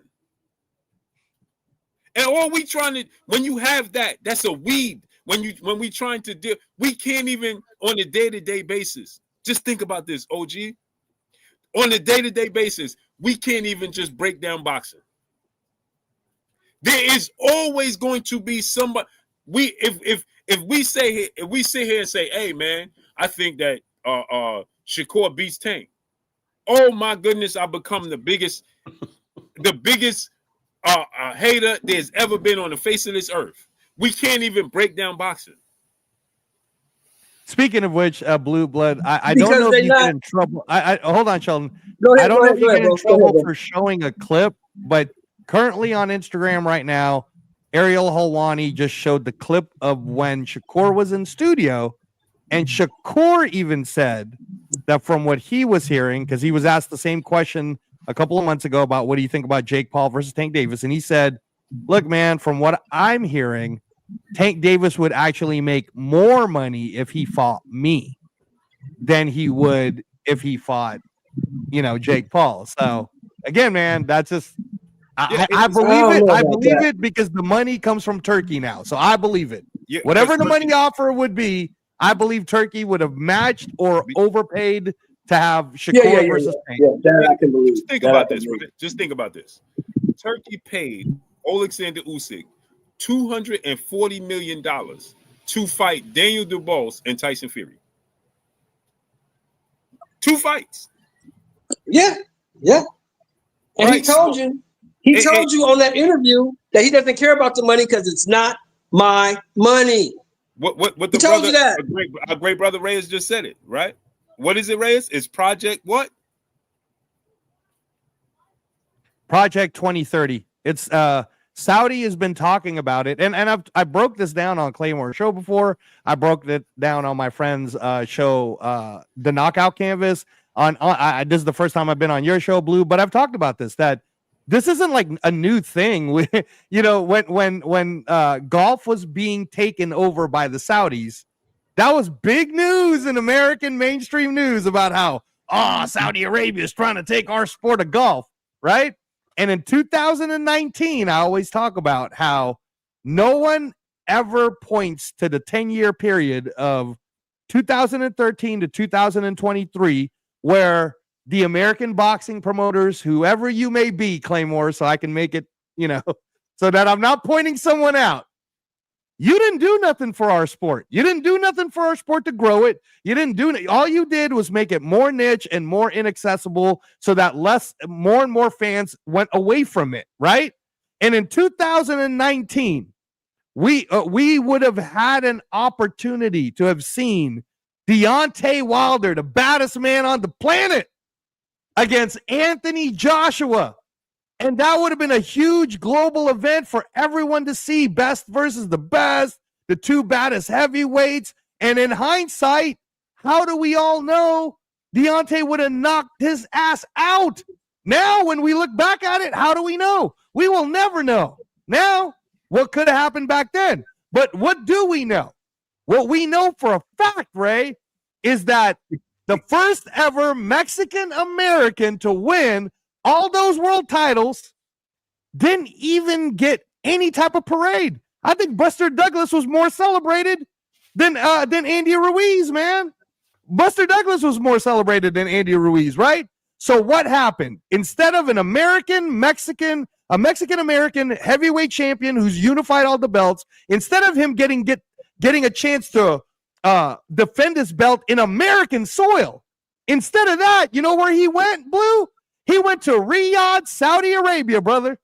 And all we trying to, when you have that's a weed. When we trying to deal, we can't even on a day-to-day basis. Just think about this, OG. On a day-to-day basis, we can't even just break down boxing. There is always going to be somebody. If we sit here and say, hey man, I think that Shakur beats Tank. Oh my goodness, I become the biggest hater there's ever been on the face of this earth. We can't even break down boxing. Speaking of which, Blue Blood, I don't know if you get in trouble. I hold on, Sheldon. I don't know if you get in trouble for showing a clip, but currently on Instagram right now, Ariel Helwani just showed the clip of when Shakur was in studio, and Shakur even said that from what he was hearing, because he was asked the same question a couple of months ago about what do you think about Jake Paul versus Tank Davis, and he said, look, man, from what I'm hearing, Tank Davis would actually make more money if he fought me than he would if he fought, Jake Paul. So again, man, that's just I believe it. I believe it because the money comes from Turkey now. So I believe it. Yeah, whatever the money offer would be, I believe Turkey would have matched or overpaid to have Shakur versus Tank. Yeah, that I can believe. Just think about this. Turkey paid Alexander Usyk $240 million to fight Daniel Dubois and Tyson Fury. 2 fights. Yeah. And right, he told you He told you on that interview that he doesn't care about the money because it's not my money. What the He told brother, you that. our great brother Reyes just said it, right? What is it, Reyes? It's Project what? Project 2030. It's Saudi has been talking about it, and I broke this down on Claymore's show before. I broke it down on my friend's show, the Knockout Canvas. This is the first time I've been on your show, Blue, but I've talked about this, that this isn't like a new thing. When golf was being taken over by the Saudis, that was big news in American mainstream news about how Saudi Arabia is trying to take our sport of golf, right? And in 2019, I always talk about how no one ever points to the 10-year period of 2013 to 2023 where the American boxing promoters, whoever you may be, Claymore, so I can make it, so that I'm not pointing someone out. You didn't do nothing for our sport. You didn't do nothing for our sport to grow it. You didn't do it. All you did was make it more niche and more inaccessible so that more and more fans went away from it, right? And in 2019, we would have had an opportunity to have seen Deontay Wilder, the baddest man on the planet, against Anthony Joshua. And that would have been a huge global event for everyone to see. Best versus the best, the two baddest heavyweights. And in hindsight, how do we all know Deontay would have knocked his ass out? Now, when we look back at it, how do we know? We will never know. Now, what could have happened back then? But what do we know? What we know for a fact, Ray, is that the first ever Mexican American to win all those world titles didn't even get any type of parade. I think Buster Douglas was more celebrated than Andy Ruiz, man. Buster Douglas was more celebrated than Andy Ruiz, right? So what happened? Instead of a Mexican-American heavyweight champion who's unified all the belts, instead of him getting a chance to defend his belt in American soil, instead of that, you know where he went, Blue? He went to Riyadh, Saudi Arabia, brother.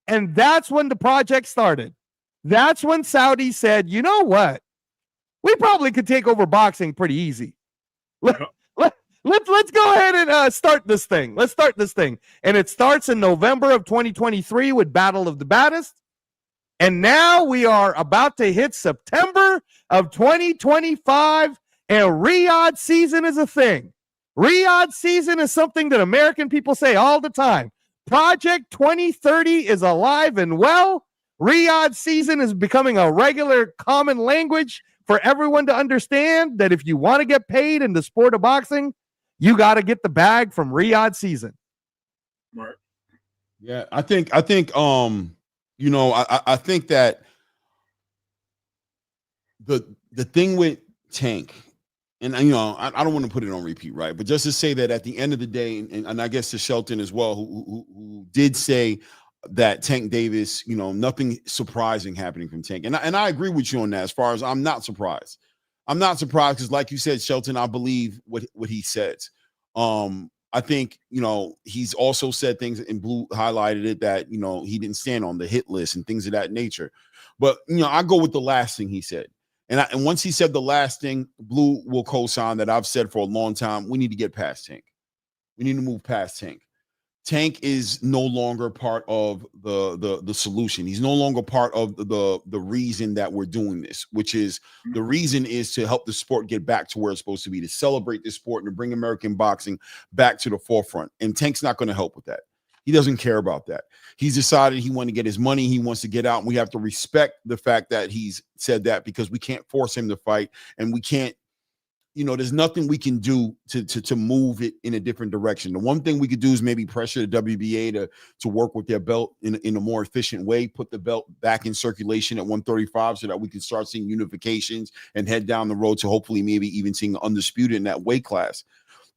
And that's when the project started. That's when Saudi said, you know what? We probably could take over boxing pretty easy. Let's go ahead and start this thing. Let's start this thing. And it starts in November of 2023 with Battle of the Baddest. And now we are about to hit September of 2025, and Riyadh season is a thing. Riyadh season is something that American people say all the time. Project 2030 is alive and well. Riyadh season is becoming a regular common language for everyone to understand that if you want to get paid in the sport of boxing, you got to get the bag from Riyadh season. Right. Yeah, I think I think that the thing with Tank, and I don't want to put it on repeat, right? But just to say that at the end of the day, and I guess to Shelton as well, who did say that Tank Davis, nothing surprising happening from Tank. And I agree with you on that as far as I'm not surprised. I'm not surprised because like you said, Shelton, I believe what he says. I think, he's also said things, and Blue highlighted it, that, he didn't stand on the hit list and things of that nature. But, I go with the last thing he said. And once he said the last thing, Blue will co-sign that I've said for a long time. We need to get past Tank. We need to move past Tank. Tank is no longer part of the solution. He's no longer part of the reason that we're doing this, which is the reason is to help the sport get back to where it's supposed to be, to celebrate this sport and to bring American boxing back to the forefront. And Tank's not going to help with that. He doesn't care about that. He's decided he wants to get his money. He wants to get out. And we have to respect the fact that he's said that, because we can't force him to fight, and we can't, there's nothing we can do to move it in a different direction. The one thing we could do is maybe pressure the WBA to work with their belt in a more efficient way, put the belt back in circulation at 135 so that we can start seeing unifications and head down the road to hopefully maybe even seeing undisputed in that weight class.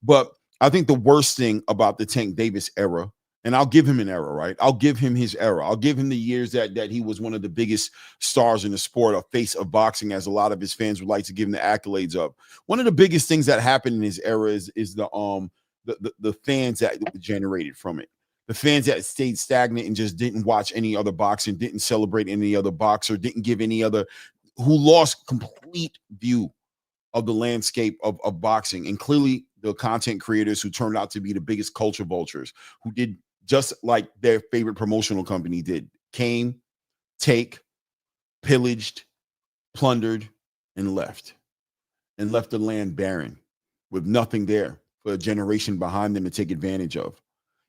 But I think the worst thing about the Tank Davis era, and I'll give him an era, right? I'll give him his era. I'll give him the years that he was one of the biggest stars in the sport, a face of boxing, as a lot of his fans would like to give him the accolades of. One of the biggest things that happened in his era is the fans that generated from it. The fans that stayed stagnant and just didn't watch any other boxing, didn't celebrate any other boxer, didn't give any other, who lost complete view of the landscape of boxing. And clearly the content creators who turned out to be the biggest culture vultures, who did just like their favorite promotional company did, came, pillaged, plundered, and left the land barren with nothing there for a generation behind them to take advantage of.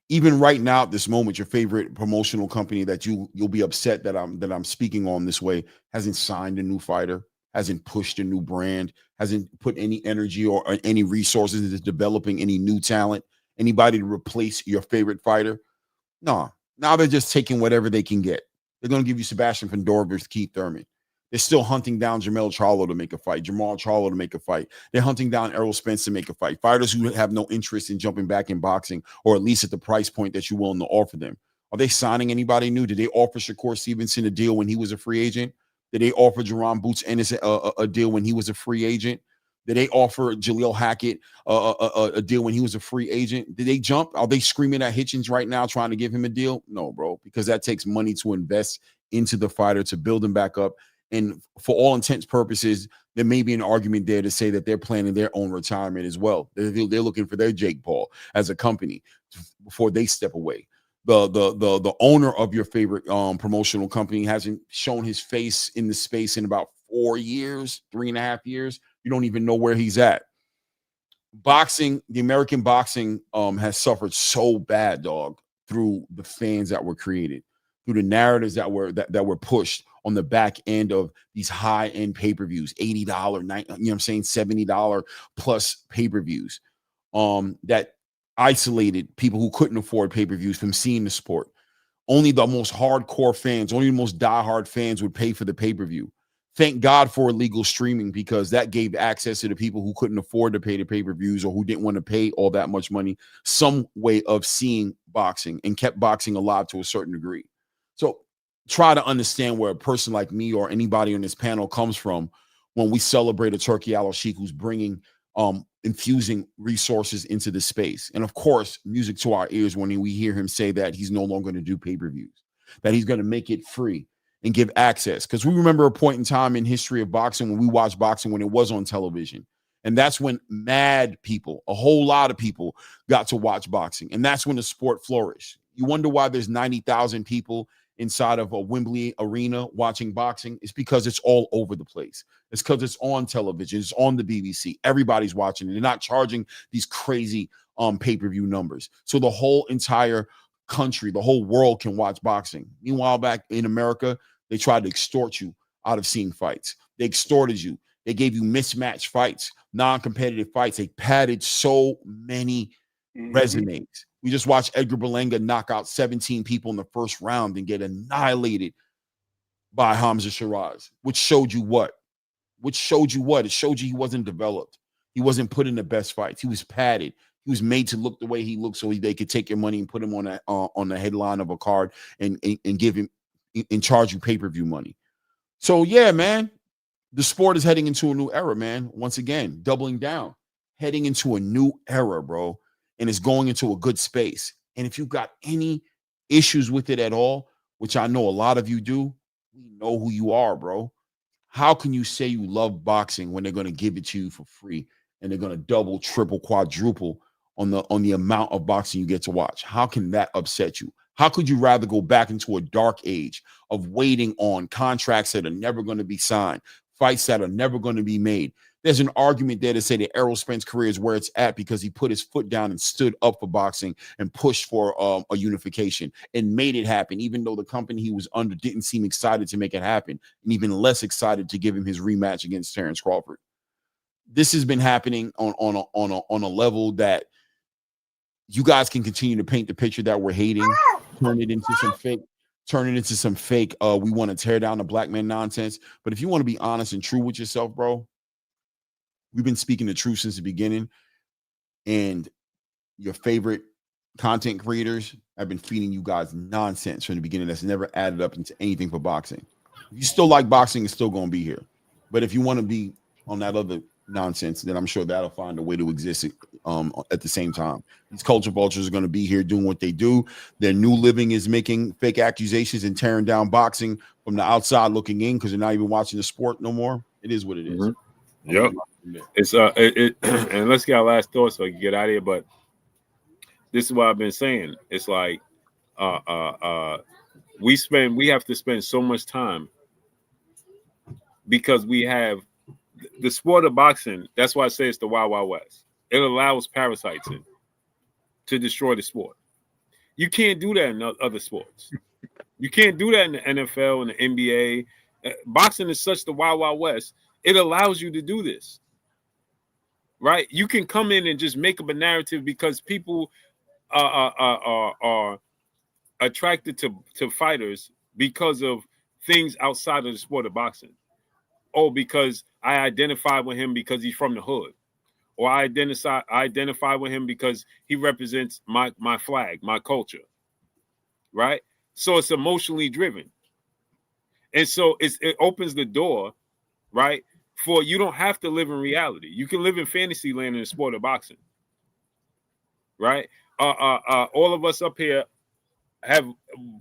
Even right now at this moment, your favorite promotional company that you'll be upset that I'm speaking on this way hasn't signed a new fighter, hasn't pushed a new brand, hasn't put any energy or any resources into developing any new talent, anybody to replace your favorite fighter. No, now they're just taking whatever they can get. They're going to give you Sebastian Fundora versus Keith Thurman. They're still hunting down Jamal Charlo to make a fight, Jamal Charlo to make a fight. They're hunting down Errol Spence to make a fight. Fighters who have no interest in jumping back in boxing, or at least at the price point that you're willing to offer them. Are they signing anybody new? Did they offer Shakur Stevenson a deal when he was a free agent? Did they offer Jerron Boots Ennis a deal when he was a free agent? Did they offer Jaleel Hackett a deal when he was a free agent? Did they jump? Are they screaming at Hitchens right now trying to give him a deal? No, bro, because that takes money to invest into the fighter to build him back up. And for all intents purposes, there may be an argument there to say that they're planning their own retirement as well. They're looking for their Jake Paul as a company before they step away. The owner of your favorite promotional company hasn't shown his face in the space in about 4 years, 3.5 years. You don't even know where he's at. Boxing, the American boxing has suffered so bad, dog, through the fans that were created, through the narratives that were pushed on the back end of these high-end pay-per-views, $80, $70 plus pay-per-views, that isolated people who couldn't afford pay-per-views from seeing the sport. Only the most hardcore fans, only the most diehard fans would pay for the pay-per-view. Thank God for illegal streaming, because that gave access to the people who couldn't afford to pay the pay-per-views or who didn't want to pay all that much money some way of seeing boxing, and kept boxing alive to a certain degree. So try to understand where a person like me or anybody on this panel comes from when we celebrate a Turkey Al-Sheikh who's bringing, infusing resources into the space. And of course, music to our ears when we hear him say that he's no longer going to do pay-per-views, that he's going to make it free and give access. Because we remember a point in time in history of boxing when we watched boxing when it was on television. And that's when mad people, a whole lot of people, got to watch boxing. And that's when the sport flourished. You wonder why there's 90,000 people inside of a Wembley arena watching boxing. It's because it's all over the place. It's because it's on television. It's on the BBC. Everybody's watching it. They're not charging these crazy pay-per-view numbers. So the whole entire country, the whole world can watch boxing. Meanwhile, back in America, they tried to extort you out of seeing fights. They extorted you. They gave you mismatched fights, non-competitive fights. They padded so many resumes. We just watched Edgar Berlanga knock out 17 people in the first round and get annihilated by Hamza Shiraz, which showed you what? It showed you he wasn't developed. He wasn't put in the best fights. He was padded. He was made to look the way he looked so they could take your money and put him on the headline of a card and give him and charge you pay-per-view money. So yeah, man, the sport is heading into a new era, man. Once again, doubling down, heading into a new era, bro. And it's going into a good space. And if you've got any issues with it at all, which I know a lot of you do, we know who you are, bro. How can you say you love boxing when they're going to give it to you for free and they're going to double, triple, quadruple on the amount of boxing you get to watch? How can that upset you? How could you rather go back into a dark age of waiting on contracts that are never going to be signed, fights that are never going to be made? There's an argument there to say that Errol Spence's career is where it's at because he put his foot down and stood up for boxing and pushed for a unification and made it happen, even though the company he was under didn't seem excited to make it happen and even less excited to give him his rematch against Terrence Crawford. This has been happening on a level that you guys can continue to paint the picture that we're hating, turn it into some fake, we want to tear down the black man nonsense. But if you want to be honest and true with yourself, bro, we've been speaking the truth since the beginning, and your favorite content creators have been feeding you guys nonsense from the beginning that's never added up into anything for boxing. If you still like boxing, it's still going to be here. But if you want to be on that other nonsense, then I'm sure that'll find a way to exist at the same time. These culture vultures are going to be here doing what they do. Their new living is making fake accusations and tearing down boxing from the outside looking in because they're not even watching the sport no more. It is what it is. Yep. It's and let's get our last thoughts so I can get out of here. But this is what I've been saying. It's like we have to spend so much time because we have the sport of boxing. That's why I say it's the Wild Wild West. It allows parasites in to destroy the sport. You can't do that in other sports. You can't do that in the NFL and the NBA. Boxing is such the Wild Wild West. It allows you to do this, right? You can come in and just make up a narrative because people are attracted to fighters because of things outside of the sport of boxing. Oh, because I identify with him because he's from the hood, or I identify with him because he represents my flag, my culture, right? So it's emotionally driven, and so it opens the door, right? For you don't have to live in reality. You can live in fantasy land in the sport of boxing, right? All of us up here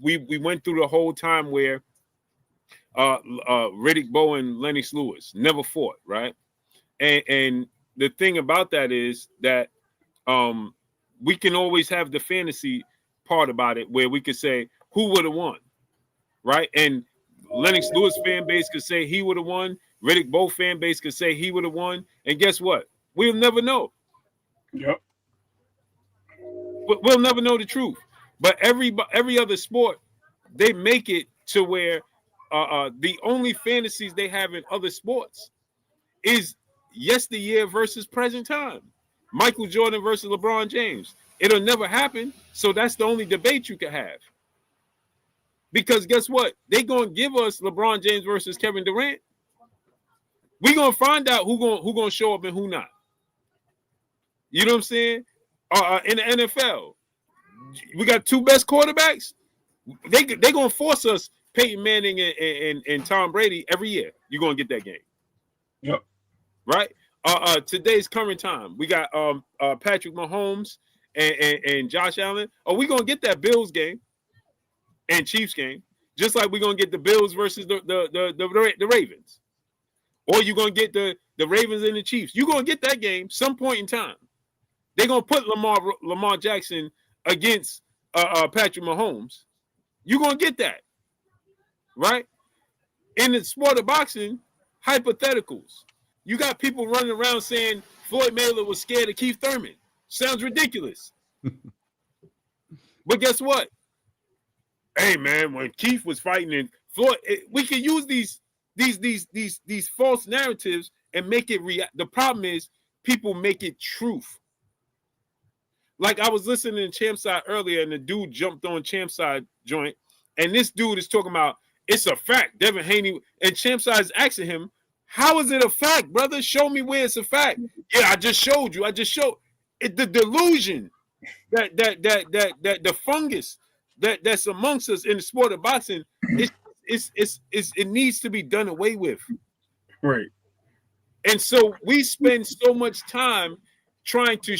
we went through the whole time where Riddick Bowe and Lennox Lewis never fought, right? And the thing about that is that we can always have the fantasy part about it where we could say who would have won, right? And Lennox Lewis fan base could say he would have won. Riddick Bowe fan base could say he would have won. And guess what? We'll never know. Yep. We'll never know the truth. But every other sport, they make it to where the only fantasies they have in other sports is yesteryear versus present time. Michael Jordan versus LeBron James. It'll never happen. So that's the only debate you can have. Because guess what? They're going to give us LeBron James versus Kevin Durant. We're going to find out who going to show up and who not. You know what I'm saying? In the NFL, we got two best quarterbacks. They're going to force us Peyton Manning and Tom Brady every year. You're going to get that game. Yep. Right? Today's current time, we got Patrick Mahomes and Josh Allen. Oh, we're going to get that Bills game and Chiefs game, just like we're going to get the Bills versus the Ravens. Or you're going to get the Ravens and the Chiefs. You're going to get that game some point in time. They're going to put Lamar Jackson against Patrick Mahomes. You're going to get that. Right? In the sport of boxing, hypotheticals. You got people running around saying Floyd Mayweather was scared of Keith Thurman. Sounds ridiculous. But guess what? Hey, man, when Keith was fighting and Floyd, we can use these false narratives and make it real. The problem is people make it truth. Like I was listening to Champside earlier, and the dude jumped on Champside joint, and this dude is talking about it's a fact. Devin Haney and Champside is asking him, "How is it a fact, brother? Show me where it's a fact." Yeah, I just showed you. I just showed it. The delusion that the fungus that's amongst us in the sport of boxing it needs to be done away with. Right. And so we spend so much time trying to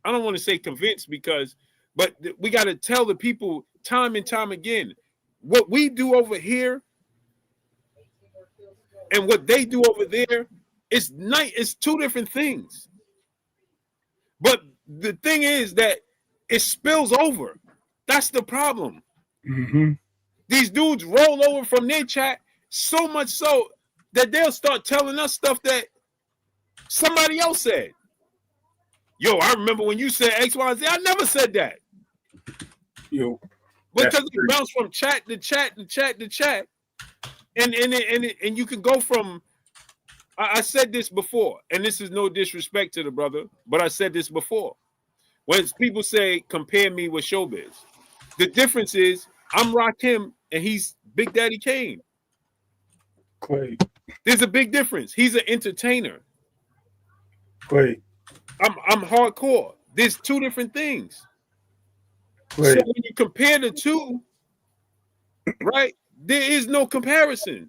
I don't want to say convince but we got to tell the people time and time again, what we do over here and what they do over there it's two different things. But the thing is that it spills over. That's the problem. Mm-hmm. These dudes roll over from their chat so much so that they'll start telling us stuff that somebody else said. Yo, I remember when you said X, Y, Z. I never said that. Yo, because it bounced from chat to chat to chat to chat, and you can go from. I said this before, and this is no disrespect to the brother, but I said this before. When people say compare me with Showbiz, the difference is I'm Rakim and he's Big Daddy Kane. Clay. There's a big difference. He's an entertainer. Clay. I'm hardcore. There's two different things. Clay. So when you compare the two, right, there is no comparison.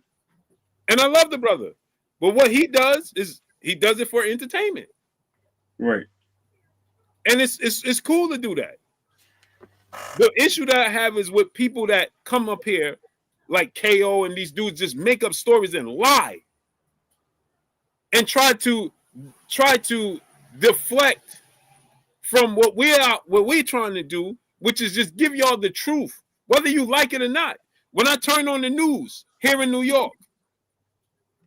And I love the brother. But what he does is he does it for entertainment. Right. And it's cool to do that. The issue that I have is with people that come up here like KO and these dudes just make up stories and lie and try to deflect from what we're trying to do, which is just give y'all the truth, whether you like it or not. When I turn on the news here in New York,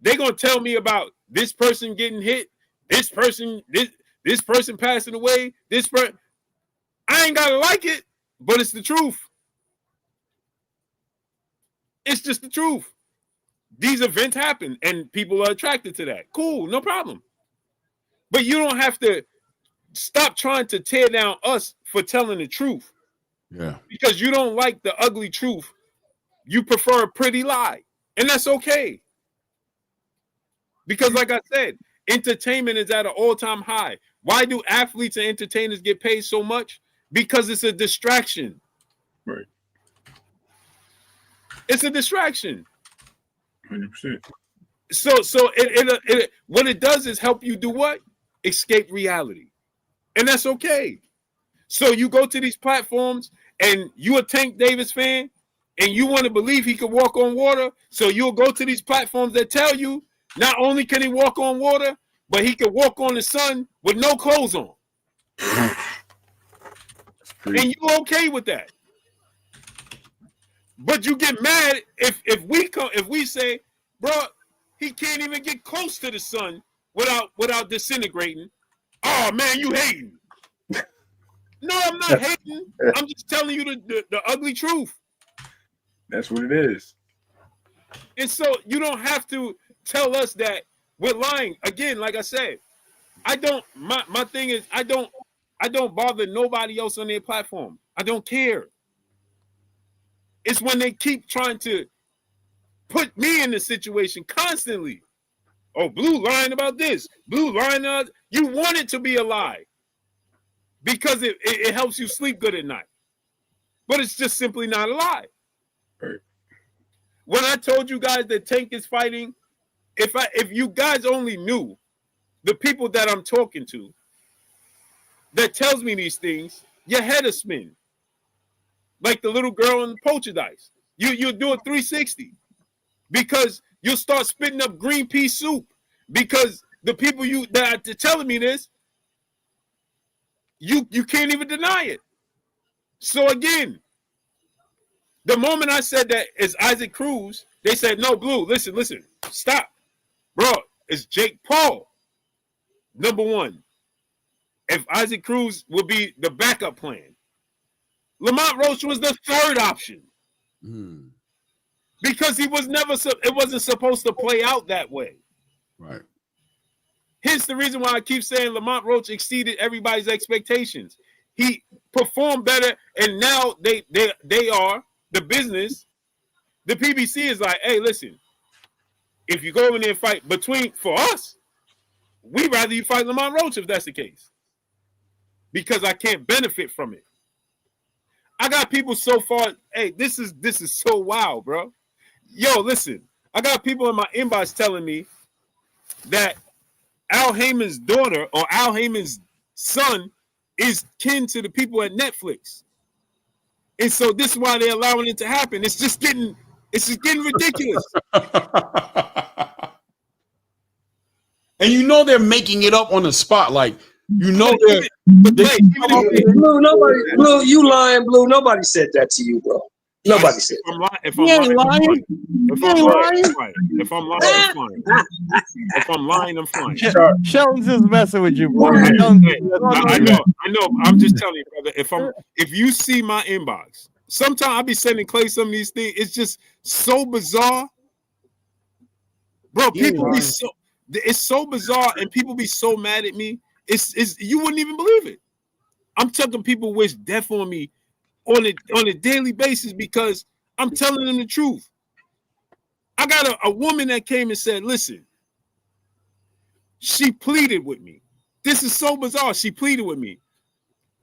they're gonna tell me about this person getting hit, this person passing away, I ain't gotta like it, but it's the truth. It's just the truth. These events happen and people are attracted to that. Cool, no problem. But you don't have to stop trying to tear down us for telling the truth. Yeah. Because you don't like the ugly truth. You prefer a pretty lie. And that's okay. Because like I said, entertainment is at an all-time high. Why do athletes and entertainers get paid so much? Because it's a distraction. Right. It's a distraction. 100%. So it what it does is help you do what? Escape reality. And that's okay. So you go to these platforms and you a Tank Davis fan and you want to believe he could walk on water. So you'll go to these platforms that tell you not only can he walk on water, but he can walk on the sun with no clothes on. And you okay with that. But you get mad if we say, bro, he can't even get close to the sun without disintegrating. Oh man, you hating. No, I'm not hating. I'm just telling you the ugly truth. That's what it is. And so you don't have to tell us that we're lying. Again, like I said, my thing is I don't bother nobody else on their platform. I don't care. It's when they keep trying to put me in the situation constantly. Oh, Blue lying about this. Blue lying about you want it to be a lie because it helps you sleep good at night. But it's just simply not a lie. Right. When I told you guys that Tank is fighting, if you guys only knew the people that I'm talking to that tells me these things, your head will spin. Like the little girl in the poacher dice. You'll do a 360 because you'll start spitting up green pea soup because the people that are telling me this, you can't even deny it. So again, the moment I said that it's Isaac Cruz, they said, no, Blue, listen, stop. Bro, it's Jake Paul. Number one, if Isaac Cruz would be the backup plan, Lamont Roach was the third option. Because it wasn't supposed to play out that way. Right. Hence the reason why I keep saying Lamont Roach exceeded everybody's expectations. He performed better, and now they are the business. The PBC is like, hey, listen, if you go in there and fight for us, we'd rather you fight Lamont Roach if that's the case. Because I can't benefit from it. I got people so far. Hey, this is so wild, bro. Yo, listen. I got people in my inbox telling me that Al Heyman's daughter or Al Heyman's son is kin to the people at Netflix, and so this is why they're allowing it to happen. It's just getting ridiculous. And you know they're making it up on the spot, like you know they're. Blue, you lying, Blue. Nobody said that to you, bro. Nobody said that. If I'm lying, If I'm lying, I'm flying. Sheldon's just messing with you, bro. I know. I'm just telling you, brother. If you see my inbox, sometimes I'll be sending Clay some of these things. It's just so bizarre, bro. It's so bizarre, and people be so mad at me. It's you wouldn't even believe it. I'm telling people wish death on me on a daily basis because I'm telling them the truth. I got a woman that came and said, listen, she pleaded with me. This is so bizarre. She pleaded with me.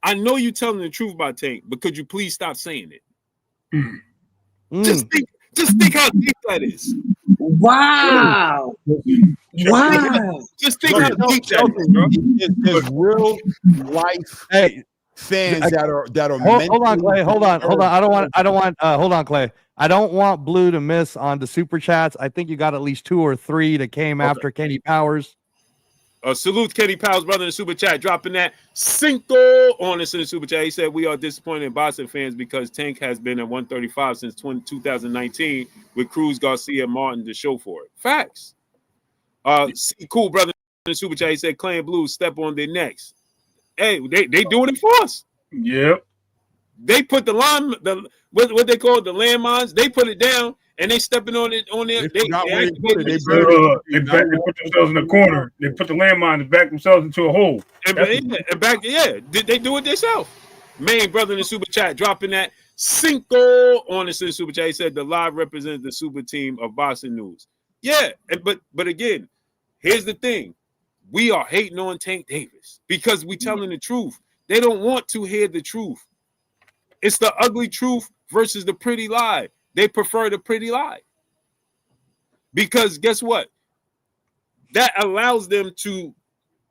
I know you're telling the truth about Tank, but could you please stop saying it? Just think how deep that is. Wow. Wow. Just think how deep that is, bro. There's real life fans that are hold on, Clay. Hold on. Hold on, Clay. I don't want Blue to miss on the super chats. I think you got at least 2 or 3 that came after Kenny Powers. Salute Kenny Powers, brother, in the super chat, dropping that Cinco on us in the super chat. He said, we are disappointed in Boston fans because Tank has been at 135 since 2019 with Cruz, Garcia, Martin to show for it. Facts. Cool, brother, in the super chat. He said, Clay and Blue step on their necks. Hey, they doing it for us. Yep. They put the line, what they call it, the landmines. They put it down, and they stepping on it on there. They put themselves in the corner. They put the landmine to back themselves into a hole. They do it themselves. Main brother in the super chat dropping that Cinco on the super chat. He said the live represents the super team of Boston News. Yeah, but again, here's the thing: we are hating on Tank Davis because we telling the truth. They don't want to hear the truth. It's the ugly truth versus the pretty lie. They prefer the pretty lie. Because guess what? That allows them to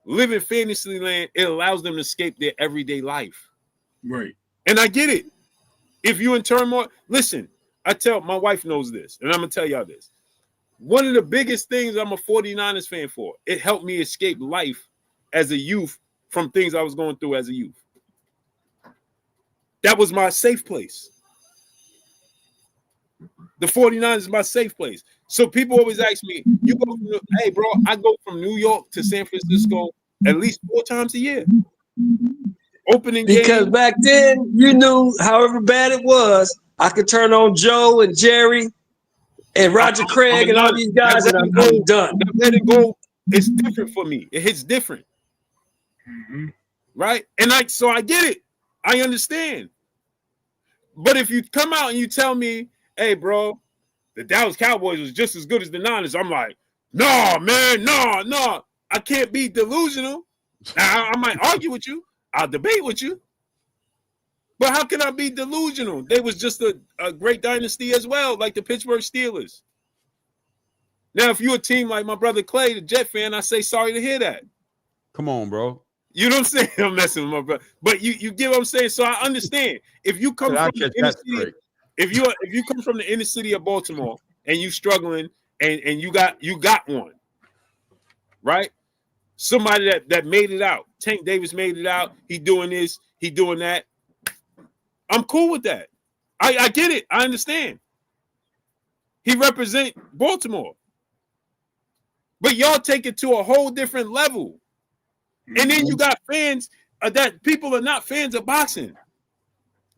live in fantasy land. It allows them to escape their everyday life. Right. And I get it. If you're in turmoil, listen, my wife knows this, and I'm going to tell y'all this. One of the biggest things I'm a 49ers fan for, it helped me escape life as a youth from things I was going through as a youth. That was my safe place. The 49ers is my safe place. So people always ask me, hey, bro, I go from New York to San Francisco at least 4 times a year. Opening because game. Back then, you knew however bad it was, I could turn on Joe and Jerry and Roger Craig and all these guys, and I'm done. Let it go. It's different for me. It hits different. Mm-hmm. Right? And I get it. I understand. But if you come out and you tell me, hey, bro, the Dallas Cowboys was just as good as the Niners, I'm like, no, man, no. I can't be delusional. Now, I might argue with you. I'll debate with you. But how can I be delusional? They was just a great dynasty as well, like the Pittsburgh Steelers. Now, if you're a team like my brother Clay, the Jet fan, I say sorry to hear that. Come on, bro. You know what I'm saying? I'm messing with my brother. But you get what I'm saying? So I understand. If you come from the inner city, if you come from the inner city of Baltimore and you struggling and you got one, right? Somebody that made it out. Tank Davis made it out. He doing this, he doing that. I'm cool with that. I get it. I understand. He represent Baltimore. But y'all take it to a whole different level. And then you got fans that people are not fans of boxing.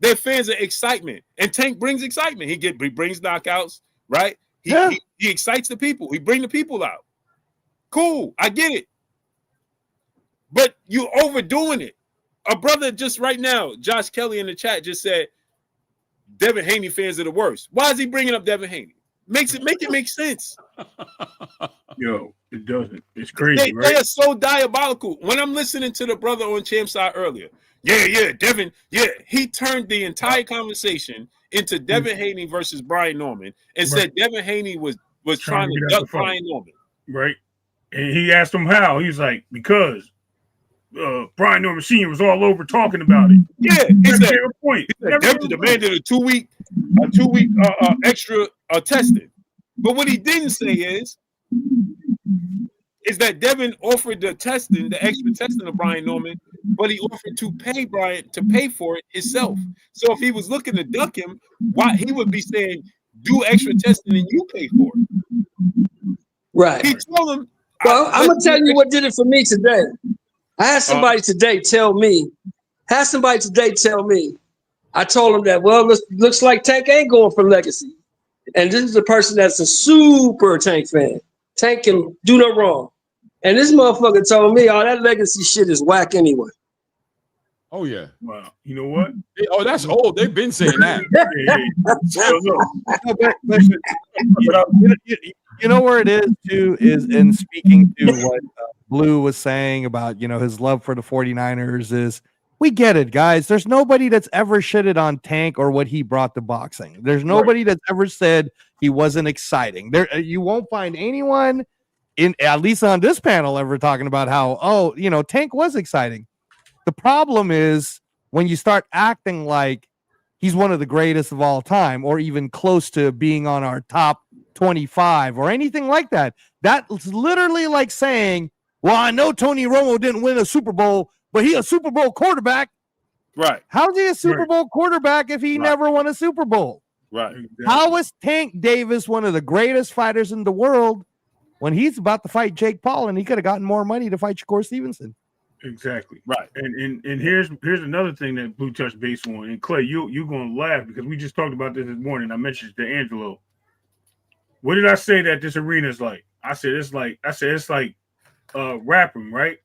They're fans of excitement. And Tank brings excitement. He brings knockouts, right? He excites the people. He brings the people out. Cool. I get it. But you overdoing it. A brother just right now, Josh Kelly in the chat just said, Devin Haney fans are the worst. Why is he bringing up Devin Haney? Make it make sense. Yo, it doesn't. It's crazy, right? They are so diabolical. When I'm listening to the brother on Champ Side earlier, Devin, he turned the entire conversation into Devin Haney versus Brian Norman and said Devin Haney was trying to duck Brian Norman. Right. And he asked him how. He was like, because Brian Norman Sr. was all over talking about it. Yeah, he said Devin demanded a 2 week extra testing. But what he didn't say is that Devin offered the extra testing to Brian Norman, but he offered to pay Brian to pay for it himself. So if he was looking to duck him, why he would be saying, do extra testing and you pay for it. Right. He told him. Well, I'm gonna tell you what did it for me today. I had somebody today tell me. I told him that, well, looks like Tank ain't going for legacy. And this is a person that's a super Tank fan. Tank can do no wrong. And this motherfucker told me, oh, that legacy shit is whack anyway. Oh, yeah. Wow. You know what? That's old. They've been saying that. You know where it is, too, is in speaking to what Blue was saying about, his love for the 49ers is We get it, guys. There's nobody that's ever shitted on Tank or what he brought to boxing. There's nobody that's ever said he wasn't exciting. You won't find anyone at least on this panel ever talking about how, Tank was exciting. The problem is when you start acting like he's one of the greatest of all time, or even close to being on our top 25 or anything like that. That's literally like saying, well, I know Tony Romo didn't win a Super Bowl, but he a Super Bowl quarterback. Right. How's he a Super Bowl quarterback if he never won a Super Bowl? Right. How is Tank Davis one of the greatest fighters in the world when he's about to fight Jake Paul and he could have gotten more money to fight Shakur Stevenson? Exactly. Right. And here's another thing that Blue touched base on. And Clay, you're gonna laugh because we just talked about this morning. I mentioned to Angelo. What did I say that this arena is like? I said it's like rapping, right?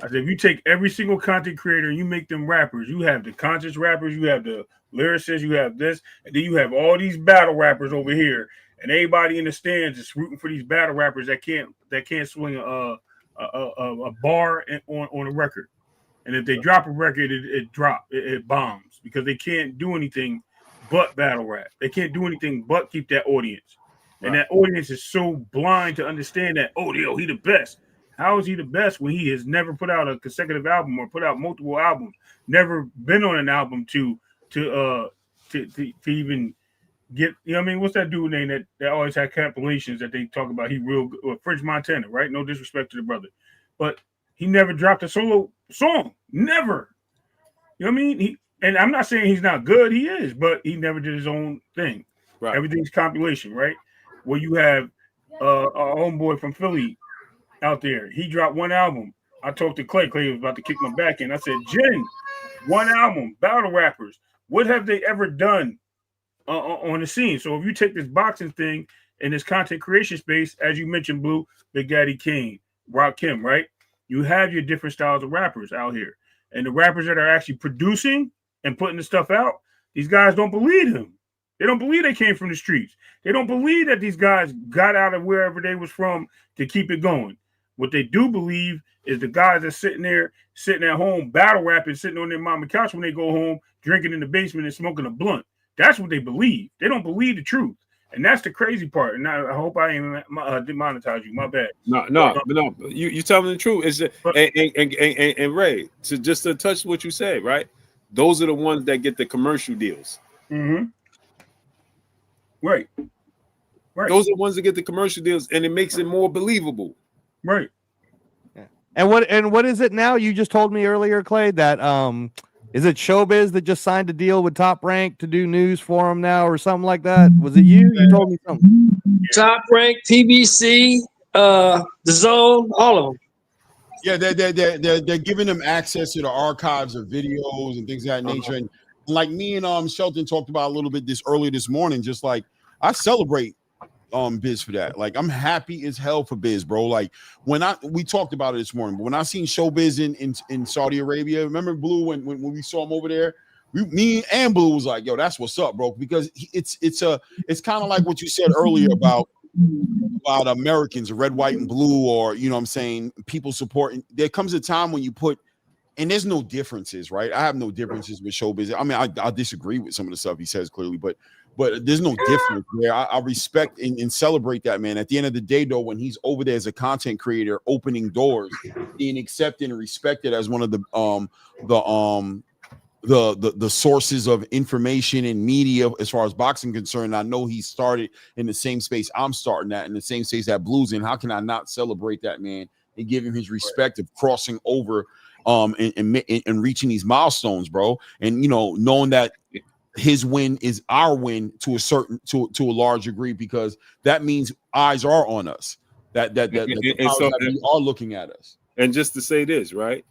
I said if you take every single content creator and you make them rappers, you have the conscious rappers, you have the lyricists, you have this, and then you have all these battle rappers over here, and everybody in the stands is rooting for these battle rappers that can't swing a bar on a record. And if they drop a record, it bombs because they can't do anything but battle rap. They can't do anything but keep that audience. Right. And that audience is so blind to understand that, he the best. How is he the best when he has never put out a consecutive album or put out multiple albums, never been on an album to even get, what's that dude name that always had compilations that they talk about? He real good, French Montana, right? No disrespect to the brother, but he never dropped a solo song, never. You know what I mean? And I'm not saying he's not good, he is, but he never did his own thing. Right. Everything's compilation, right? Where you have our homeboy from Philly out there. He dropped one album. I talked to Clay. Clay was about to kick my back in. I said, Jen, one album, battle rappers. What have they ever done on the scene? So if you take this boxing thing and this content creation space, as you mentioned, Blue, Big Daddy Kane, Rakim, right? You have your different styles of rappers out here. And the rappers that are actually producing and putting the stuff out, these guys don't believe him. They don't believe they came from the streets. They don't believe that these guys got out of wherever they was from to keep it going. What they do believe is the guys that sitting at home, battle rapping, sitting on their mama couch when they go home, drinking in the basement and smoking a blunt. That's what they believe. They don't believe the truth. And that's the crazy part. And I hope I ain't demonetize you. My bad. No. You telling the truth. Is and Ray, to touch what you said, right? Those are the ones that get the commercial deals. Mm-hmm. Right. Those are the ones that get the commercial deals, and it makes it more believable. Right. Yeah. And what is it now? You just told me earlier, Clay, that is it Showbiz that just signed a deal with Top Rank to do news for him now or something like that? Was it you? You told me something. Top Rank, PBC, The Zone, all of them. Yeah, they're giving them access to the archives of videos and things of that nature. And like me and Shelton talked about a little bit earlier this morning, just like I celebrate Biz for that. Like I'm happy as hell for Biz, bro. Like we talked about it this morning, but when I seen Showbiz in Saudi Arabia, remember Blue when we saw him over there, me and Blue was like, yo, that's what's up, bro. Because it's kind of like what you said earlier about Americans, red, white, and blue, or you know what I'm saying, people supporting. There comes a time when you put, and there's no differences, right? I have no differences with Showbiz. I mean, I disagree with some of the stuff he says clearly, but there's no difference there. I respect and celebrate that, man. At the end of the day, though, when he's over there as a content creator, opening doors, being accepted and respected as one of the sources of information and media as far as boxing concerned, I know he started in the same space I'm starting at, in the same space that Blue's in. How can I not celebrate that, man, and give him his respect of crossing over and reaching these milestones, bro? And knowing that his win is our win to a large degree, because that means eyes are on us, that we are looking at us. And just to say this, right?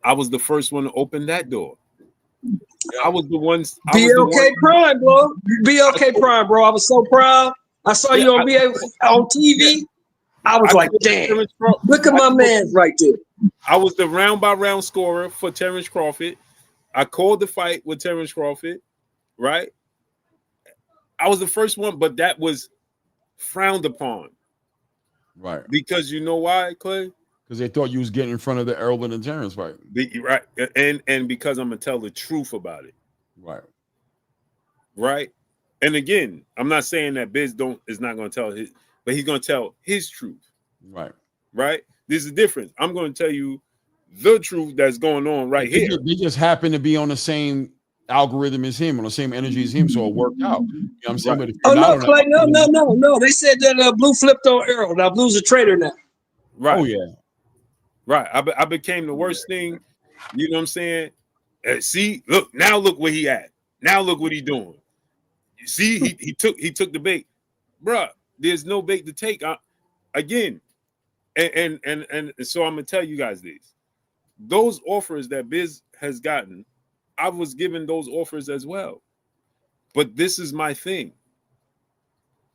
I was the first one to open that door. I was the one. BLK Prime, bro. BLK Prime, bro. I was so proud. I saw you on TV. I was like, damn, look at my man right there. I was the round by round scorer for Terrence Crawford. I called the fight with Terrence Crawford, right? I was the first one, but that was frowned upon. Right. Because you know why, Clay? Because they thought you was getting in front of the Errol and Terrence fight. Right. And because I'm gonna tell the truth about it. Right. And again, I'm not saying that Biz is not gonna tell his, but he's gonna tell his truth. Right. There's a difference. I'm gonna tell you the truth that's going on right here. They just happen to be on the same algorithm as him, on the same energy as him, so it worked out. You know what I'm saying? Right. But no, Clay, no. They said that Blue flipped on Errol. Now Blue's a traitor now. Right. Oh yeah. Right. I became the worst thing. You know what I'm saying? See, look where he at. Now look what he doing. You see, he took the bait, bruh. There's no bait to take. Again, and so I'm gonna tell you guys this. Those offers that Biz has gotten, I was given those offers as well. But this is my thing.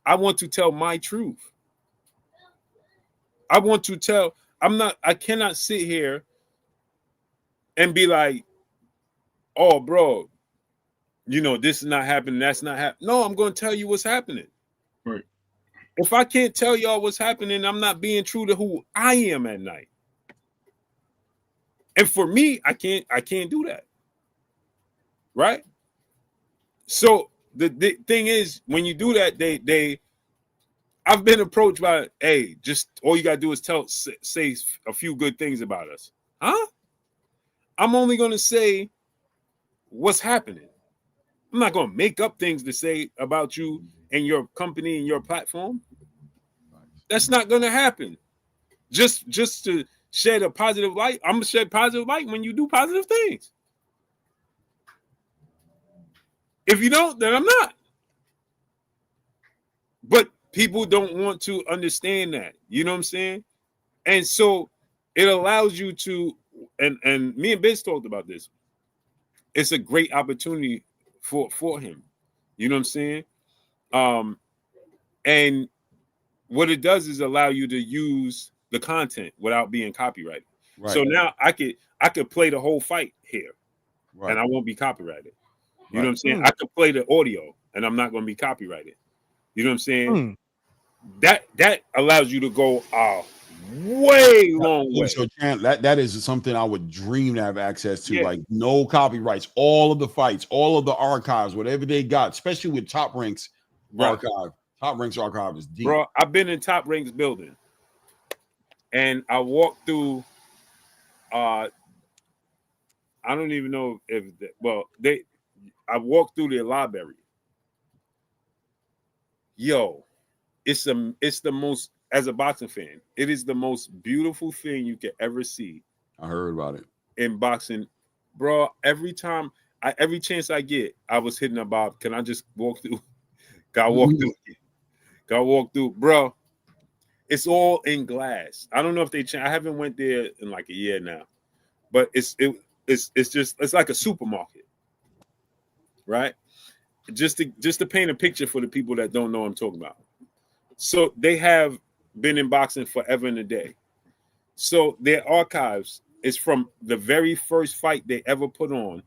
I want to tell my truth. I cannot sit here and be like, oh, bro, you know, this is not happening, that's not happening. No, I'm going to tell you what's happening. Right. If I can't tell y'all what's happening, I'm not being true to who I am at night. And for me, I can't do that. Right? So the thing is, when you do that, I've been approached by, hey, just all you gotta do is say a few good things about us. Huh? I'm only gonna say what's happening. I'm not gonna make up things to say about you and your company and your platform. That's not gonna happen. Just to shed a positive light. I'm gonna shed positive light when you do positive things. If you don't, then I'm not. But people don't want to understand that. You know what I'm saying? And so it allows you to, and me and Biz talked about this. It's a great opportunity for him. You know what I'm saying? And what it does is allow you to use the content without being copyrighted. Right. So now I could play the whole fight here, and I won't be copyrighted. You know what I'm saying? I could play the audio, and I'm not going to be copyrighted. You know what I'm saying? That allows you to go a way long way. So that is something I would dream to have access to. Like no copyrights, all of the fights, all of the archives, whatever they got, especially with Top Ranks archive. Top Ranks archive is deep. Bro, I've been in Top Ranks building, and I walked through. I don't even know if I walked through their library. Yo, it's the most, as a boxing fan, it is the most beautiful thing you could ever see. I heard about it in boxing, bro. Every chance I get, I was hitting a Bob. Can I just walk through? Got walk through, bro. It's all in glass. I don't know if they change. I haven't went there in like a year now, but it's like a supermarket, right? Just to paint a picture for the people that don't know what I'm talking about. So they have been in boxing forever and a day. So their archives is from the very first fight they ever put on,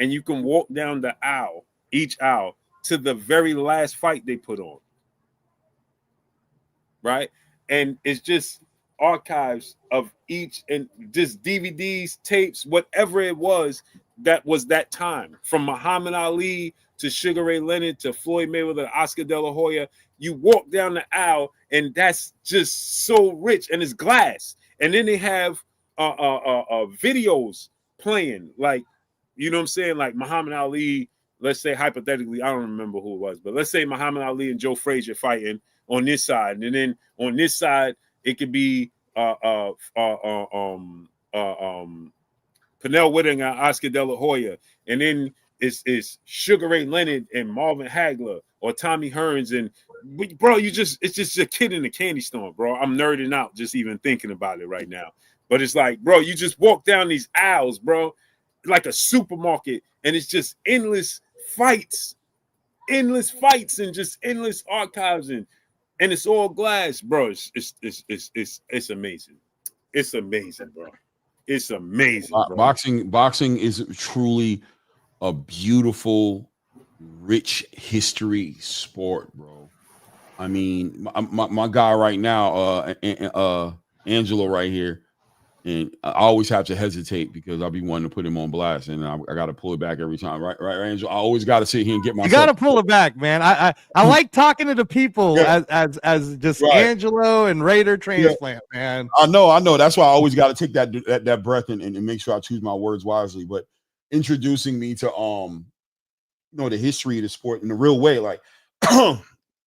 and you can walk down the aisle, each aisle, to the very last fight they put on. Right? And it's just archives of each, and just DVDs, tapes, whatever it was that time, from Muhammad Ali to Sugar Ray Leonard to Floyd Mayweather, Oscar De La Hoya. You walk down the aisle, and that's just so rich, and it's glass. And then they have videos playing, like, you know what I'm saying, like Muhammad Ali. Let's say hypothetically, I don't remember who it was, but let's say Muhammad Ali and Joe Frazier fighting on this side, and then on this side it could be Pernell Whitting and Oscar De La Hoya, and then it's Sugar Ray Leonard and Marvin Hagler or Tommy Hearns, and bro, it's just a kid in the candy store, bro. I'm nerding out just even thinking about it right now. But it's like, bro, you just walk down these aisles, bro, like a supermarket, and it's just endless fights, and just endless archives, and it's all glass, bro. It's amazing. It's amazing, bro. It's amazing, bro. Boxing is truly a beautiful, rich history sport, bro. I mean, my guy right now, Angelo right here, And I always have to hesitate because I'll be wanting to put him on blast, and I got to pull it back every time. Right, Angel? I always got to sit here and get myself. You got to pull it back, man. I like talking to the people as just Angelo and Raider transplant, man. I know. That's why I always got to take that breath and make sure I choose my words wisely. But introducing me to the history of the sport in a real way, like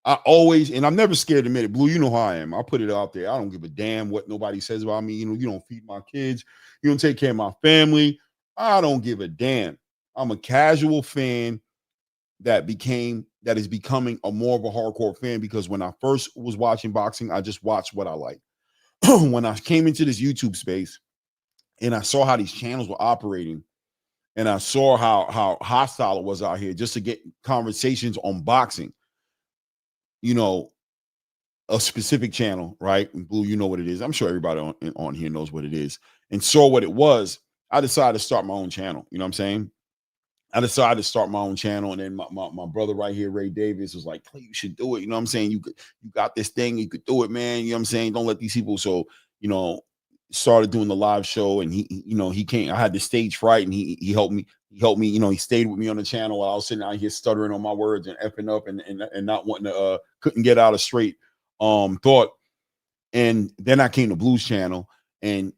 I always, and I'm never scared to admit it. Blue, you know how I am. I put it out there. I don't give a damn what nobody says about me. You don't feed my kids. You don't take care of my family. I don't give a damn. I'm a casual fan that is becoming a more of a hardcore fan, because when I first was watching boxing, I just watched what I like. When I came into this YouTube space and I saw how these channels were operating, and I saw how hostile it was out here just to get conversations on boxing, a specific channel, right? And Blue, you know what it is. I'm sure everybody on here knows what it is. And saw what it was. I decided to start my own channel. You know what I'm saying? I decided to start my own channel. And then my brother right here, Ray Davis, was like, "Hey, you should do it." You know what I'm saying? You got this thing. You could do it, man. You know what I'm saying? Don't let these people. So, started doing the live show, and he came. I had the stage fright, and he helped me. He stayed with me on the channel while I was sitting out here stuttering on my words and effing up and not wanting to, couldn't get out of straight thought. And then I came to Blue's channel, and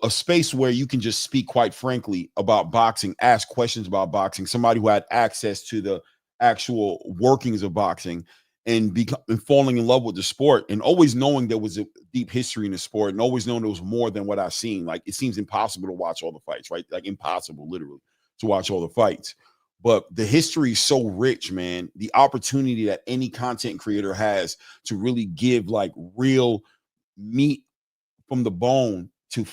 a space where you can just speak quite frankly about boxing, ask questions about boxing, somebody who had access to the actual workings of boxing, and falling in love with the sport, and always knowing there was a deep history in the sport, and always knowing there was more than what I've seen. Like, it seems impossible to watch all the fights, right? Like, impossible, literally, to watch all the fights. But the history is so rich, man. The opportunity that any content creator has to really give like real meat from the bone to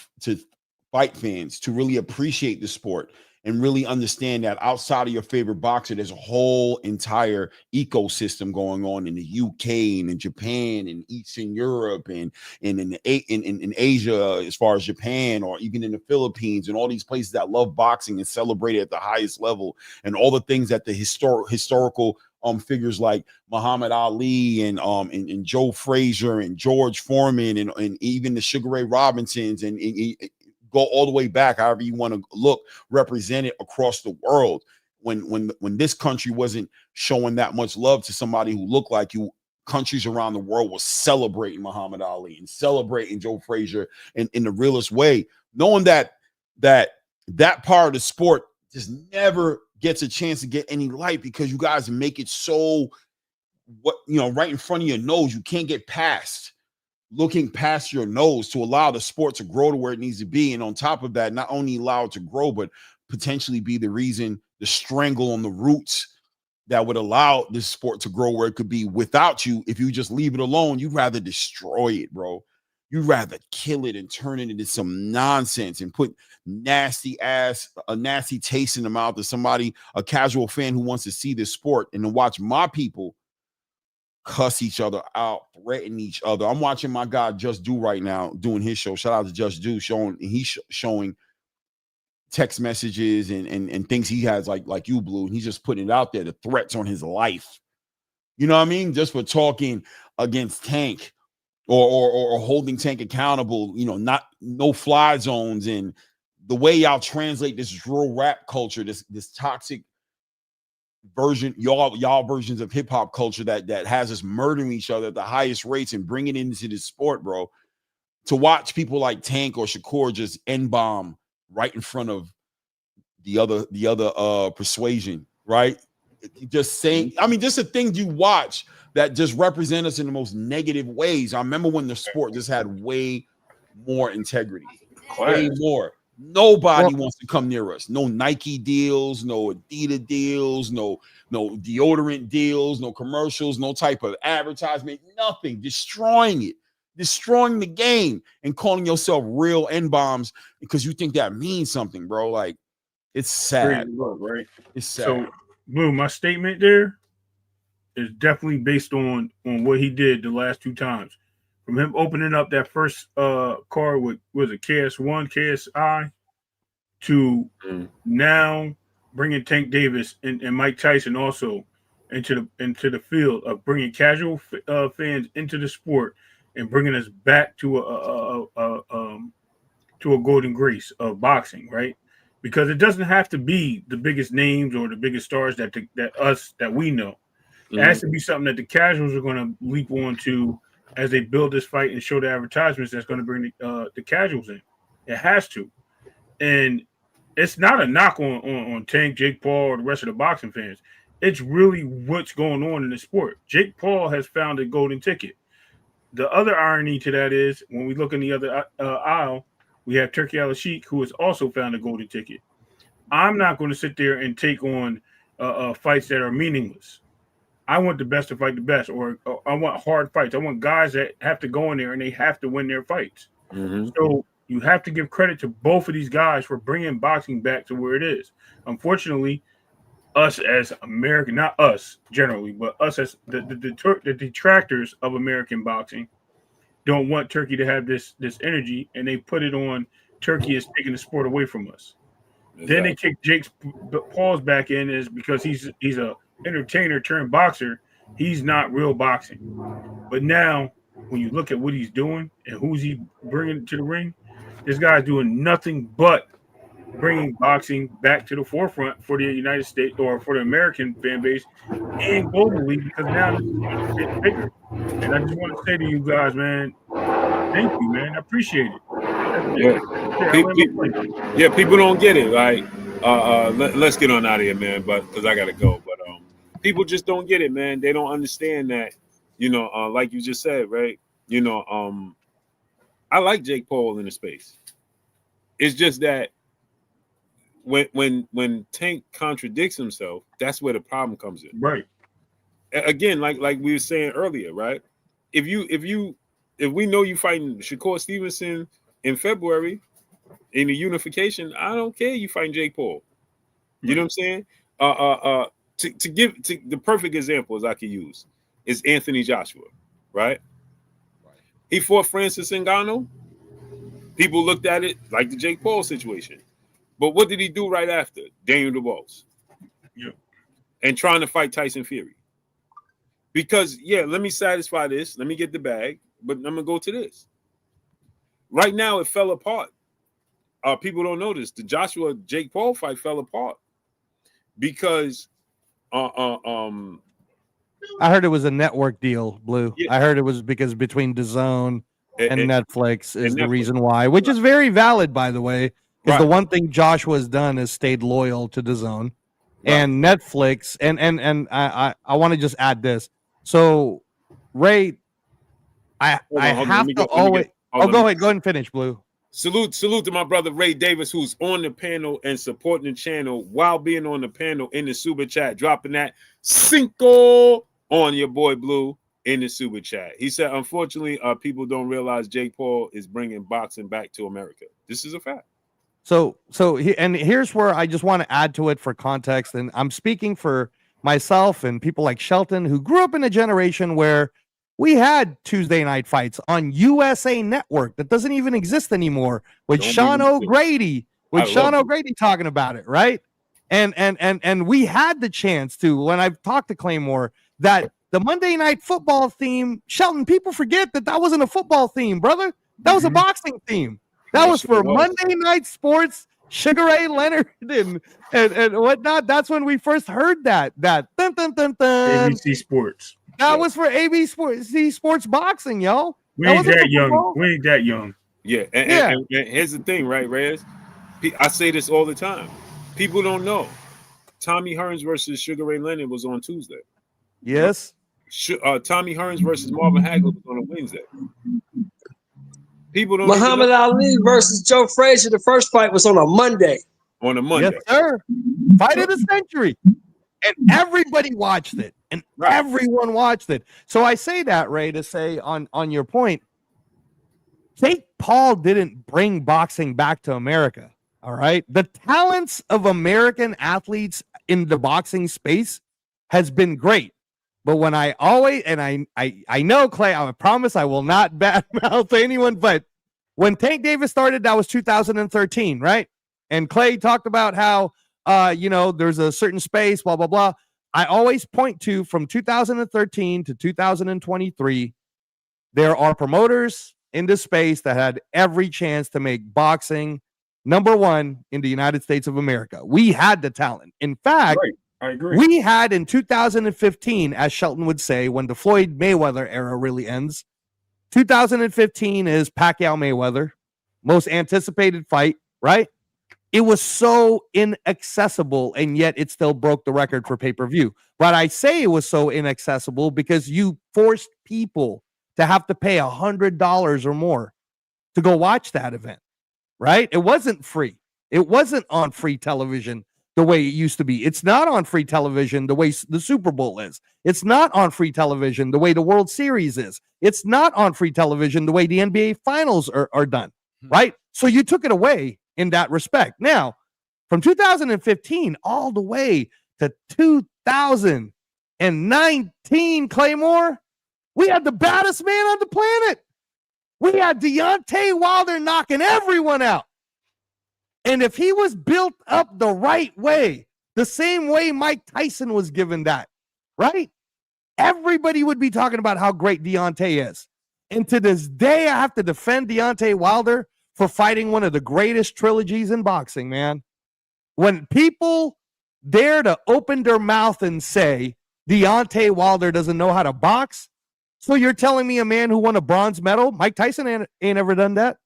fight fans, to really appreciate the sport and really understand that outside of your favorite boxer, there's a whole entire ecosystem going on in the UK and in Japan and Eastern Europe and in Asia, as far as Japan, or even in the Philippines, and all these places that love boxing and celebrate it at the highest level, and all the things that the historical figures like Muhammad Ali and Joe Frazier and George Foreman and even the Sugar Ray Robinsons and go all the way back, however you want to look, represented across the world. When this country wasn't showing that much love to somebody who looked like you, countries around the world were celebrating Muhammad Ali and celebrating Joe Frazier in the realest way, knowing that part of the sport just never gets a chance to get any light, because you guys make it so right in front of your nose. You can't get looking past your nose to allow the sport to grow to where it needs to be. And on top of that, not only allow it to grow, but potentially be the reason, the strangle on the roots that would allow this sport to grow where it could be without you. If you just leave it alone, you'd rather destroy it, bro. You'd rather kill it and turn it into some nonsense and put a nasty taste in the mouth of somebody, a casual fan who wants to see this sport, and to watch my people cuss each other out, threaten each other. I'm watching my guy Just Do right now doing his show. Shout out to Just Do, showing text messages and things he has like you, Blue, and he's just putting it out there, the threats on his life. You know what I mean? Just for talking against Tank or holding Tank accountable, no fly zones, and the way y'all translate this drill rap culture, this toxic version, y'all versions of hip hop culture that has us murdering each other at the highest rates and bringing it into this sport, bro. To watch people like Tank or Shakur just N-bomb right in front of the other persuasion, right? Just saying, just the things you watch that just represent us in the most negative ways. I remember when the sport just had way more integrity, way more. Nobody wants to come near us. No Nike deals, no Adidas deals, no deodorant deals, no commercials, no type of advertisement, nothing. Destroying the game, and calling yourself real N-bombs because you think that means something, bro. Like, it's sad, right? It's sad. So, Blue, my statement there is definitely based on what he did the last two times. From him opening up that first card with, was it KS1, KSI, to now bringing Tank Davis and Mike Tyson also into the field of bringing casual fans into the sport and bringing us back to to a golden grace of boxing, right? Because it doesn't have to be the biggest names or the biggest stars that we know. It has to be something that the casuals are going to leap on to as they build this fight and show the advertisements that's going to bring the casuals in. It has to. And it's not a knock on Tank, Jake Paul, or the rest of the boxing fans. It's really what's going on in the sport. Jake Paul has found a golden ticket. The other irony to that is when we look in the other aisle, we have Turki Al-Sheikh, who has also found a golden ticket. I'm not going to sit there and take on fights that are meaningless. I want the best to fight the best, or I want hard fights. I want guys that have to go in there and they have to win their fights. So you have to give credit to both of these guys for bringing boxing back to where it is. Unfortunately, us as American, not us generally, but us as the detractors of American boxing, don't want Turkey to have this energy, and they put it on Turkey is taking the sport away from us. Exactly. Then they kick Jake Paul's back in is because he's a entertainer turned boxer. He's not real boxing. But now, when you look at what he's doing and who's he bringing to the ring, this guy's doing nothing but bringing boxing back to the forefront for the United States or for the American fan base and globally, because now it's getting bigger. And I just want to say to you guys, man, thank you, man. I appreciate it. People don't get it. Like, let's get on out of here, man. But because I gotta go. But people just don't get it, man. They don't understand that. Like you just said, right? I like Jake Paul in the space. It's just that when Tank contradicts himself, that's where the problem comes in. Right. Again, like we were saying earlier, right? If we know you fighting Shakur Stevenson in February in the unification, I don't care you fighting Jake Paul. You know what I'm saying? To give the perfect examples I could use is Anthony Joshua, right? He fought Francis Ngannou. People looked at it like the Jake Paul situation. But what did he do right after? Daniel DeBose. Yeah. And trying to fight Tyson Fury. Because, let me satisfy this. Let me get the bag. But I'm going to go to this. Right now, it fell apart. People don't know this. The Joshua-Jake Paul fight fell apart. Because I heard it was a network deal, Blue. Yeah. I heard it was because between DAZN and Netflix is the reason why, which is very valid, by the way. Because the one thing Joshua has done is stayed loyal to DAZN and Netflix. And I want to just add this. So, Ray, I have to always. Go ahead and finish, Blue. Salute to my brother Ray Davis, who's on the panel and supporting the channel while being on the panel in the super chat, dropping that Cinco on your boy Blue in the super chat. He said, unfortunately, people don't realize Jake Paul is bringing boxing back to America. This is a fact. So here's where I just want to add to it for context, and I'm speaking for myself and people like Shelton who grew up in a generation where we had Tuesday night fights on USA Network that doesn't even exist anymore with Sean O'Grady, talking about it, right? And we had the chance to, when I've talked to Claymore, that the Monday Night Football theme, Shelton, people forget that wasn't a football theme, brother. That was a boxing theme. That was for Monday Night Sports, Sugar Ray Leonard and whatnot. That's when we first heard that dun, dun, dun, dun. ABC Sports. That was for ABC Sports Boxing, yo. We ain't that young. We ain't that young. Yeah. And here's the thing, right, Reyes? I say this all the time. People don't know. Tommy Hearns versus Sugar Ray Leonard was on Tuesday. Yes. Tommy Hearns versus Marvin Hagler was on a Wednesday. People don't. Muhammad Ali versus Joe Frazier. The first fight was on a Monday. On a Monday. Yes, sir. Fight of the century. And everybody watched it. And everyone watched it. So I say that, Ray, to say on your point, Jake Paul didn't bring boxing back to America. All right. The talents of American athletes in the boxing space has been great. But when I always, and I know, Clay, I promise I will not badmouth anyone, but when Tank Davis started, that was 2013, right? And Clay talked about how, there's a certain space, blah, blah, blah. I always point to from 2013 to 2023, there are promoters into space that had every chance to make boxing number one in the United States of America. We had the talent. In fact, Right. I agree. we had in 2015, as Shelton would say, when the Floyd Mayweather era really ends, 2015 is Pacquiao Mayweather, most anticipated fight, right? It was so inaccessible, and yet it still broke the record for pay-per-view. But I say it was so inaccessible because you forced people to have to pay $100 or more to go watch that event, right? It wasn't free. It wasn't on free television the way it used to be. It's not on free television the way the Super Bowl is. It's not on free television the way the World Series is. It's not on free television the way the NBA Finals are done, right? So you took it away in that respect. Now, from 2015 all the way to 2019, Claymore, we had the baddest man on the planet. We had Deontay Wilder knocking everyone out. And if he was built up the right way, the same way Mike Tyson was given that, right? Everybody would be talking about how great Deontay is. And to this day, I have to defend Deontay Wilder for fighting one of the greatest trilogies in boxing, man. When people dare to open their mouth and say Deontay Wilder doesn't know how to box, so you're telling me a man who won a bronze medal, Mike Tyson ain't ever done that?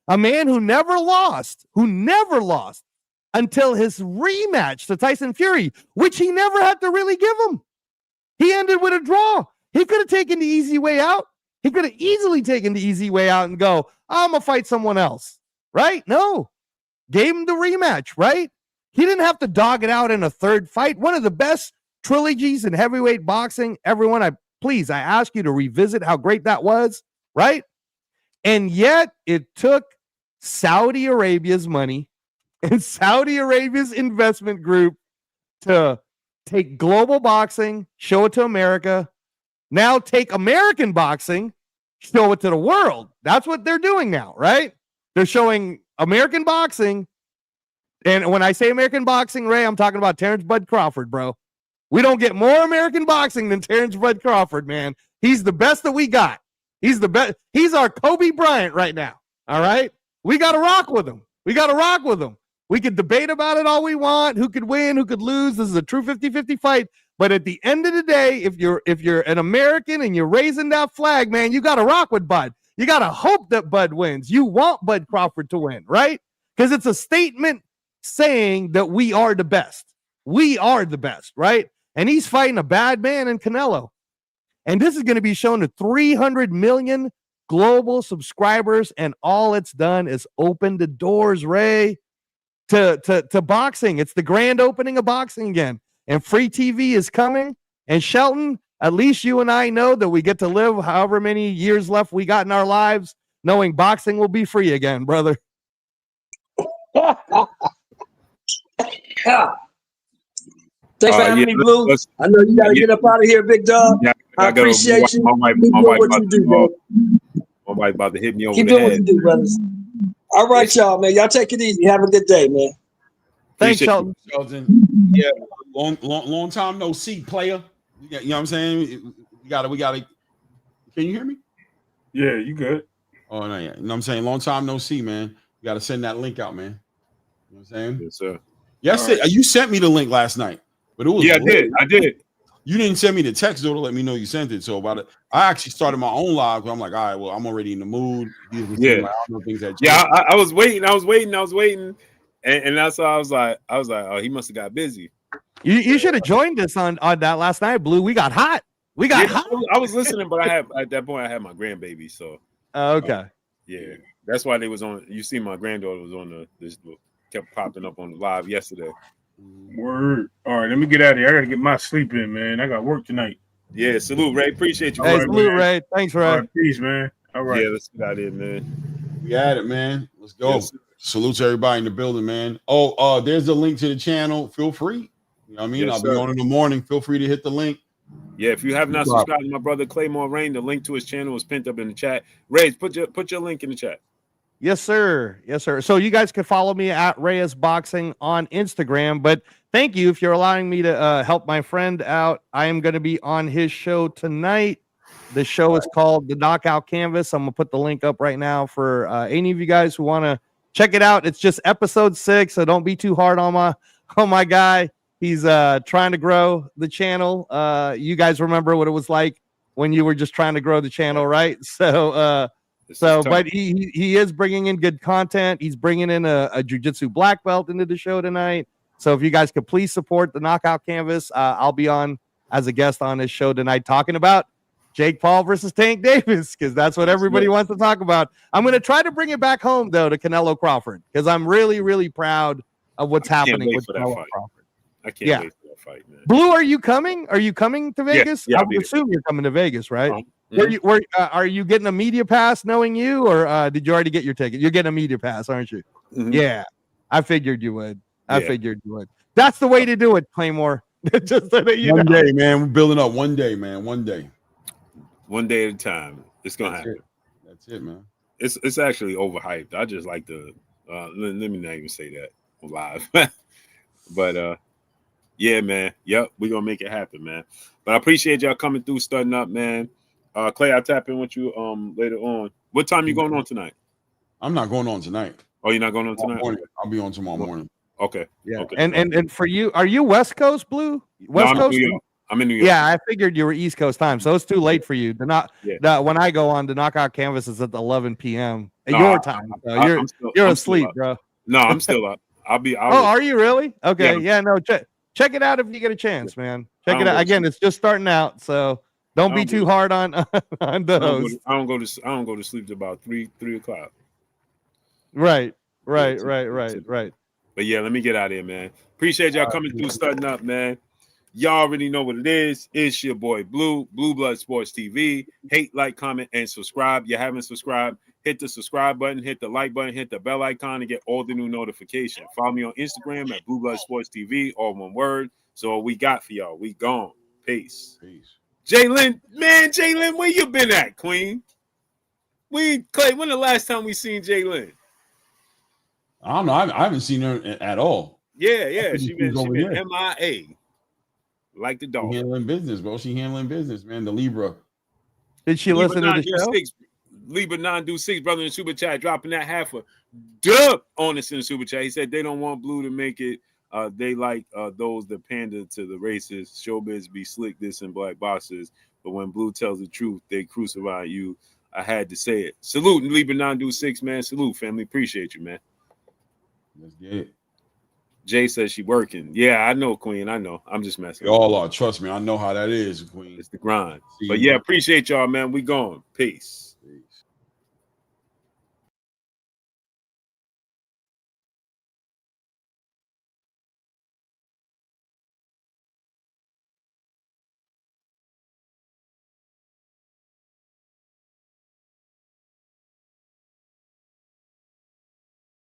A man who never lost until his rematch to Tyson Fury, which he never had to really give him. He ended with a draw. He could have taken the easy way out. He could have easily taken the easy way out and go, I'm going to fight someone else, right? No. Gave him the rematch, right? He didn't have to dog it out in a third fight. One of the best trilogies in heavyweight boxing. Everyone, I ask you to revisit how great that was, right? And yet it took Saudi Arabia's money and Saudi Arabia's investment group to take global boxing, show it to America, now take American boxing, show it to the world. That's what they're doing now, right? They're showing American boxing. And when I say American boxing, Ray, I'm talking about Terrence Bud Crawford, bro. We don't get more American boxing than Terrence Bud Crawford, man. He's the best that we got. He's the best. He's our Kobe Bryant right now. All right. We got to rock with him. We could debate about it all we want. Who could win? Who could lose? This is a true 50-50 fight. But at the end of the day, if you're an American and you're raising that flag, man, you got to rock with Bud. You got to hope that Bud wins. You want Bud Crawford to win, right? Because it's a statement saying that we are the best. We are the best, right? And he's fighting a bad man in Canelo. And this is going to be shown to 300 million global subscribers. And all it's done is open the doors, Ray, to boxing. It's the grand opening of boxing again. And free TV is coming. And Shelton, at least you and I know that we get to live however many years left we got in our lives, knowing boxing will be free again, brother. Thanks for having me, Blue. I know you got to get up out of here, big dog. Yeah, I appreciate you. My wife about to hit me over Keep the doing head. what you do, brothers. All right, y'all, man. Y'all take it easy. Have a good day, man. Thanks, Shelton. Yeah, long time no see, player. You know what I'm saying? We gotta. Can you hear me? Yeah, you good. Oh no, yeah. You know what I'm saying? Long time no see, man. You gotta send that link out, man. You know what I'm saying? Yes, sir. Yes, you sent me the link last night, but it was I did. You didn't send me the text though to let me know you sent it. So about it, I actually started my own live. I'm like, all right, well, I'm already in the mood. Yeah. Like, I don't know things that I was waiting. And that's why I was like, oh, he must have got busy. You should have joined us on that last night, Blue. We got hot. Hot. I was listening, but at that point I had my grandbaby, so okay. Yeah. That's why they was on. You see, my granddaughter was on this kept popping up on the live yesterday. Word. All right, let me get out of here. I gotta get my sleep in, man. I got work tonight. Yeah, salute, Ray. Appreciate you. Hey, salute, Ray. Thanks, Ray. All right, peace, man. All right. Yeah, let's get out of here, man. We at it, man. Let's go. Yes. Salute to everybody in the building, man. Oh, there's a link to the channel. Feel free. You know what I mean? Yes, I'll be on in the morning. Feel free to hit the link. Yeah, if you have not subscribed to my brother Claymore Rain, the link to his channel is pinned up in the chat. Ray, put your link in the chat. Yes, sir. Yes, sir. So you guys can follow me at Reyes Boxing on Instagram. But thank you if you're allowing me to help my friend out. I am going to be on his show tonight. The show is called The Knockout Canvas. I'm gonna put the link up right now for any of you guys who want to check it out. It's just episode 6, so don't be too hard on my guy. He's trying to grow the channel. You guys remember what it was like when you were just trying to grow the channel, right? So but he is bringing in good content. He's bringing in a jiu-jitsu black belt into the show tonight. So if you guys could please support the Knockout Canvas, I'll be on as a guest on this show tonight talking about Jake Paul versus Tank Davis, because that's what everybody wants to talk about. I'm going to try to bring it back home, though, to Canelo Crawford, because I'm really, really proud of what's happening with Canelo Crawford. I can't wait for that fight, man. Blue, are you coming? Are you coming to Vegas? Yeah, I would assume you're coming to Vegas, right? Are you getting a media pass knowing you, or did you already get your ticket? You're getting a media pass, aren't you? Mm-hmm. Yeah, I figured you would. I figured you would. That's the way to do it, Claymore. Just so that you one know. day, man. We're building up. One day, man. One day. One day at a time. It's gonna happen. That's it, man. It's actually overhyped. I just like to let me not even say that live. But yeah, man. Yep, we're gonna make it happen, man. But I appreciate y'all coming through, starting up, man. Clay, I'll tap in with you later on. What time you going on tonight? I'm not going on tonight. Oh, you're not going on tonight? I'll be on tomorrow morning. Okay. Yeah. Okay. And for you, are you West Coast, Blue? West Coast? I'm in New York. Yeah, I figured you were East Coast time, so it's too late for you. When I go on, the Knockout Canvas is at 11 p.m. Your time. So you're asleep, bro. No, I'm still up. Are you really? Okay. Yeah. No. Check it out if you get a chance, man. Check it out. Again, it's just starting out, so don't be too hard on the host. I don't go to sleep till about 3 o'clock. Right. But yeah, let me get out of here, man. Appreciate y'all coming through, starting up, man. Y'all already know what it is. It's your boy Blue Blood Sports TV. Hate, like, comment, and subscribe. You haven't subscribed, hit the subscribe button, hit the like button, hit the bell icon to get all the new notifications. Follow me on Instagram at Blue Blood Sports TV, all one word. So what we got for y'all. We gone. Peace. Jalen, where you been at, Queen? Clay, when the last time we seen Jalen? I don't know. I haven't seen her at all. Yeah. She been MIA. Like the dog. She handling business, bro. She handling business, man. The Libra. Did she listen to the show? Libra 926, brother in the super chat, dropping that half a dub on us in the super chat. He said they don't want Blue to make it. They like those that pander to the races. Showbiz be slick, this and black boxes. But when Blue tells the truth, they crucify you. I had to say it. Salute, Libra 926, man. Salute, family. Appreciate you, man. Let's get it. Jay says she working. Yeah, I know, Queen. I know. I'm just messing. Y'all are. Trust me. I know how that is, Queen. It's the grind. But yeah, appreciate y'all, man. We going. Peace.